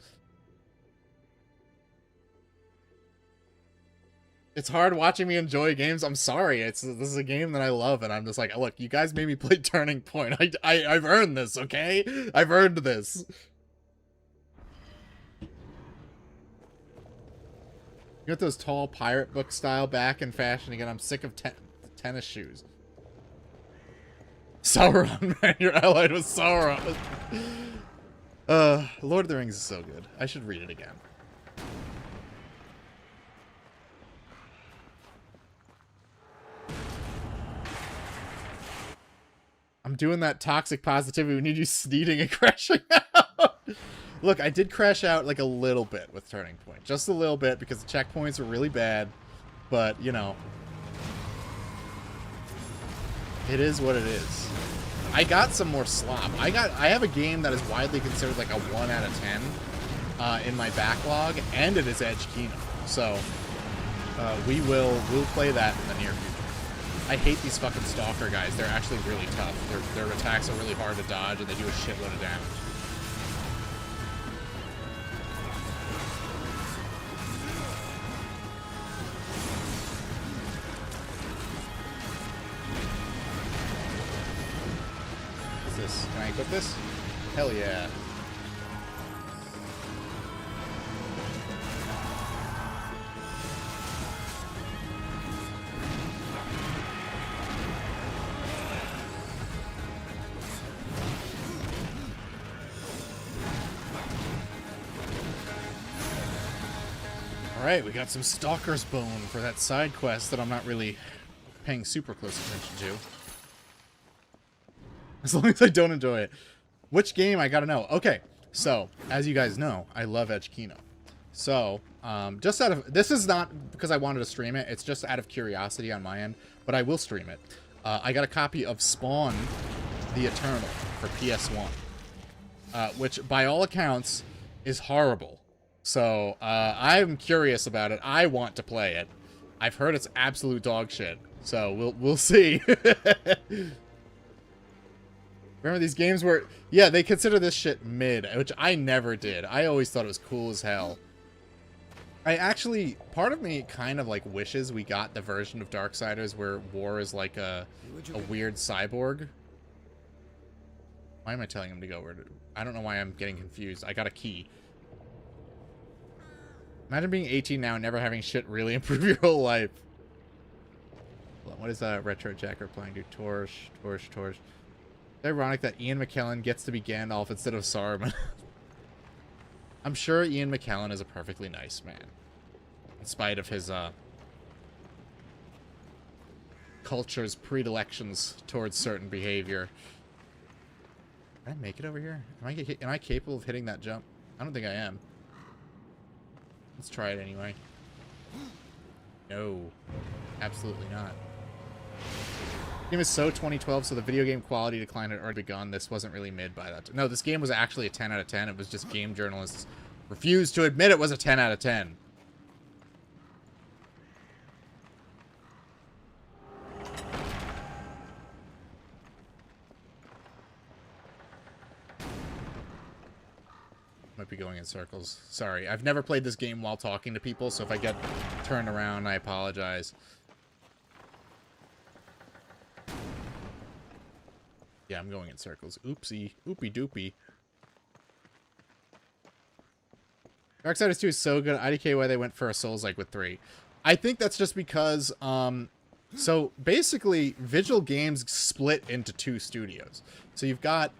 It's hard watching me enjoy games. I'm sorry. This is a game that I love, and I'm just like, look, you guys made me play Turning Point. I've earned this, okay? I've earned this. You got those tall pirate book style back in fashion again. I'm sick of tennis shoes. Sauron, man. You're allied with Sauron. Lord of the Rings is so good. I should read it again. I'm doing that toxic positivity. We need you sneezing and crashing out. Look, I did crash out like a little bit with Turning Point. Just a little bit because the checkpoints were really bad. But, you know. It is what it is. I got some more slop. I have a game that is widely considered like a 1 out of 10 in my backlog. And it is Edge Kino. So, we'll play that in the near future. I hate these fucking Stalker guys. They're actually really tough. Their attacks are really hard to dodge, and they do a shitload of damage. What's this? Can I equip this? Hell yeah. Alright, we got some Stalker's Bone for that side quest that I'm not really paying super close attention to. As long as I don't enjoy it. Which game? I gotta know. Okay, so, as you guys know, I love Edge Kino. So, just out of... This is not because I wanted to stream it. It's just out of curiosity on my end. But I will stream it. I got a copy of Spawn the Eternal for PS1. Which, by all accounts, is horrible. So, I'm curious about it. I want to play it. I've heard it's absolute dog shit. So, we'll see. Remember these games where... Yeah, they consider this shit mid, which I never did. I always thought it was cool as hell. I actually... Part of me kind of, like, wishes we got the version of Darksiders where War is, like, a weird cyborg. Why am I telling him to go? I don't know why I'm getting confused. I got a key. Imagine being 18 now and never having shit really improve your whole life. What is Retro Jack replying to? Torch. It's ironic that Ian McKellen gets to be Gandalf instead of Saruman. I'm sure Ian McKellen is a perfectly nice man. In spite of his, culture's predilections towards certain behavior. Can I make it over here? Am I capable of hitting that jump? I don't think I am. Let's try it anyway. No. Absolutely not. The game is so 2012, so the video game quality decline had already begun. This wasn't really mid by that. No, this game was actually a 10 out of 10. It was just game journalists refused to admit it was a 10 out of 10. Might be going in circles. Sorry, I've never played this game while talking to people, so if I get turned around, I apologize. Yeah, I'm going in circles. Oopsie. Oopie doopie. Darksiders 2 is so good. IDK why they went for a Souls-like with 3. I think that's just because, so basically, Vigil Games split into 2 studios. So you've got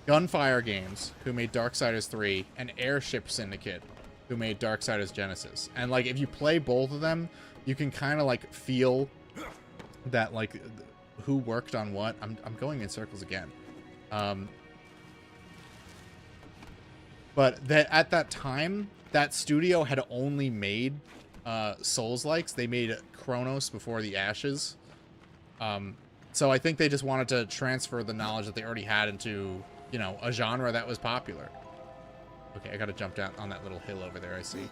Gunfire Games, who made Darksiders 3, and Airship Syndicate, who made Darksiders Genesis. And, like, if you play both of them, you can kind of, like, feel that, like, who worked on what. I'm going in circles again. But at that time, that studio had only made Souls-likes. They made Chronos Before the Ashes. So I think they just wanted to transfer the knowledge that they already had into, you know, a genre that was popular. Okay, I gotta jump down on that little hill over there, I see.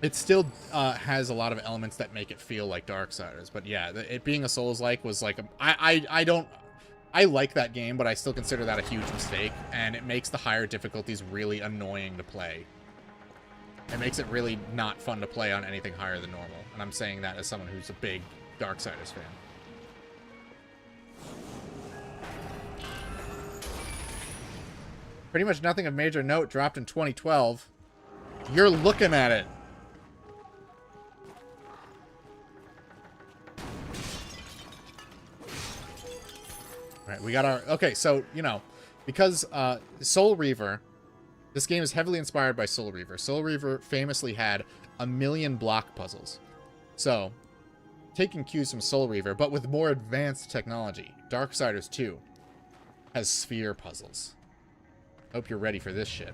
It still has a lot of elements that make it feel like Darksiders, but yeah, it being a Souls-like was like I like that game, but I still consider that a huge mistake, and it makes the higher difficulties really annoying to play. It makes it really not fun to play on anything higher than normal, and I'm saying that as someone who's a big Darksiders fan. Pretty much nothing of major note dropped in 2012. You're looking at it. Alright, we got our... Okay, so, you know, because Soul Reaver... This game is heavily inspired by Soul Reaver. Soul Reaver famously had 1 million block puzzles. So, taking cues from Soul Reaver, but with more advanced technology, Darksiders 2 has sphere puzzles. Hope you're ready for this shit.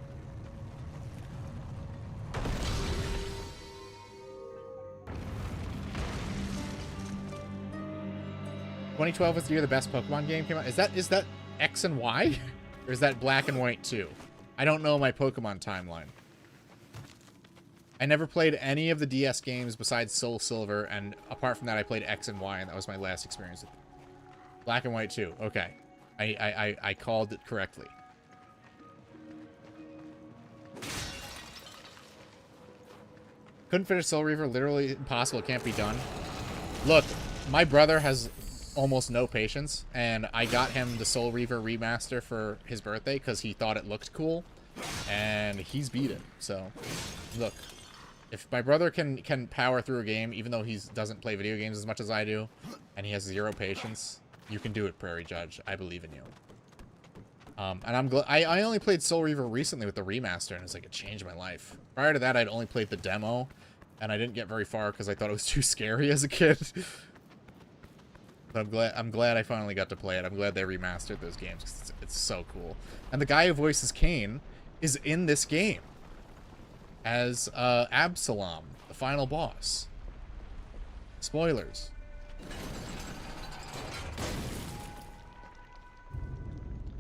...2012 was the year the best Pokemon game came out. Is that X and Y? Or is that Black and White 2? I don't know my Pokemon timeline. I never played any of the DS games besides Soul Silver, and apart from that, I played X and Y, and that was my last experience with it. Black and White 2. Okay. I called it correctly. Couldn't finish Soul Reaver. Literally impossible. It can't be done. Look, my brother has almost no patience, and I got him the Soul Reaver remaster for his birthday because he thought it looked cool, and he's beat it. So, look, if my brother can power through a game, even though he doesn't play video games as much as I do, and he has 0 patience, you can do it, Prairie Judge. I believe in you. And I'm glad I only played Soul Reaver recently with the remaster, and it's like it changed my life. Prior to that, I'd only played the demo, and I didn't get very far because I thought it was too scary as a kid. But I'm glad I finally got to play it. I'm glad they remastered those games because it's so cool. And the guy who voices Cain is in this game as Absalom, the final boss. Spoilers.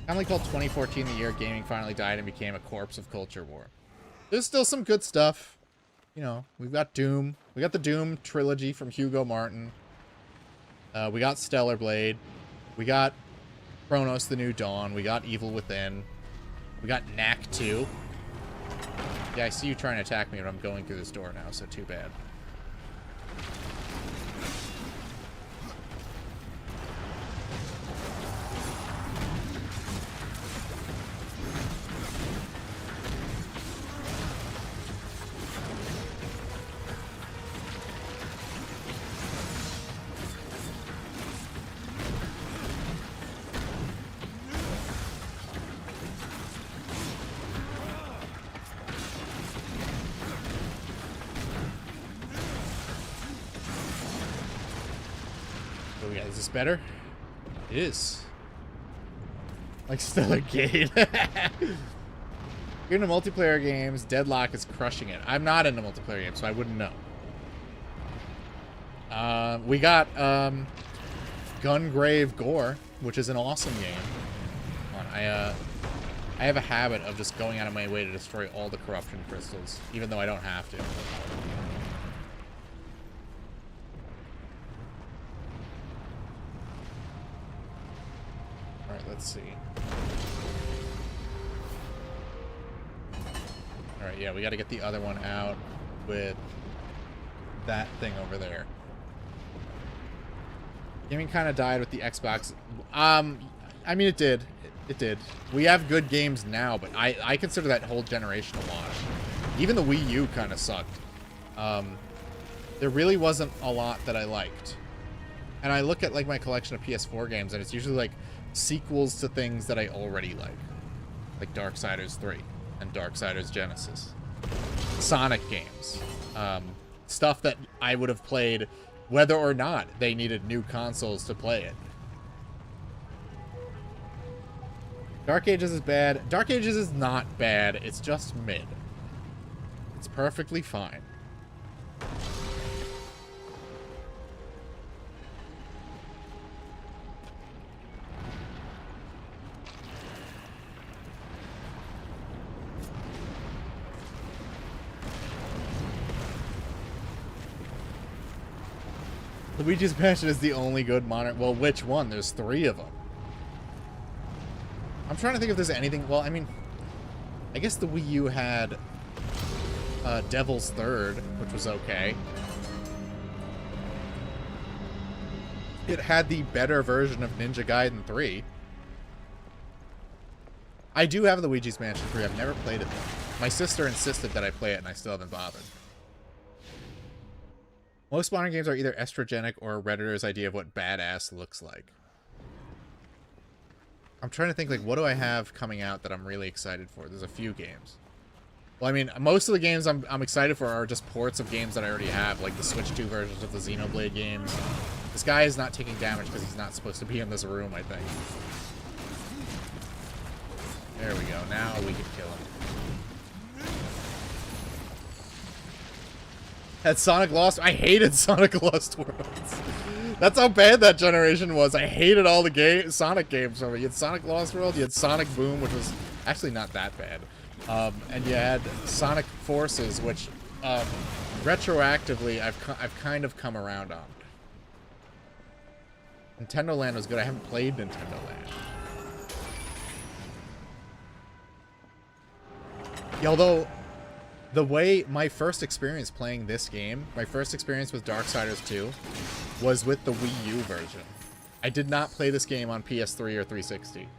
Finally called 2014 the year gaming finally died and became a corpse of culture war. There's still some good stuff. You know, we've got Doom. We got the Doom trilogy from Hugo Martin. We got Stellar Blade. We got Chronos the New Dawn. We got Evil Within. We got Knack 2. Yeah, I see you trying to attack me, but I'm going through this door now, so too bad. Is this better? It is. Like Stellar Gate. You're into multiplayer games. Deadlock is crushing it. I'm not into multiplayer games, so I wouldn't know. We got Gungrave Gore, which is an awesome game. Hold on, I have a habit of just going out of my way to destroy all the corruption crystals, even though I don't have to. Let's see. Alright, yeah, we gotta get the other one out with that thing over there. Gaming kind of died with the Xbox. I mean, it did. It did. We have good games now, but I consider that whole generation a wash. Even the Wii U kind of sucked. There really wasn't a lot that I liked. And I look at, like, my collection of PS4 games, and it's usually, like, sequels to things that I already like Darksiders 3 and Darksiders Genesis, Sonic games, stuff that I would have played whether or not they needed new consoles to play it. Dark Ages is bad. Dark Ages is not bad. It's just mid. It's perfectly fine. Luigi's Mansion is the only good modern... Well, which one? There's 3 of them. I'm trying to think if there's anything... Well, I mean... I guess the Wii U had... Devil's Third, which was okay. It had the better version of Ninja Gaiden 3. I do have the Luigi's Mansion 3. I've never played it, though. My sister insisted that I play it, and I still haven't bothered. Most modern games are either estrogenic or a Redditor's idea of what badass looks like. I'm trying to think, like, what do I have coming out that I'm really excited for? There's a few games. Well, I mean, most of the games I'm excited for are just ports of games that I already have, like the Switch 2 versions of the Xenoblade games. This guy is not taking damage because he's not supposed to be in this room, I think. There we go. Now we can kill him. Had Sonic Lost... I hated Sonic Lost Worlds. That's how bad that generation was. I hated all the Sonic games from it. You had Sonic Lost World, you had Sonic Boom, which was actually not that bad. And you had Sonic Forces, which retroactively I've kind of come around on. Nintendo Land was good. I haven't played Nintendo Land. Although, the way my first experience playing this game, my first experience with Darksiders 2, was with the Wii U version. I did not play this game on PS3 or 360.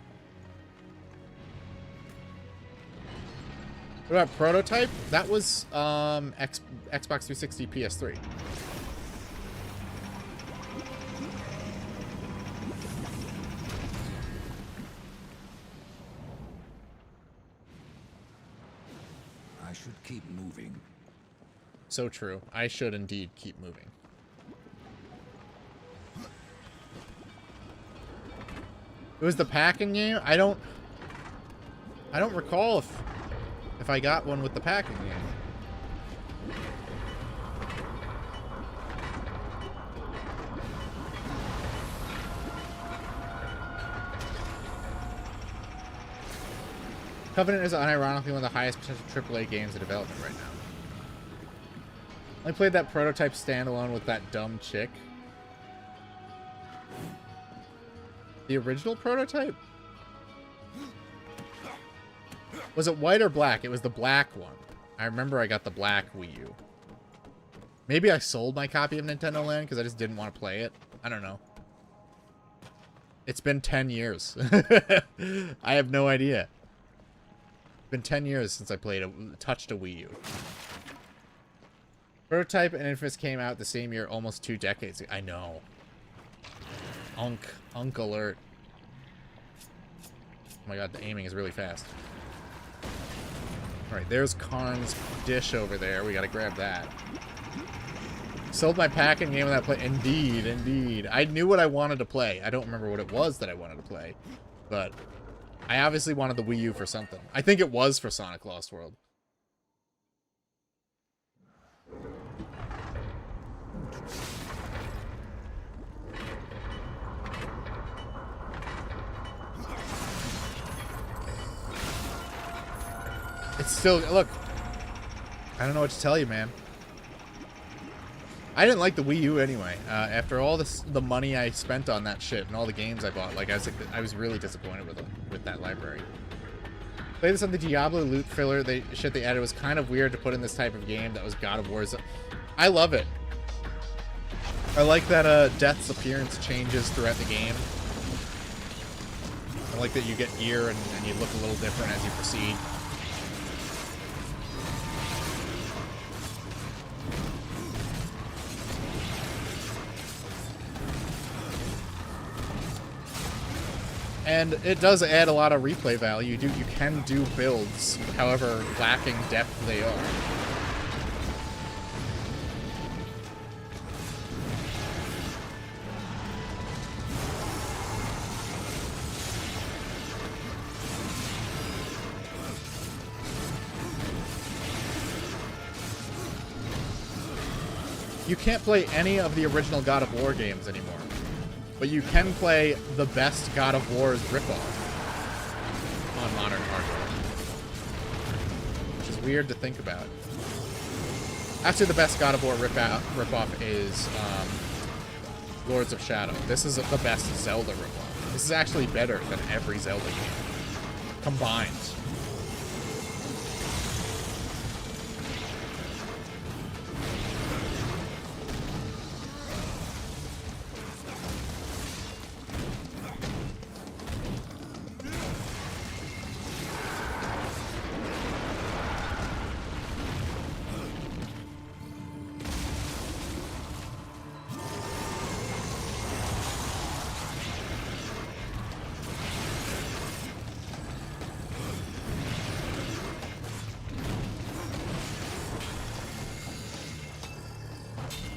What about Prototype? That was Xbox 360, PS3.
I should keep moving.
So true. I should indeed keep moving. It was the packing game? I don't recall if I got one with the packing game. Covenant is unironically one of the highest potential AAA games in development right now. I played that Prototype standalone with that dumb chick. The original Prototype? Was it white or black? It was the black one. I remember I got the black Wii U. Maybe I sold my copy of Nintendo Land because I just didn't want to play it. I don't know. It's been 10 years. I have no idea. It's been 10 years since I touched a Wii U. Prototype and Infamous came out the same year, almost 2 decades ago. I know. Unk alert. Oh my god, the aiming is really fast. Alright, there's Karn's dish over there. We gotta grab that. Sold my packing game with that play. Indeed, indeed. I knew what I wanted to play. I don't remember what it was that I wanted to play. But I obviously wanted the Wii U for something. I think it was for Sonic Lost World. It's still... Look. I don't know what to tell you, man. I didn't like the Wii U anyway. After all the money I spent on that shit and all the games I bought, like I was really disappointed with that library. Play this on the Diablo loot filler. They added was kind of weird to put in this type of game that was God of War's. I love it. I like that Death's appearance changes throughout the game. I like that you get gear and you look a little different as you proceed. And it does add a lot of replay value. You can do builds, however lacking depth they are. You can't play any of the original God of War games anymore. But you can play the best God of War's ripoff on modern hardware. Which is weird to think about. Actually, the best God of War ripoff is Lords of Shadow. This is the best Zelda ripoff. This is actually better than every Zelda game combined.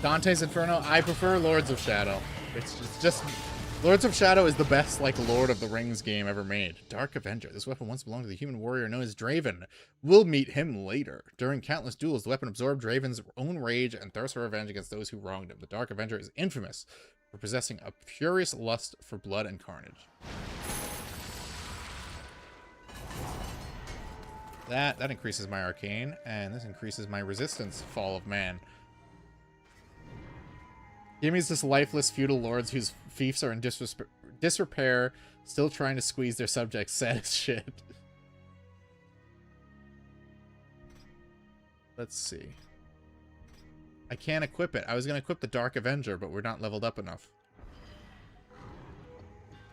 Dante's Inferno. I prefer Lords of Shadow. It's just Lords of Shadow is the best like Lord of the Rings game ever made. Dark Avenger. This weapon once belonged to the human warrior known as Draven. We'll meet him later. During countless duels, the weapon absorbed Draven's own rage and thirst for revenge against those who wronged him. The Dark Avenger is infamous for possessing a furious lust for blood and carnage. That increases my arcane, and this increases my resistance. Fall of Man. Gimmy's this lifeless feudal lords whose fiefs are in disrepair, still trying to squeeze their subjects. Sad as shit. Let's see. I can't equip it. I was going to equip the Dark Avenger, but we're not leveled up enough.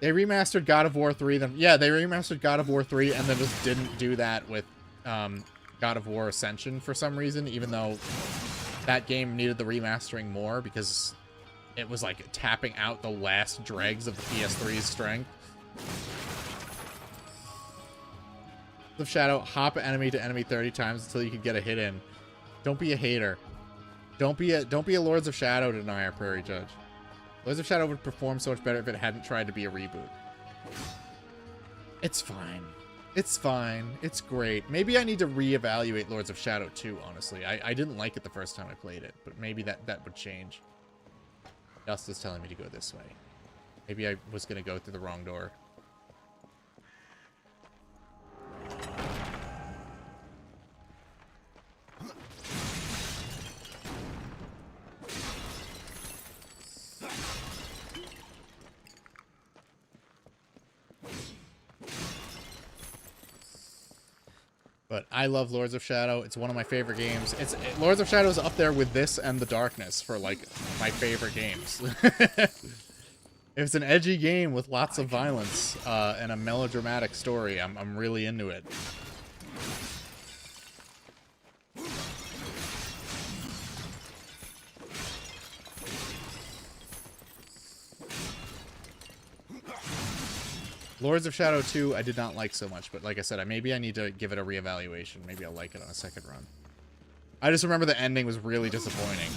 They remastered God of War 3. Yeah, they remastered God of War 3 and then just didn't do that with God of War Ascension for some reason, even though that game needed the remastering more because it was like tapping out the last dregs of the PS3's strength. Of Shadow, hop enemy to enemy 30 times until you can get a hit in. Don't be a hater. Don't be a Lords of Shadow denier, Prairie Judge. Lords of Shadow would perform so much better if it hadn't tried to be a reboot. It's fine. It's fine. It's great. Maybe I need to reevaluate Lords of Shadow 2, honestly. I didn't like it the first time I played it, but maybe that would change. Dust is telling me to go this way. Maybe I was going to go through the wrong door. But I love Lords of Shadow. It's one of my favorite games. Lords of Shadow is up there with this and The Darkness for like my favorite games. It's an edgy game with lots of violence and a melodramatic story. I'm really into it. Lords of Shadow 2, I did not like so much, but like I said, maybe I need to give it a reevaluation. Maybe I'll like it on a second run. I just remember the ending was really disappointing.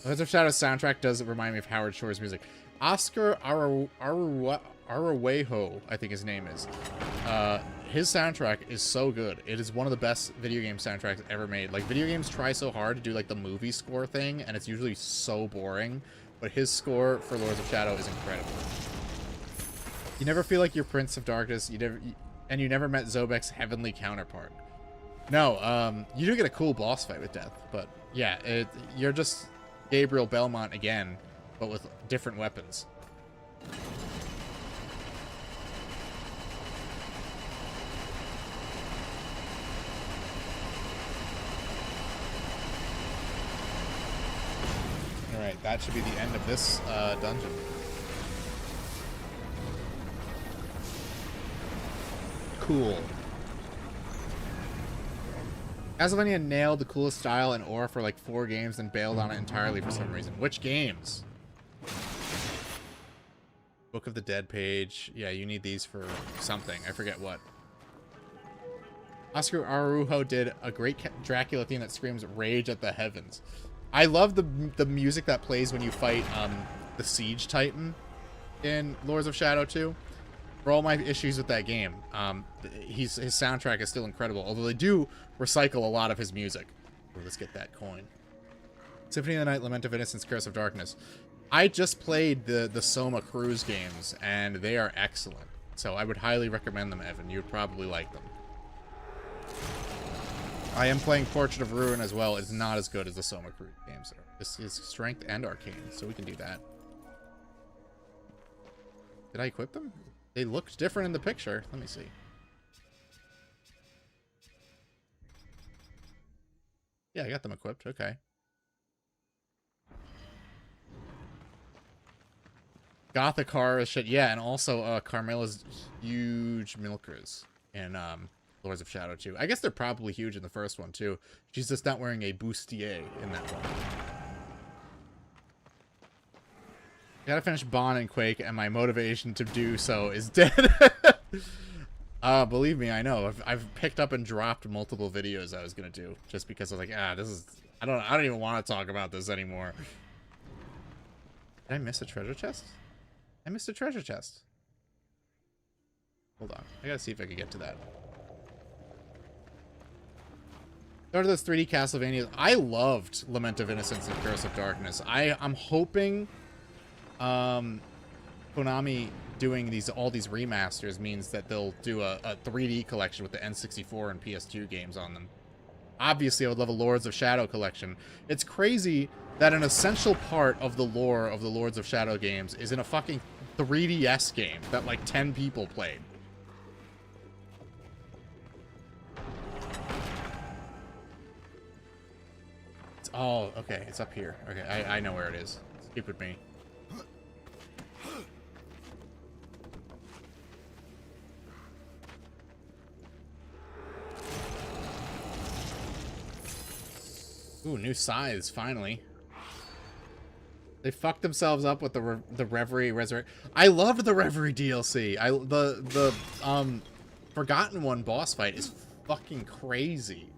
Lords of Shadow's soundtrack does remind me of Howard Shore's music. Oscar Araújo, I think his name is. His soundtrack is so good. It is one of the best video game soundtracks ever made. Like, video games try so hard to do like the movie score thing, and it's usually so boring. But his score for Lords of Shadow is incredible. You never feel like you're Prince of Darkness. You never met Zobek's heavenly counterpart. No, you do get a cool boss fight with Death, but yeah, you're just Gabriel Belmont again, but with different weapons. All right, that should be the end of this dungeon. Cool. Castlevania nailed the coolest style and aura for like 4 games and bailed on it entirely for some reason. Which games? Book of the Dead page. Yeah, you need these for something. I forget what. Oscar Araújo did a great Dracula theme that screams rage at the heavens. I love the music that plays when you fight the Siege Titan in Lords of Shadow 2. For all my issues with that game, his soundtrack is still incredible, although they do recycle a lot of his music. Ooh, let's get that coin. Symphony of the Night, Lament of Innocence, Curse of Darkness. I just played the Soma Cruise games, and they are excellent. So I would highly recommend them, Evan. You would probably like them. I am playing Portrait of Ruin as well. It's not as good as the Soma Cruise games are. This is Strength and Arcane, so we can do that. Did I equip them? They looked different in the picture. Let me see. Yeah, I got them equipped. Okay. Gothic horror shit. Yeah, and also Carmela's huge milkers in Lords of Shadow 2. I guess they're probably huge in the first one too. She's just not wearing a bustier in that one. Gotta finish Bond and Quake, and my motivation to do so is dead. Believe me, I know. I've picked up and dropped multiple videos I was gonna do just because I was like, this is. I don't even want to talk about this anymore. Did I miss a treasure chest? I missed a treasure chest. Hold on, I gotta see if I can get to that. There are those 3D Castlevanias. I loved Lament of Innocence and Curse of Darkness. I'm hoping. Konami doing all these remasters means that they'll do a 3D collection with the N64 and PS2 games on them. Obviously, I would love a Lords of Shadow collection. It's crazy that an essential part of the lore of the Lords of Shadow games is in a fucking 3DS game that like 10 people played. Oh, okay, it's up here. Okay, I know where it is. Stupid me. Ooh, new size, finally. They fucked themselves up with the Reverie Resurrect. I loved the Reverie DLC. The Forgotten One boss fight is fucking crazy.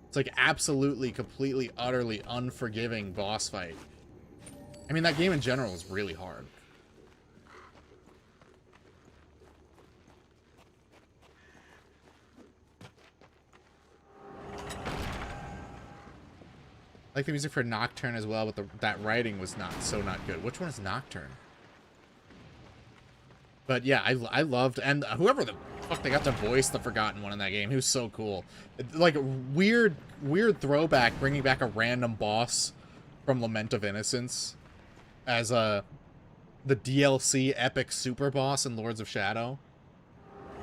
It's like absolutely, completely, utterly unforgiving boss fight. I mean, that game in general is really hard. I like the music for Nocturne as well, but that writing was not good. Which one is Nocturne? But yeah, I loved, and whoever the fuck they got to voice the Forgotten One in that game, he was so cool. Like weird throwback, bringing back a random boss from Lament of Innocence as the DLC epic super boss in Lords of Shadow.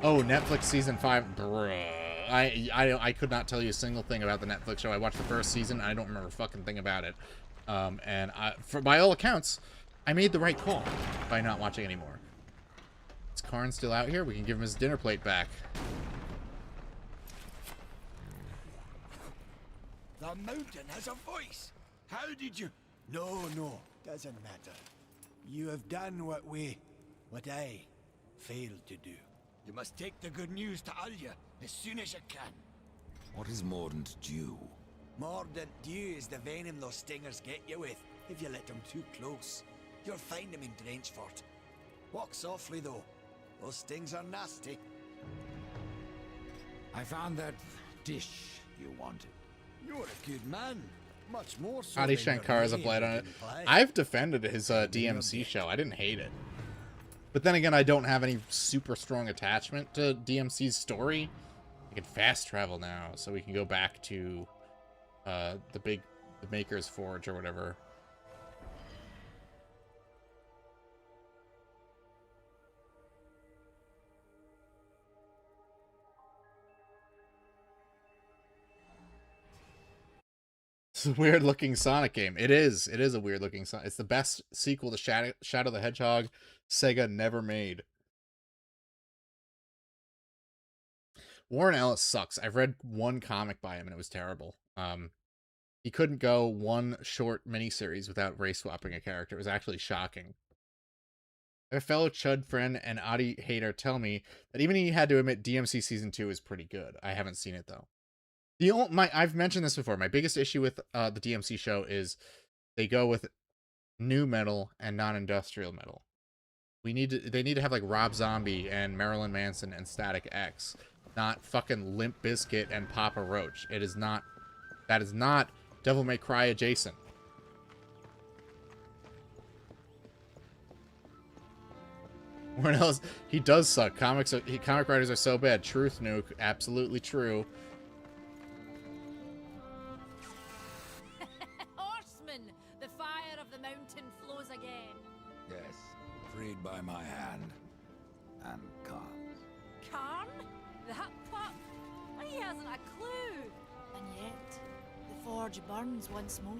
Oh, Netflix season 5, bruh. I could not tell you a single thing about the Netflix show. I watched the first season. I don't remember a fucking thing about it. And by all accounts, I made the right call by not watching anymore. Is Karn still out here? We can give him his dinner plate back.
The mountain has a voice. How did you... No, doesn't matter. You have done what I failed to do. You must take the good news to Alya as soon as you can.
What is Mordant due?
Mordant dew is the venom those stingers get you with, if you let them too close. You'll find them in Drenchfort. Walk softly, though. Those stings are nasty.
I found that dish you wanted.
You're a good man. Much more so
Adi
than your
Shankar has
name
applied on
would
it.
imply.
I've defended his DMC show. I didn't hate it. But then again, I don't have any super strong attachment to DMC's story. I can fast travel now, so we can go back to the Maker's Forge or whatever. It's a weird looking Sonic game. It is. It is a weird looking Sonic. It's the best sequel to Shadow the Hedgehog Sega never made. Warren Ellis sucks. I've read one comic by him and it was terrible. He couldn't go one short miniseries without race swapping a character. It was actually shocking. I have a fellow Chud friend and Adi hater tell me that even he had to admit DMC Season 2 is pretty good. I haven't seen it though. I've mentioned this before. My biggest issue with the DMC show is they go with new metal and non-industrial metal. They need to have like Rob Zombie and Marilyn Manson and Static X, not fucking Limp Bizkit and Papa Roach. That is not Devil May Cry adjacent. Warren Ellis, he does suck. Comic writers are so bad. Truth, Nuke, absolutely true.
Horsemen, the fire of the mountain flows again.
Yes. freed by my hand. And calm.
Karn? That pup? He hasn't a clue. And yet, the forge burns once more.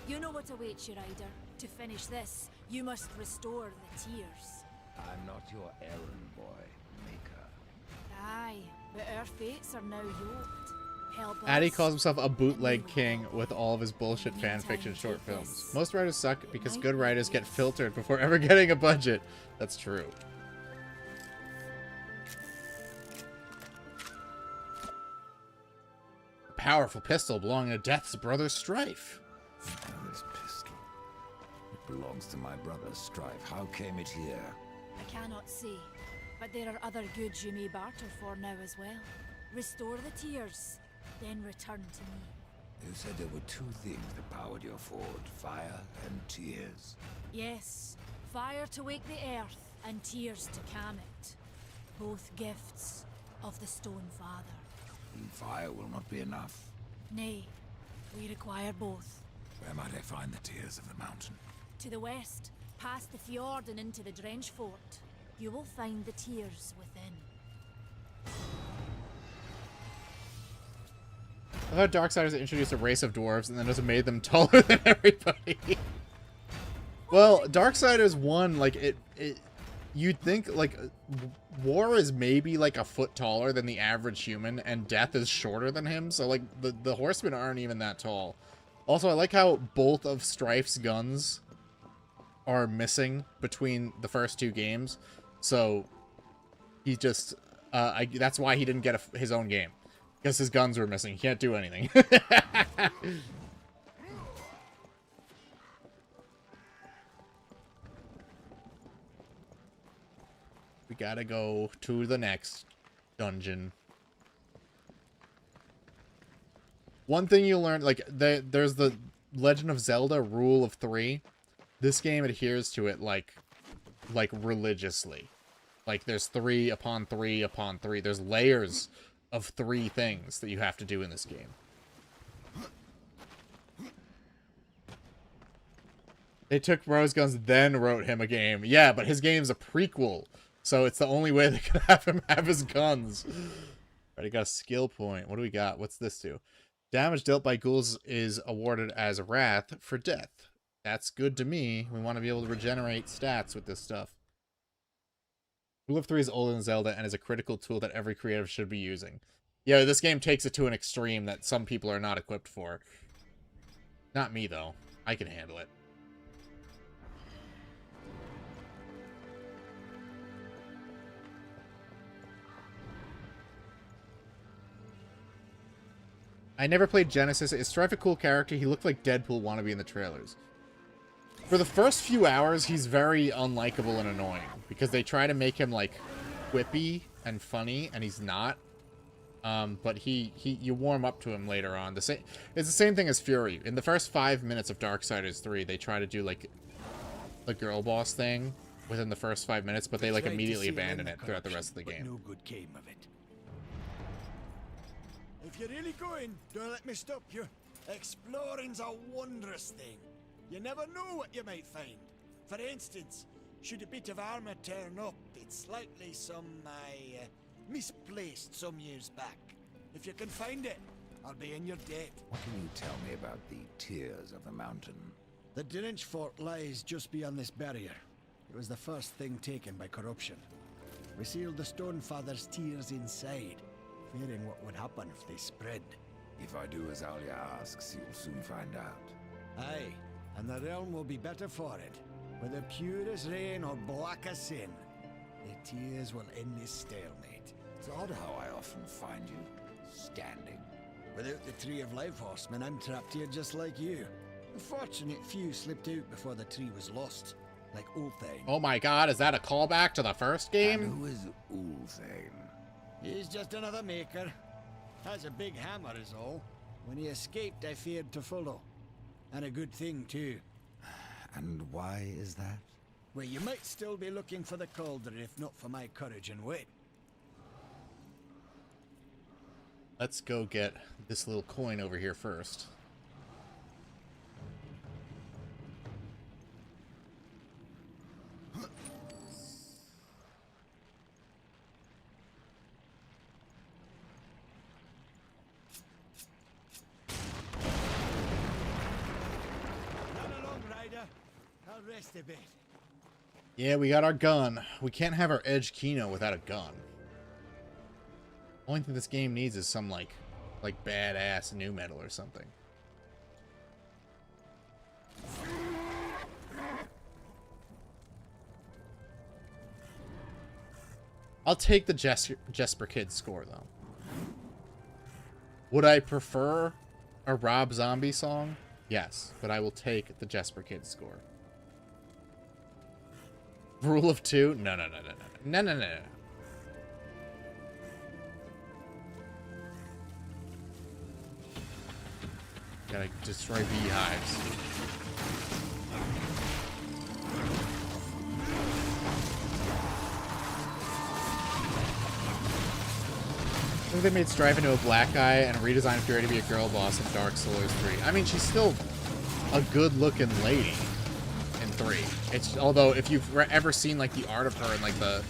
You know what awaits you, Ryder. To finish this, you must restore the tears.
I'm not your errand boy, Maker.
Aye, but our fates are now yoked. Help
Addy
us,
calls himself a bootleg
and we
king
will.
with all of his bullshit
In the meantime,
fanfiction short
take
films.
this.
Most writers suck because
might
good
be
writers get
this.
filtered before ever getting a budget. That's true. A powerful pistol belonging to Death's brother Strife.
Now this pistol. It belongs to my brother Strife. How came it here?
I cannot say, but there are other goods you may barter for now as well. Restore the tears, then return to me.
You said there were two things that powered your forge, fire and tears.
Yes, fire to wake the earth, and tears to calm it. Both gifts of the Stone Father.
And fire will not be enough.
Nay, we require both.
Where might I find the tears of the mountain?
To the west, past the fjord and into the Drench Fort, you will find the tears within.
I thought Darksiders introduced a race of dwarves and then just made them taller than everybody. Well, Darksiders 1, like, you'd think, like, War is maybe, like, a foot taller than the average human, and Death is shorter than him, so, like, the horsemen aren't even that tall. Also, I like how both of Strife's guns are missing between the first two games, so he just, that's why he didn't get his own game. Because his guns were missing. He can't do anything. We gotta go to the next dungeon. One thing you learn, like, there's the Legend of Zelda Rule of 3. This game adheres to it, like religiously. Like, there's 3 upon 3 upon 3. There's layers of 3 things that you have to do in this game. They took Rose Guns, then wrote him a game. Yeah, but his game's a prequel, so it's the only way they could have him have his guns. Alright, got a skill point. What do we got? What's this do? Damage dealt by ghouls is awarded as wrath for death. That's good to me. We want to be able to regenerate stats with this stuff. Rule of 3 is older than Zelda and is a critical tool that every creative should be using. Yeah, this game takes it to an extreme that some people are not equipped for. Not me, though. I can handle it. I never played Genesis. Is Strife a cool character? He looked like Deadpool wannabe in the trailers. For the first few hours, he's very unlikable and annoying. Because they try to make him, like, quippy and funny, and he's not. But you warm up to him later on. It's the same thing as Fury. In the first 5 minutes of Darksiders 3, they try to do, like, the girl boss thing within the first 5 minutes, but they, like, immediately abandon it throughout the rest of the game.
No good came of it.
If you're really going, don't let me stop you. Exploring's a wondrous thing. You never know what you might find. For instance, should a bit of armor turn up, it's likely some misplaced some years back. If you can find it, I'll be in your debt.
What can you tell me about the tears of the mountain?
The Drench Fort lies just beyond this barrier. It was the first thing taken by corruption. We sealed the Stonefather's tears inside, fearing what would happen if they spread.
If I do as Alia asks, you'll soon find out.
Aye, and the realm will be better for it. Whether pure as rain or black as sin, the tears will end this stalemate.
It's odd how I often find you standing.
Without the Tree of Life Horseman, I'm trapped here just like you. A fortunate few slipped out before the tree was lost, like Ulthane.
Oh my god, is that a callback to the first game?
And who is Ulthane?
He's just another maker. Has a big hammer is all. When he escaped, I feared to follow. And a good thing, too.
And why is that?
Well, you might still be looking for the cauldron if not for my courage and wit.
Let's go get this little coin over here first.
rest a bit.
Yeah, we got our gun. We can't have our Edge Kino without a gun. Only thing this game needs is some like badass new metal or something. I'll take the Jesper Kid score though. Would I prefer a Rob Zombie song? Yes, but I will take the Jesper Kid score. Rule of 2? No. Gotta destroy beehives. I think they made Strife into a black guy and redesigned Fury to be a girl boss in Darksiders 3. I mean, she's still a good-looking lady in 3. It's although if you've ever seen like the art of her in like the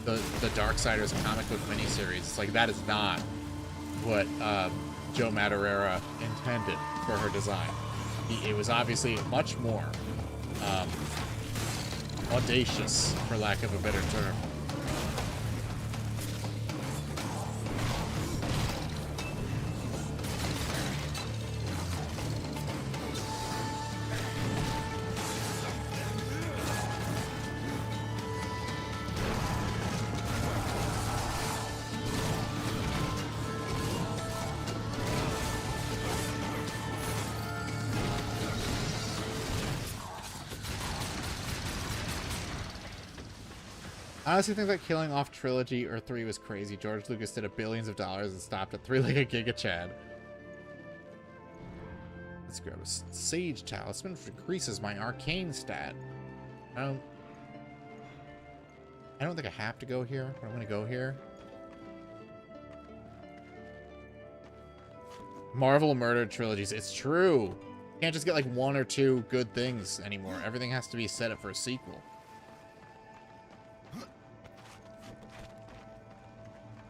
Darksiders comic book miniseries, it's like that is not what Joe Madureira intended for her design. It was obviously much more audacious, for lack of a better term. I honestly think that killing off Trilogy or 3 was crazy. George Lucas did $1 billions and stopped at 3 like a Giga Chad. Let's grab a Sage Talisman, which increases my arcane stat. I don't think I have to go here, but I'm going to go here. Marvel murdered trilogies. It's true. You can't just get like 1 or 2 good things anymore. Everything has to be set up for a sequel.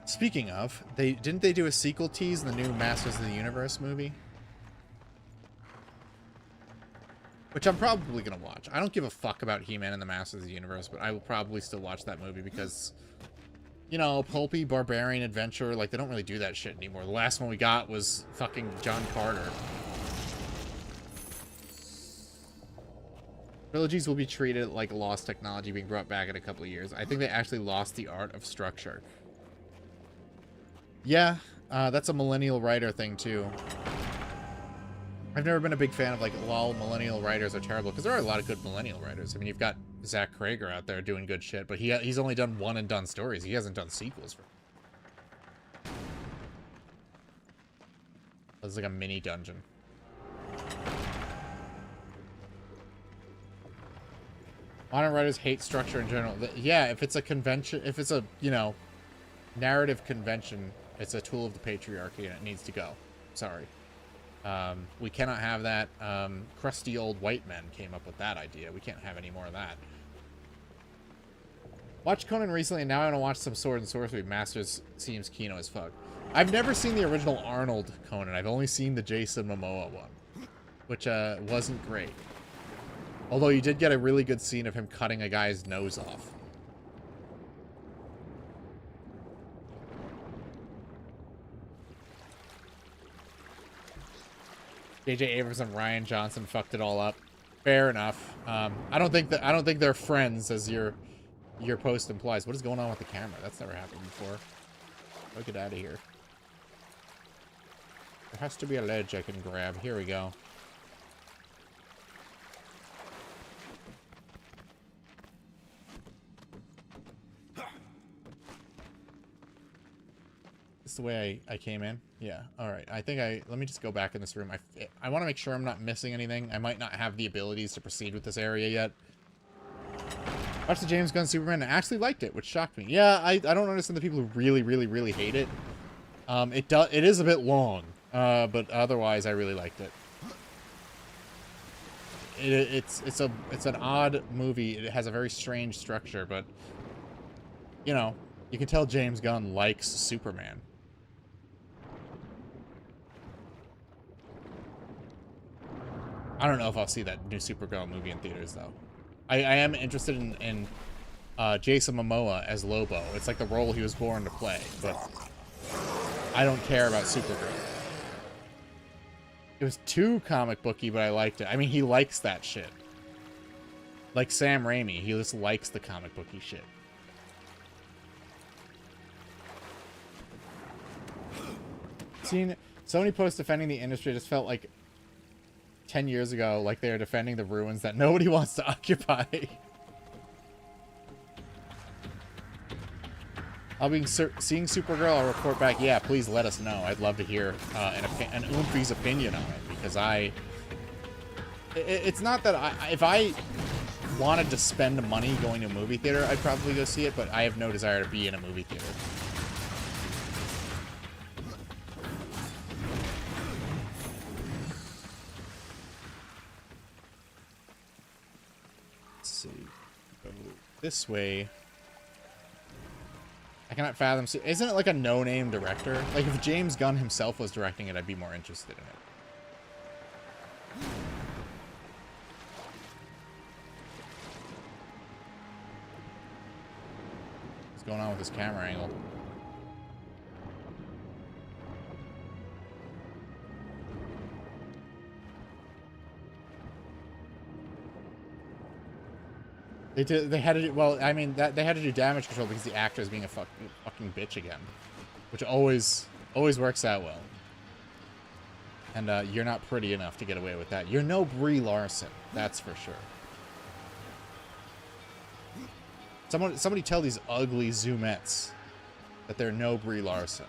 Speaking of, didn't they do a sequel tease in the new Masters of the Universe movie? Which I'm probably going to watch. I don't give a fuck about He-Man and the Masters of the Universe, but I will probably still watch that movie because, you know, pulpy barbarian adventure, like, they don't really do that shit anymore. The last one we got was fucking John Carter. Trilogies will be treated like a lost technology being brought back in a couple of years. I think they actually lost the art of structure. Yeah, that's a millennial writer thing, too. I've never been a big fan of, like, lol, millennial writers are terrible, because there are a lot of good millennial writers. I mean, you've got Zach Krager out there doing good shit, but he's only done one and done stories. He hasn't done sequels for... It's like a mini dungeon. Modern writers hate structure in general. Yeah, if it's a convention, if it's a, you know, narrative convention, it's a tool of the patriarchy and it needs to go. Sorry. We cannot have that. Crusty old white men came up with that idea. We can't have any more of that. Watched Conan recently and now I want to watch some Sword and Sorcery. Masters seems Kino as fuck. I've never seen the original Arnold Conan. I've only seen the Jason Momoa one, which wasn't great. Although you did get a really good scene of him cutting a guy's nose off. J.J. Abrams and Ryan Johnson fucked it all up. Fair enough. I don't think they're friends, as your post implies. What is going on with the camera? That's never happened before. I'll get out of here. There has to be a ledge I can grab. Here we go. The way I came in. Yeah. All right. I think let me just go back in this room. I want to make sure I'm not missing anything. I might not have the abilities to proceed with this area yet. Watched the James Gunn Superman and actually liked it, which shocked me. Yeah, I don't understand the people who really hate it. It is a bit long, but otherwise I really liked it. It's an odd movie. It has a very strange structure, but you know, you can tell James Gunn likes Superman. I don't know if I'll see that new Supergirl movie in theaters, though. I am interested in Jason Momoa as Lobo. It's like the role he was born to play, but I don't care about Supergirl. It was too comic booky, but I liked it. I mean, he likes that shit. Like Sam Raimi, he just likes the comic booky shit. Seeing so many posts defending the industry just felt like 10 years ago, like they were defending the ruins that nobody wants to occupy. I'll be seeing Supergirl. I'll report back. Yeah, please let us know. I'd love to hear an Oomphy's opinion on it, because it's not that if I wanted to spend money going to a movie theater, I'd probably go see it, but I have no desire to be in a movie theater. Let's see. Go this way. I cannot fathom. Isn't it like a no-name director? Like, if James Gunn himself was directing it, I'd be more interested in it. What's going on with this camera angle? They had to do, well, I mean, they had to do damage control because the actor is being a fucking bitch again, which always works out well. And you're not pretty enough to get away with that. You're no Brie Larson, that's for sure. Somebody tell these ugly zoomettes that they're no Brie Larson.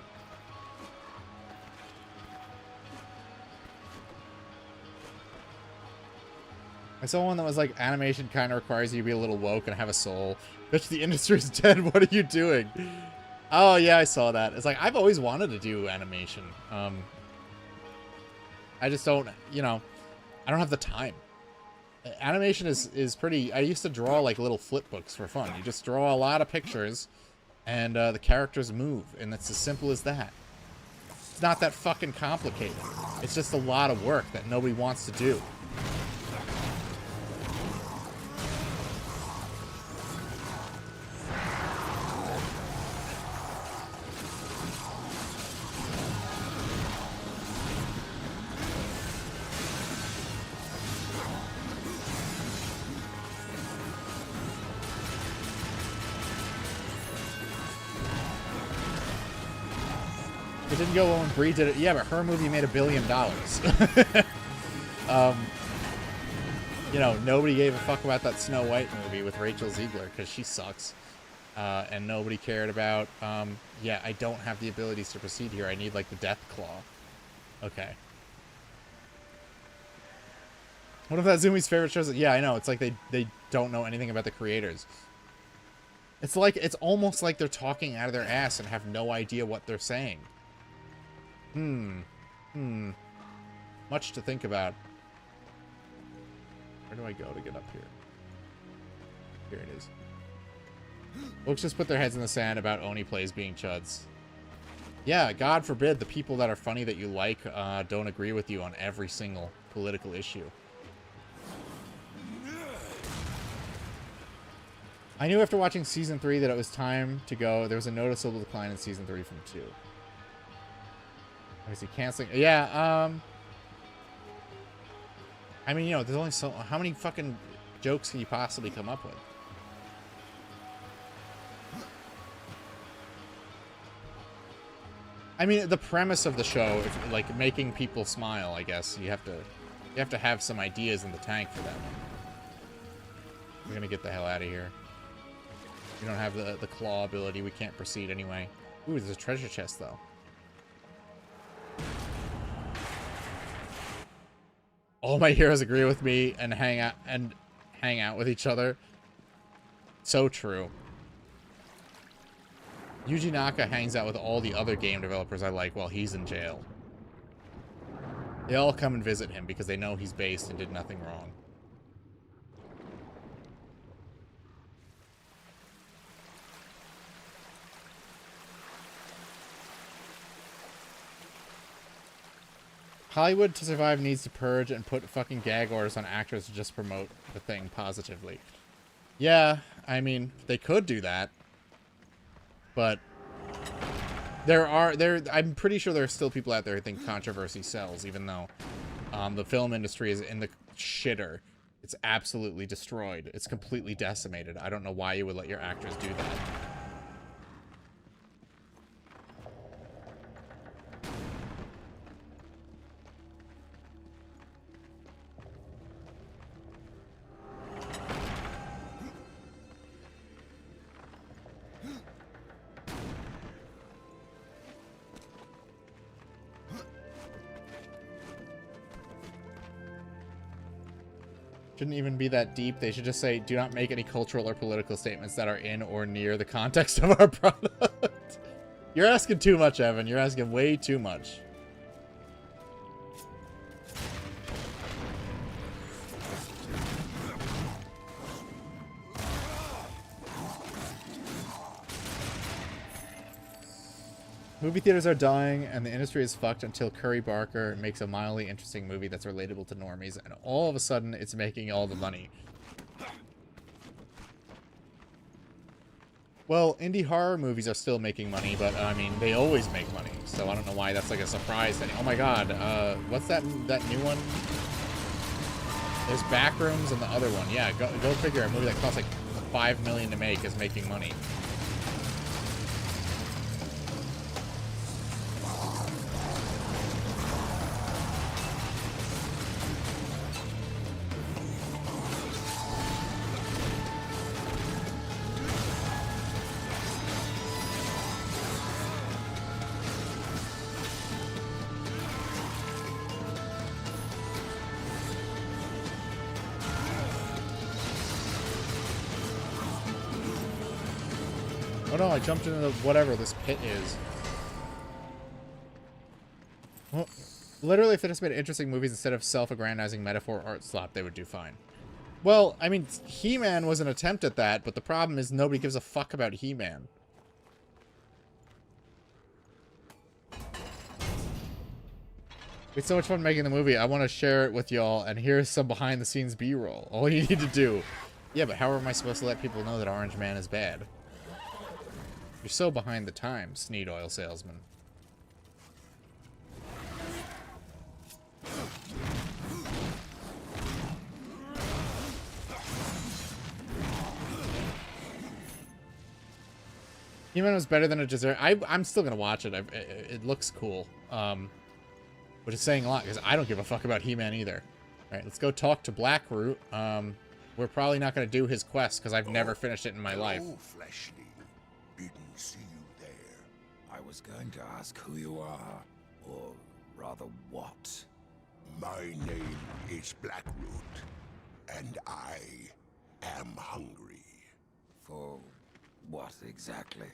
I saw one that was like, animation kind of requires you to be a little woke and have a soul. Bitch, the industry's dead. What are you doing? Oh, yeah, I saw that. It's like, I've always wanted to do animation. I just don't, you know, I don't have the time. Animation is pretty, I used to draw like little flip books for fun. You just draw a lot of pictures and the characters move. And it's as simple as that. It's not that fucking complicated. It's just a lot of work that nobody wants to do. It didn't go well when Brie did it. Yeah, but her movie made $1 billion. You know, nobody gave a fuck about that Snow White movie with Rachel Ziegler because she sucks. And nobody cared about, yeah, I don't have the abilities to proceed here. I need, like, the Death Claw. Okay. What if that Zumi's favorite shows? Yeah, I know. It's like they don't know anything about the creators. It's like, it's almost like they're talking out of their ass and have no idea what they're saying. Much to think about. Where do I go to get up here? Here it is. Folks just put their heads in the sand about Oni plays being chuds. Yeah, God forbid the people that are funny that you like don't agree with you on every single political issue. I knew after watching Season 3 that it was time to go. There was a noticeable decline in Season 3 from 2. Is he canceling? Yeah, I mean, you know, there's only so... How many fucking jokes can you possibly come up with? I mean, the premise of the show, if, like, making people smile, I guess. You have to have some ideas in the tank for that. We're gonna get the hell out of here. We don't have the claw ability. We can't proceed anyway. Ooh, there's a treasure chest, though. All my heroes agree with me and hang out with each other. So true. Yuji Naka hangs out with all the other game developers I like while he's in jail. They all come and visit him because they know he's based and did nothing wrong. Hollywood to survive needs to purge and put fucking gag orders on actors to just promote the thing positively. Yeah, I mean, they could do that. But I'm pretty sure there are still people out there who think controversy sells, even though the film industry is in the shitter. It's absolutely destroyed. It's completely decimated. I don't know why you would let your actors do that. Shouldn't even be that deep. They should just say, do not make any cultural or political statements that are in or near the context of our product. You're asking too much, Evan. You're asking way too much. Movie theaters are dying, and the industry is fucked until Curry Barker makes a mildly interesting movie that's relatable to normies, and all of a sudden, it's making all the money. Well, indie horror movies are still making money, but, I mean, they always make money, so I don't know why that's like a surprise. Oh my god, what's that new one? There's Backrooms and the other one. Yeah, go figure, a movie that costs like $5 million to make is making money. Oh no, I jumped into whatever this pit is. Well, literally, if they just made interesting movies instead of self-aggrandizing metaphor art slop, they would do fine. Well, I mean, He-Man was an attempt at that, but the problem is nobody gives a fuck about He-Man. It's so much fun making the movie. I want to share it with y'all, and here's some behind-the-scenes B-roll. All you need to do. Yeah, but how am I supposed to let people know that Orange Man is bad? You're so behind the times, Sneed Oil Salesman. He-Man was better than a dessert. I'm still gonna watch it. It looks cool. Which is saying a lot, because I don't give a fuck about He-Man either. Alright, let's go talk to Blackroot. We're probably not gonna do his quest, because I've never finished it in my life.
Fleshly. Didn't see you there.
I was going to ask who you are, or rather what.
My name is Blackroot, and I am hungry.
For what exactly?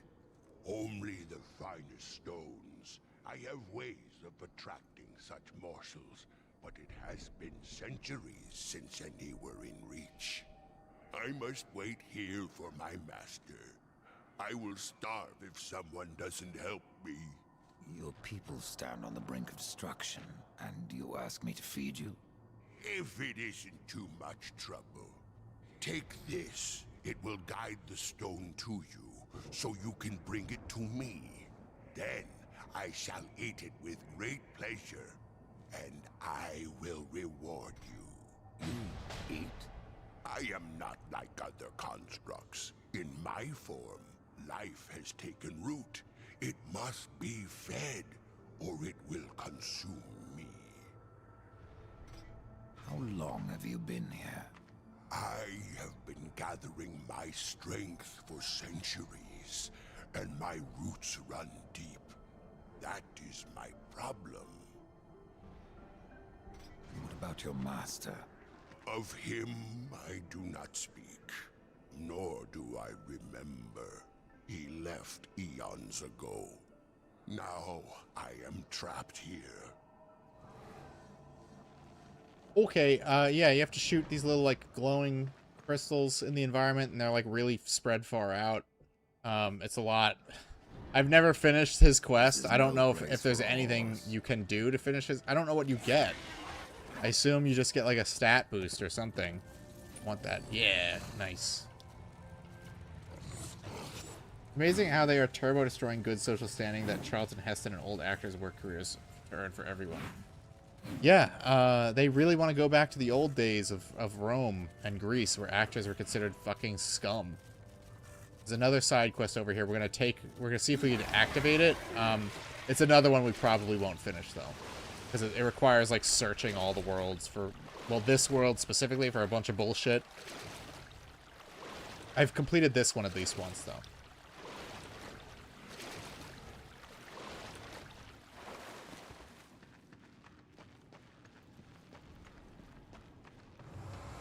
Only the finest stones. I have ways of attracting such morsels, but it has been centuries since any were in reach. I must wait here for my master. I will starve if someone doesn't help me.
Your people stand on the brink of destruction, and you ask me to feed you?
If it isn't too much trouble, take this. It will guide the stone to you, so you can bring it to me. Then I shall eat it with great pleasure, and I will reward you.
You eat?
I am not like other constructs. In my form, life has taken root. It must be fed, or it will consume me.
How long have you been here?
I have been gathering my strength for centuries, and my roots run deep. That is my problem.
What about your master?
Of him, I do not speak, nor do I remember. He left eons ago. Now I am trapped here.
Okay, yeah, you have to shoot these little, like, glowing crystals in the environment, and they're, like, really spread far out. It's a lot. I've never finished his quest. I don't know if there's anything you can do to finish his... I don't know what you get. I assume you just get, like, a stat boost or something. Want that. Yeah, nice. Amazing how they are turbo destroying good social standing that Charlton Heston and old actors' work careers earn for everyone. Yeah, they really want to go back to the old days of Rome and Greece where actors were considered fucking scum. There's another side quest over here. We're gonna see if we can activate it. It's another one we probably won't finish though. Because it requires like searching all the worlds for, well, this world specifically for a bunch of bullshit. I've completed this one at least once though.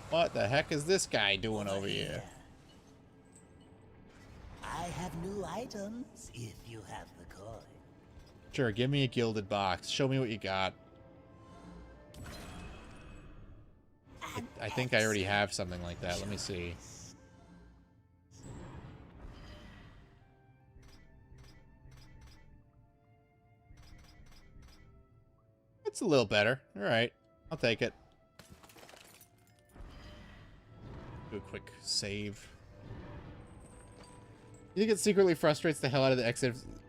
What the heck is this guy doing over here?
I have new items if you have the coin.
Sure, give me a gilded box. Show me what you got. I think I already have something like that. Let me see. It's a little better. All right, I'll take it. Do a quick save. You think it secretly frustrates the hell out of the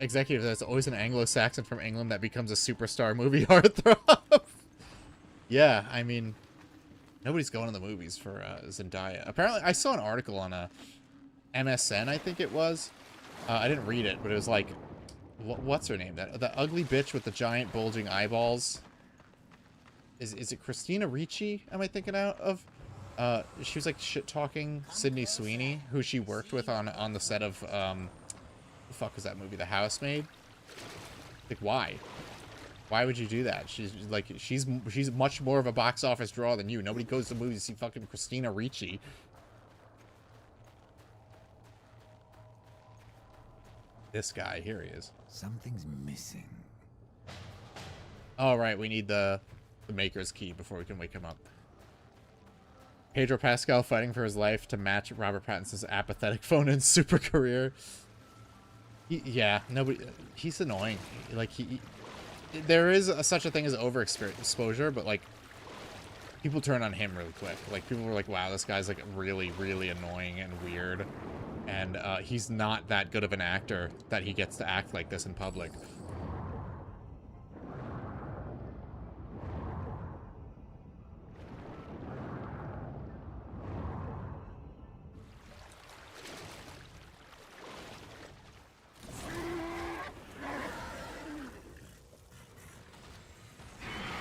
executive that there's always an Anglo-Saxon from England that becomes a superstar movie heartthrob? Yeah, I mean, nobody's going to the movies for Zendaya. Apparently, I saw an article on MSN, I think it was. I didn't read it, but it was like, what's her name? That ugly bitch with the giant bulging eyeballs. Is it Christina Ricci? Am I thinking out of? She was like shit-talking Sydney Sweeney, who she worked with on the set of, the fuck was that movie? The Housemaid? Like, why? Why would you do that? She's much more of a box office draw than you. Nobody goes to the movies to see fucking Christina Ricci. This guy, here he is.
Something's missing.
All right, we need the Maker's Key before we can wake him up. Pedro Pascal fighting for his life to match Robert Pattinson's apathetic phone-in super career. Yeah, nobody. He's annoying. Like there is such a thing as overexposure, but like people turn on him really quick. Like people were like, "Wow, this guy's like really, really annoying and weird," and he's not that good of an actor that he gets to act like this in public.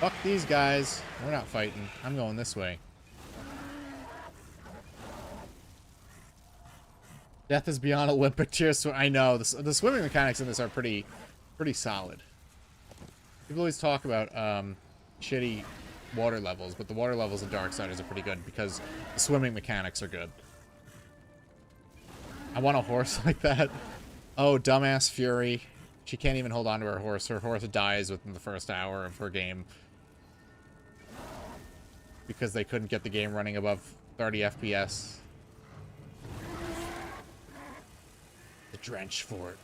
Fuck these guys. We're not fighting. I'm going this way. Death is beyond Olympic tiers. I know. The swimming mechanics in this are pretty solid. People always talk about shitty water levels, but the water levels in Darksiders are pretty good because the swimming mechanics are good. I want a horse like that. Oh, dumbass Fury. She can't even hold on to her horse. Her horse dies within the first hour of her game. Because they couldn't get the game running above 30 FPS. The Drench Fort.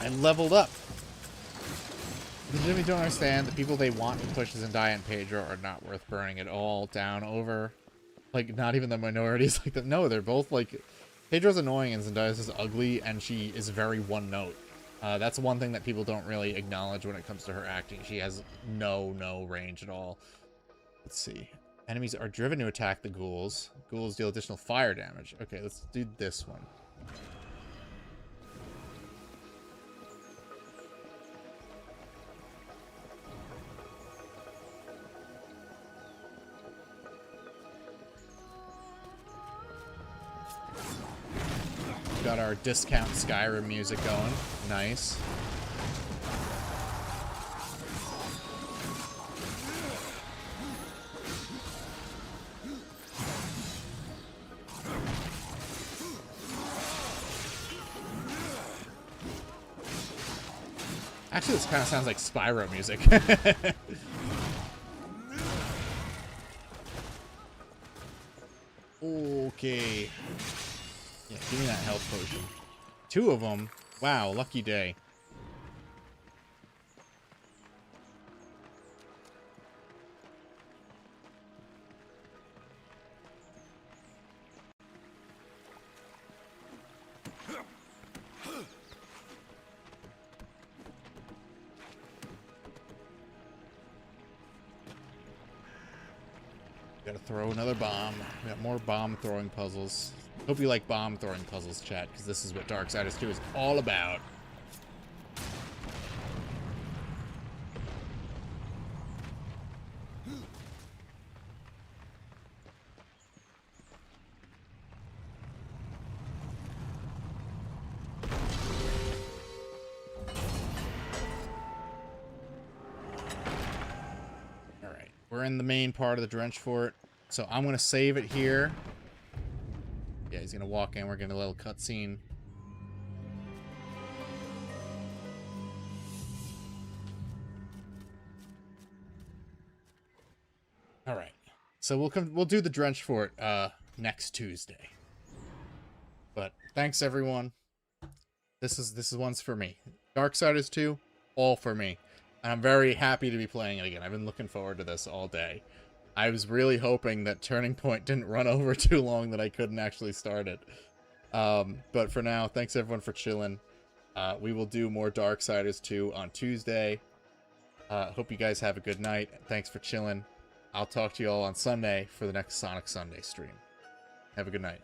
I leveled up. The Jimmy don't understand. The people they want to push Zendaya and Pedro are not worth burning it all down over. Like, not even the minorities like that. No, they're both like... Pedro's annoying and Zendaya's is ugly, and she is very one note. That's one thing that people don't really acknowledge when it comes to her acting. She has no range at all. Let's see. Enemies are driven to attack the ghouls. Ghouls deal additional fire damage. Okay, let's do this one. Got our discount Skyrim music going. Nice. Actually, this kind of sounds like Spyro music. Okay. Yeah, give me that health potion. 2 of them. Wow, lucky day. Gotta throw another bomb. We got more bomb throwing puzzles. Hope you like bomb throwing puzzles, chat, because this is what Darksiders 2 is all about. Alright, we're in the main part of the Drench Fort, so I'm going to save it here. Yeah, he's gonna walk in. We're getting a little cutscene. All right, so we'll do the Drench Fort next Tuesday. But thanks everyone. This is one's for me. Darksiders 2, all for me. And I'm very happy to be playing it again. I've been looking forward to this all day. I was really hoping that Turning Point didn't run over too long that I couldn't actually start it. But for now, thanks everyone for chilling. We will do more Darksiders 2 on Tuesday. Hope you guys have a good night. Thanks for chilling. I'll talk to you all on Sunday for the next Sonic Sunday stream. Have a good night.